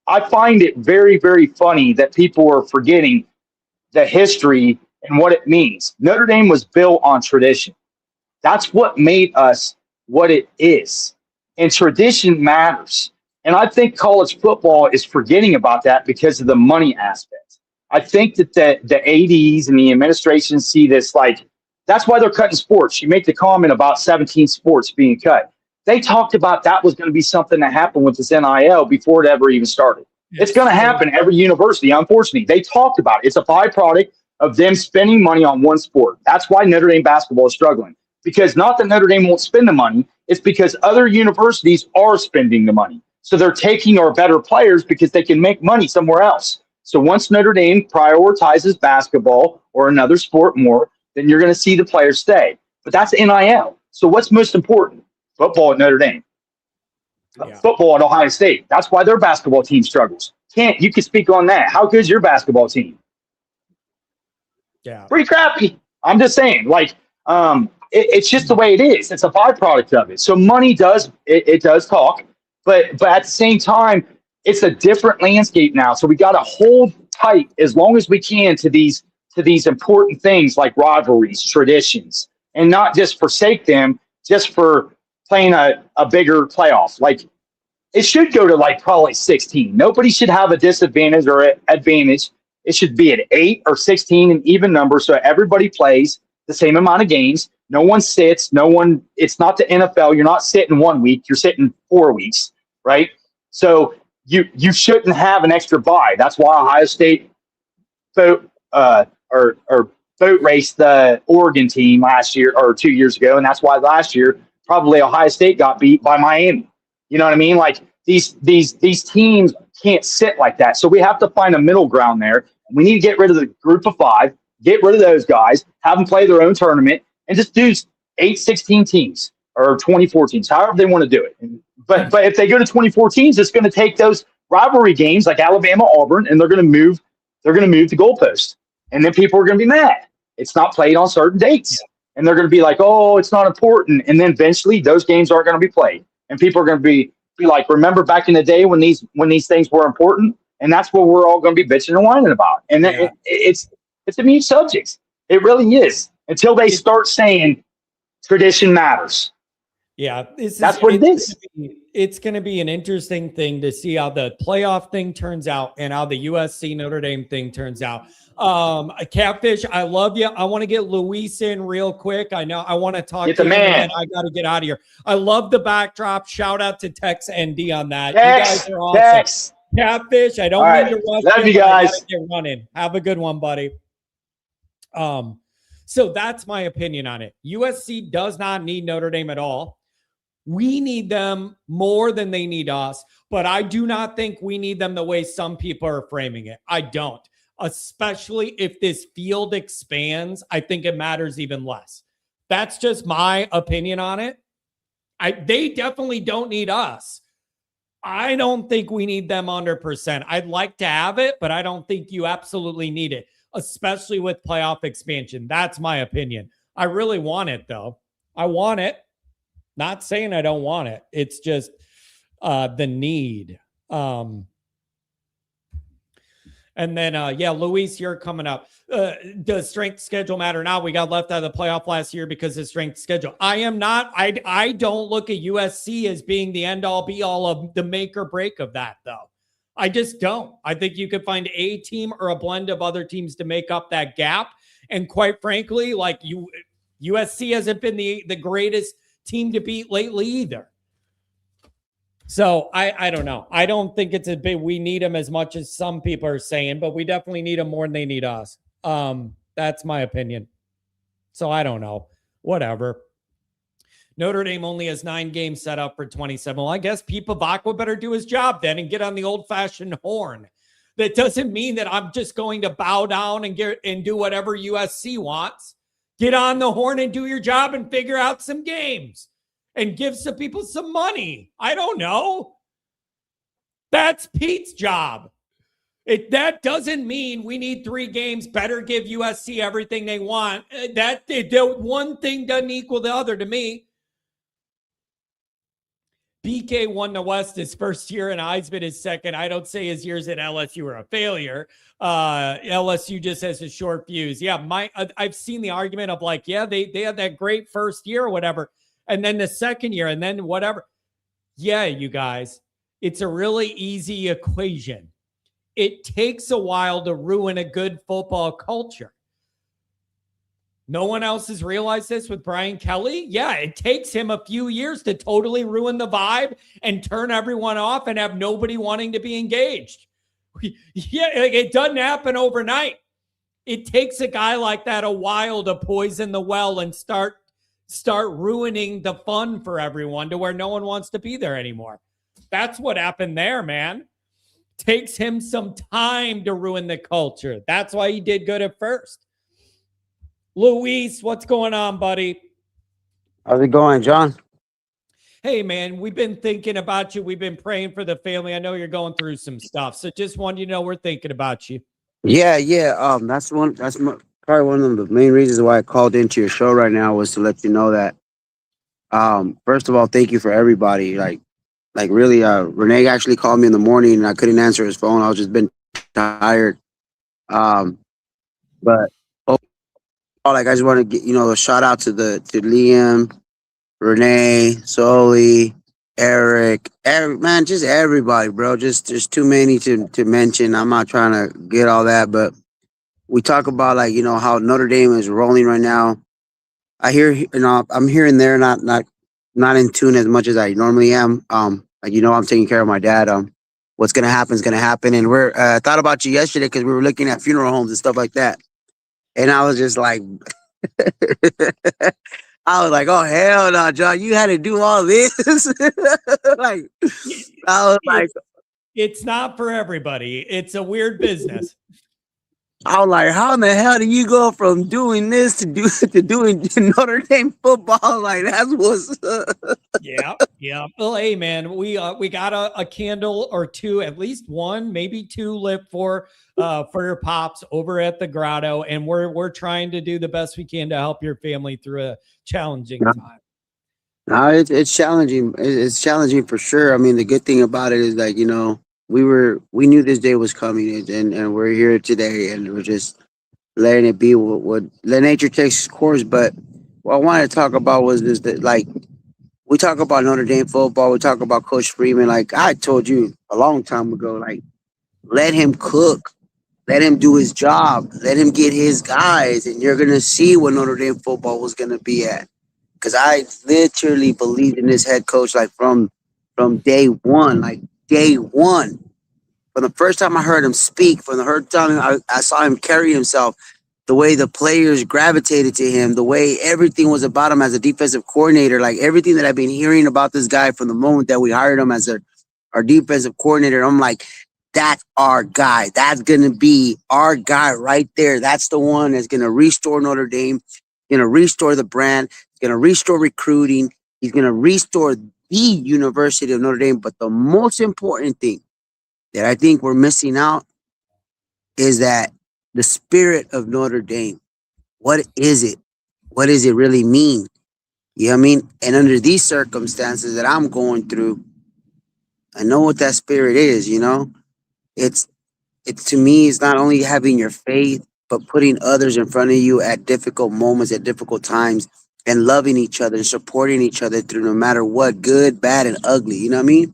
I find it very, very funny that people are forgetting the history and what it means. Notre Dame was built on tradition. That's what made us what it is. And tradition matters. And I think college football is forgetting about that because of the money aspect. I think that the ADs and the administration see this like, that's why they're cutting sports. You make the comment about 17 sports being cut. They talked about that was going to be something that happened with this NIL before it ever even started. It's going to happen at every university, unfortunately. They talked about it. It's a byproduct of them spending money on one sport. That's why Notre Dame basketball is struggling. Because not that Notre Dame won't spend the money, it's because other universities are spending the money. So they're taking our better players because they can make money somewhere else. So once Notre Dame prioritizes basketball or another sport more, then you're going to see the players stay. But that's NIL. So what's most important? Football at Notre Dame. Yeah. Football at Ohio State. That's why their basketball team struggles. Kent, you can speak on that. How good is your basketball team? Yeah. Pretty crappy. I'm just saying, like, it's just the way it is. It's a byproduct of it. So money does talk, but at the same time, it's a different landscape now. So we got to hold tight as long as we can to these important things like rivalries, traditions, and not just forsake them just for playing a bigger playoff. Like, it should go to like probably 16. Nobody should have a disadvantage or an advantage. It should be at 8 or 16, an even number, so everybody plays the same amount of games. No one sits. It's not the NFL. You're not sitting 1 week. You're sitting 4 weeks, right? So you shouldn't have an extra bye. That's why Ohio State boat raced the Oregon team last year or 2 years ago, and that's why last year probably Ohio State got beat by Miami. You know what I mean? Like, these teams can't sit like that. So we have to find a middle ground there. We need to get rid of the group of 5, get rid of those guys, have them play their own tournament, and just do 8, 16 teams or 24 teams, however they want to do it. But if they go to 24 teams, it's going to take those rivalry games like Alabama, Auburn, and they're going to move the goalpost. And then people are going to be mad. It's not played on certain dates. And they're going to be like, oh, it's not important. And then eventually those games aren't going to be played. And people are going to be like, remember back in the day when these things were important? And that's what we're all going to be bitching and whining about. And it's a mute subject. It really is. Until they start saying tradition matters. Yeah. That's what it is. It's going to be an interesting thing to see how the playoff thing turns out and how the USC Notre Dame thing turns out. Catfish, I love you. I want to get Luis in real quick. I know I want to talk get to the you, man. I got to get out of here. I love the backdrop. Shout out to Tex ND on that. Tex, you guys are awesome. Tex. Catfish, I don't mean to rush love you guys. I gotta get running. Have a good one, buddy. So that's my opinion on it. USC does not need Notre Dame at all. We need them more than they need us, but I do not think we need them the way some people are framing it. I don't. Especially if this field expands, I think it matters even less. That's just my opinion on it. They definitely don't need us. I don't think we need them 100%. I'd like to have it, but I don't think you absolutely need it, especially with playoff expansion. That's my opinion. I really want it, though. I want it. Not saying I don't want it. It's just the need. And then, yeah, Luis, you're coming up. Does strength schedule matter now? We got left out of the playoff last year because of strength schedule. I am not. I don't look at USC as being the end all be all of the make or break of that, though. I just don't. I think you could find a team or a blend of other teams to make up that gap. And quite frankly, like USC hasn't been the greatest team to beat lately either. So I don't know. I don't think it's a big, we need them as much as some people are saying, but we definitely need them more than they need us. That's my opinion. So I don't know. Whatever. Notre Dame only has 9 games set up for 27. Well, I guess Pete Pavakwa better do his job then and get on the old-fashioned horn. That doesn't mean that I'm just going to bow down and do whatever USC wants. Get on the horn and do your job and figure out some games and give some people some money. I don't know. That's Pete's job. That doesn't mean we need 3 games. Better give USC everything they want. That one thing doesn't equal the other to me. BK won the West his first year and Heisman his second. I don't say his years at LSU were a failure. LSU just has a short fuse. Yeah, I've seen the argument of like, yeah, they had that great first year or whatever, and then the second year, and then whatever. Yeah, you guys, it's a really easy equation. It takes a while to ruin a good football culture. No one else has realized this with Brian Kelly. Yeah, it takes him a few years to totally ruin the vibe and turn everyone off and have nobody wanting to be engaged. Yeah, it doesn't happen overnight. It takes a guy like that a while to poison the well and start ruining the fun for everyone to where no one wants to be there anymore. That's what happened there, man. Takes him some time to ruin the culture. That's why he did good at first. Luis, what's going on, buddy? How's it going, John? Hey, man, we've been thinking about you. We've been praying for the family. I know you're going through some stuff, so just wanted you to know we're thinking about you. Yeah. That's probably one of the main reasons why I called into your show right now was to let you know that. First of all, thank you for everybody. Like really, Renee actually called me in the morning and I couldn't answer his phone. I was just been tired. But I just want to get a shout out to Liam, Renee, Soli, Eric, man, just everybody, bro. Just too many to mention. I'm not trying to get all that, but we talk about how Notre Dame is rolling right now. I hear I'm here and there, not in tune as much as I normally am. I'm taking care of my dad. What's gonna happen is gonna happen, and we're thought about you yesterday because we were looking at funeral homes and stuff like that. And I was just like, I was like, oh, hell no, John, you had to do all this. I was like, it's not for everybody. It's a weird business. I was like, how in the hell do you go from doing this to doing Notre Dame football? Like, that's what's Yeah. Well, hey, man, we got a candle or two, at least one, maybe two lit for your pops over at the grotto, and we're trying to do the best we can to help your family through a challenging time. No, it's challenging. It's challenging for sure. I mean, the good thing about it is that we knew this day was coming, and we're here today, and we're just letting it be what let nature take its course. But what I wanted to talk about was this: that we talk about Notre Dame football, we talk about Coach Freeman. Like I told you a long time ago, let him cook, let him do his job, let him get his guys, and you're gonna see what Notre Dame football was gonna be at. Because I literally believed in this head coach from day one, day one. From the first time I heard him speak, from the first time I saw him carry himself, the way the players gravitated to him, the way everything was about him as a defensive coordinator, like everything that I've been hearing about this guy from the moment that we hired him as our defensive coordinator, I'm like, that's our guy. That's going to be our guy right there. That's the one that's going to restore Notre Dame, going to restore the brand, going to restore recruiting. He's going to restore the University of Notre Dame. But the most important thing that I think we're missing out is that the spirit of Notre Dame. What is it? What does it really mean? You know what I mean? And under these circumstances that I'm going through, I know what that spirit is, It's to me, it's not only having your faith, but putting others in front of you at difficult moments, at difficult times, and loving each other and supporting each other through no matter what, good, bad, and ugly. You know what I mean?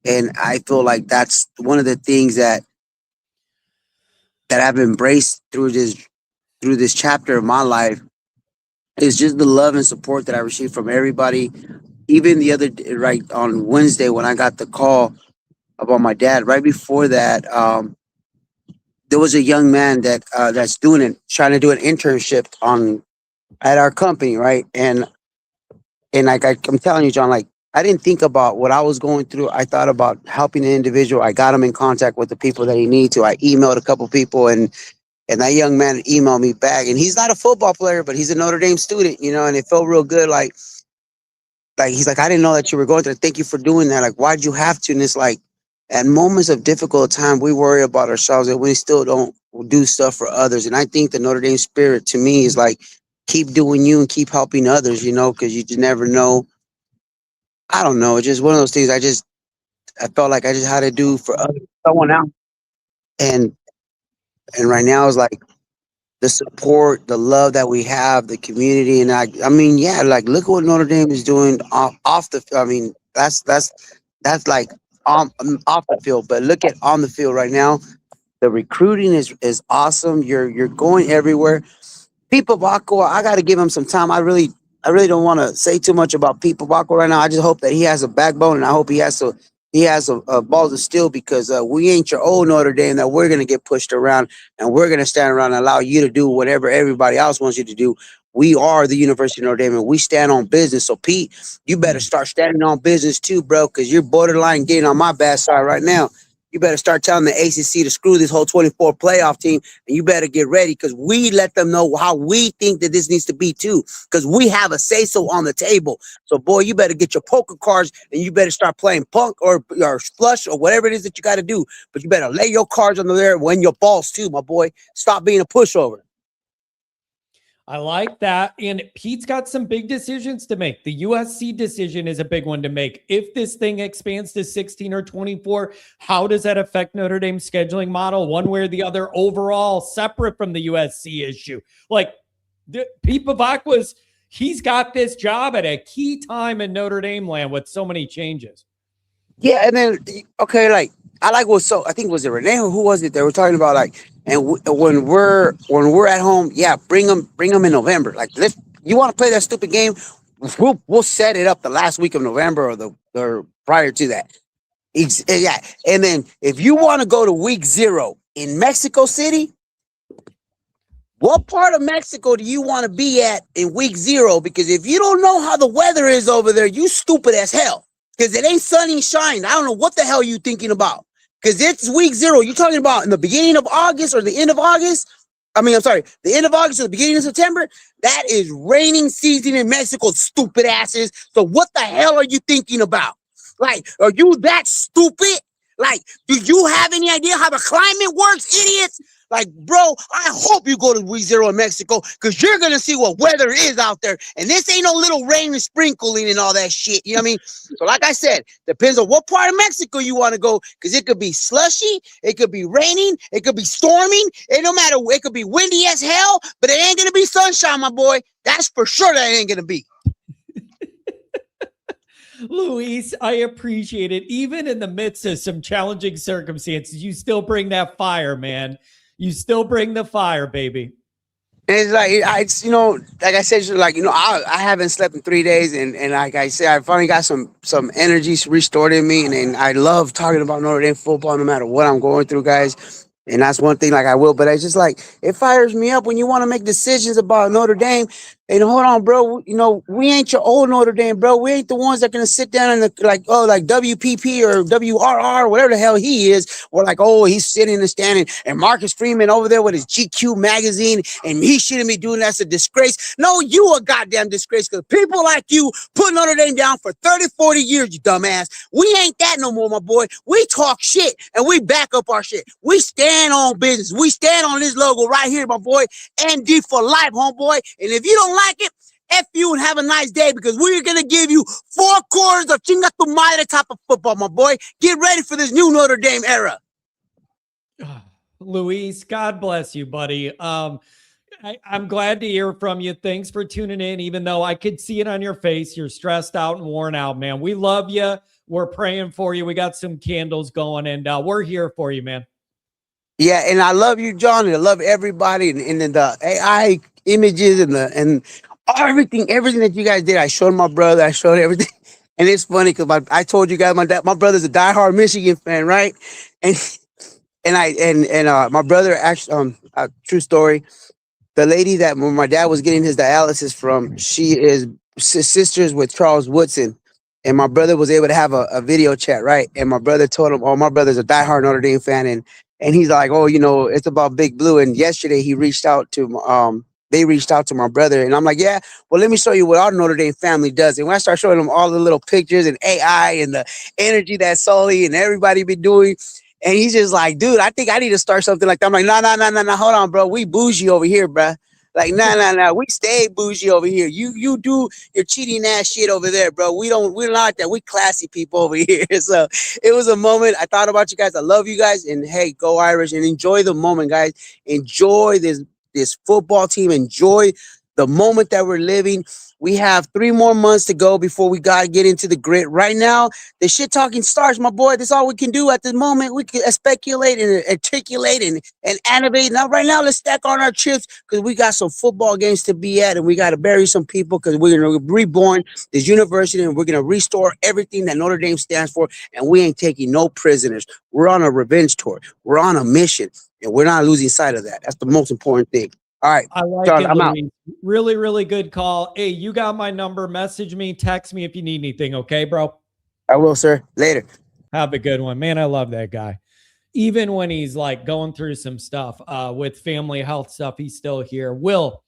And I feel like that's one of the things that I've embraced through this chapter of my life is just the love and support that I received from everybody. Even the other day, right on Wednesday when I got the call about my dad, right before that, there was a young man that's trying to do an internship at our company, right? And like I'm telling you, John, like I didn't think about what I was going through. I thought about helping the individual. I got him in contact with the people that he needs to. I emailed a couple people, and that young man emailed me back. And he's not a football player, but he's a Notre Dame student, you know. And it felt real good. Like he's like, I didn't know that you were going through. Thank you for doing that. Like, why'd you have to? And it's like, at moments of difficult time, we worry about ourselves and we still don't do stuff for others. And I think the Notre Dame spirit to me is like, keep doing you and keep helping others, you know, because you just never know. I don't know. It's just one of those things I felt like I just had to do for someone else. And right now is like the support, the love that we have, the community. And I mean, yeah, like look at what Notre Dame is doing off the, I mean, that's like off the field, but look at on the field right now. The recruiting is awesome. You're going everywhere. People Baco, I got to give him some time. I really don't want to say too much about Pete Baco right now. I just hope that he has a backbone, and I hope he has a balls of steel, because we ain't your old Notre Dame that we're gonna get pushed around and we're gonna stand around and allow you to do whatever everybody else wants you to do. We are the University of Notre Dame, and we stand on business. So Pete, you better start standing on business too, bro, because you're borderline getting on my bad side right now. You better start telling the ACC to screw this whole 24 playoff team, and you better get ready, because we let them know how we think that this needs to be too, because we have a say-so on the table. So, boy, you better get your poker cards, and you better start playing punk or flush or whatever it is that you got to do. But you better lay your cards on there, win your balls too, my boy. Stop being a pushover. I like that. And Pete's got some big decisions to make. The USC decision is a big one to make. If this thing expands to 16 or 24, how does that affect Notre Dame's scheduling model one way or the other overall, separate from the USC issue? Like Pete Bavacqua, he's got this job at a key time in Notre Dame land with so many changes. Yeah, and then, okay, like, I like I think was it Renee or who was it? They were talking about like, and when we're at home, yeah, bring them in November. Like, you want to play that stupid game? We'll set it up the last week of November or prior to that. Yeah, and then if you want to go to week 0 in Mexico City, what part of Mexico do you want to be at in week 0? Because if you don't know how the weather is over there, you stupid as hell. Because it ain't sunny and shine. I don't know what the hell you thinking about. Because it's week 0. You're talking about in the beginning of August or the end of August. I mean, I'm sorry, the end of August or the beginning of September. That is raining season in Mexico, stupid asses. So what the hell are you thinking about? Like, are you that stupid? Like, do you have any idea how the climate works, idiots? Like, bro, I hope you go to week 0 in Mexico, because you're going to see what weather is out there. And this ain't no little rain and sprinkling and all that shit. You know what I mean? So like I said, depends on what part of Mexico you want to go, because it could be slushy, it could be raining, it could be storming. It no matter, it could be windy as hell, but it ain't going to be sunshine, my boy. That's for sure that ain't going to be. Luis, I appreciate it. Even in the midst of some challenging circumstances, you still bring that fire, man. You still bring the fire, baby. And it's like, it's, you know, like I said, like, you know, I haven't slept in 3 days. And like I said, I finally got some energy restored in me. And I love talking about Notre Dame football no matter what I'm going through, guys. And that's one thing, like, I will. But it's just like, it fires me up when you want to make decisions about Notre Dame. And hold on, bro. You know, we ain't your old Notre Dame, bro. We ain't the ones that gonna sit down and like WPP or WRR, whatever the hell he is, or like, oh, he's sitting and standing, and Marcus Freeman over there with his GQ magazine, and he shouldn't be doing that's a disgrace. No, you a goddamn disgrace, because people like you put Notre Dame down for 30, 40 years, you dumbass. We ain't that no more, my boy. We talk shit and we back up our shit. We stand on business. We stand on this logo right here, my boy. ND for life, homeboy. And if you don't like it, F you and have a nice day, because we're going to give you 4 quarters of chinga tu madre type of football, my boy. Get ready for this new Notre Dame era. Luis, God bless you, buddy. I'm glad to hear from you. Thanks for tuning in, even though I could see it on your face. You're stressed out and worn out, man. We love you. We're praying for you. We got some candles going, and we're here for you, man. Yeah, and I love you, John, and I love everybody, and the AI images and everything that you guys did. I showed my brother. I showed everything, and it's funny because I told you guys my brother's a diehard Michigan fan, right? And my brother actually true story. The lady that when my dad was getting his dialysis from, she is sisters with Charles Woodson. And my brother was able to have a video chat, right? And my brother told him, oh, my brother's a diehard Notre Dame fan. And he's like, oh, it's about Big Blue. And yesterday they reached out to my brother. And I'm like, yeah, well, let me show you what our Notre Dame family does. And when I start showing them all the little pictures and AI and the energy that Sully and everybody been doing, and he's just like, dude, I think I need to start something like that. I'm like, no, hold on, bro. We bougie over here, bro. Like, nah. We stay bougie over here. You do your cheating ass shit over there, bro. We're not like that. We classy people over here. So it was a moment. I thought about you guys. I love you guys. And hey, go Irish and enjoy the moment, guys. Enjoy this football team. Enjoy the moment that we're living. We have 3 more months to go before we got to get into the grit. Right now, the shit talking starts, my boy. That's all we can do at the moment. We can speculate and articulate and animate. Now, right now, let's stack on our chips because we got some football games to be at, and we got to bury some people because we're going to reborn this university, and we're going to restore everything that Notre Dame stands for, and we ain't taking no prisoners. We're on a revenge tour. We're on a mission, and we're not losing sight of that. That's the most important thing. All right, I like John, it, I'm out. Really, really good call. Hey, you got my number. Message me, text me if you need anything. Okay, bro? I will, sir. Later. Have a good one. Man, I love that guy. Even when he's like going through some stuff with family health stuff, he's still here. Will,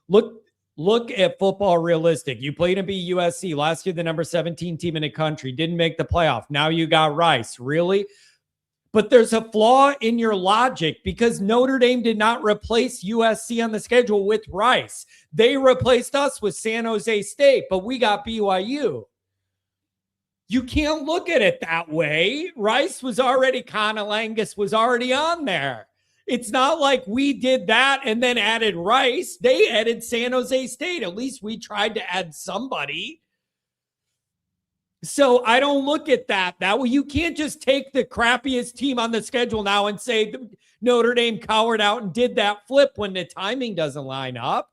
look at football realistic. You played to be USC last year, the number 17 team in the country, didn't make the playoff. Now you got Rice. Really? But there's a flaw in your logic because Notre Dame did not replace USC on the schedule with Rice. They replaced us with San Jose State, but we got BYU. You can't look at it that way. Rice was already, Conolangus was already on there. It's not like we did that and then added Rice. They added San Jose State. At least we tried to add somebody. So I don't look at that way. You can't just take the crappiest team on the schedule now and say Notre Dame cowered out and did that flip when the timing doesn't line up.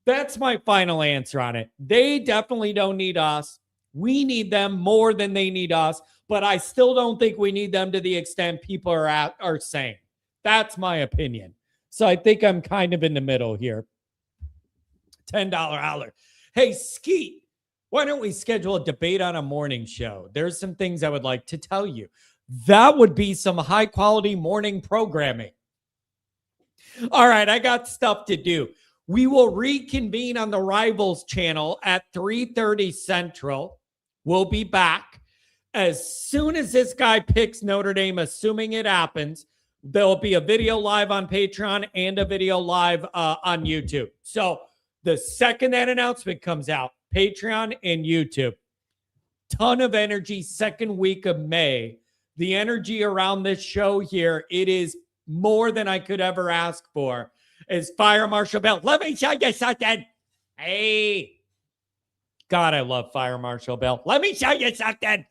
That's my final answer on it. They definitely don't need us. We need them more than they need us, but I still don't think we need them to the extent people are saying. That's my opinion. So I think I'm kind of in the middle here. $10 holler. Hey, Skeet. Why don't we schedule a debate on a morning show? There's some things I would like to tell you. That would be some high quality morning programming. All right, I got stuff to do. We will reconvene on the Rivals channel at 3:30 Central. We'll be back. As soon as this guy picks Notre Dame, assuming it happens, there'll be a video live on Patreon and a video live on YouTube. So the second that announcement comes out, Patreon and YouTube. Ton of energy, second week of May. The energy around this show here, it is more than I could ever ask for. Is Fire Marshal Bell. Let me show you something. Hey. God, I love Fire Marshal Bell. Let me show you something.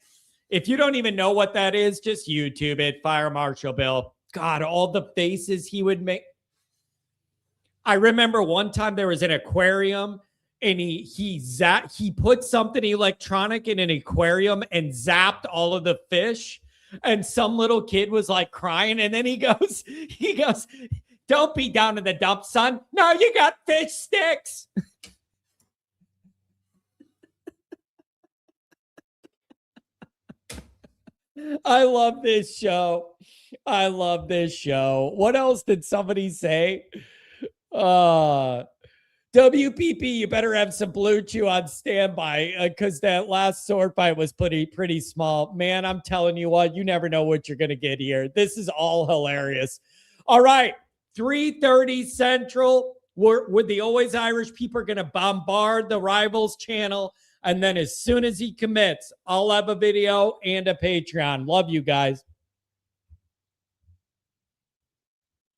If you don't even know what that is, just YouTube it. Fire Marshal Bell. God, all the faces he would make. I remember one time there was an aquarium and he put something electronic in an aquarium and zapped all of the fish. And some little kid was like crying. And then he goes, don't be down in the dump, son. No, you got fish sticks. I love this show. I love this show. What else did somebody say? WPP, you better have some Blue Chew on standby because that last sword fight was pretty small. Man, I'm telling you what, you never know what you're going to get here. This is all hilarious. All right, 3:30 Central. With the Always Irish, people are going to bombard the Rivals channel. And then as soon as he commits, I'll have a video and a Patreon. Love you guys.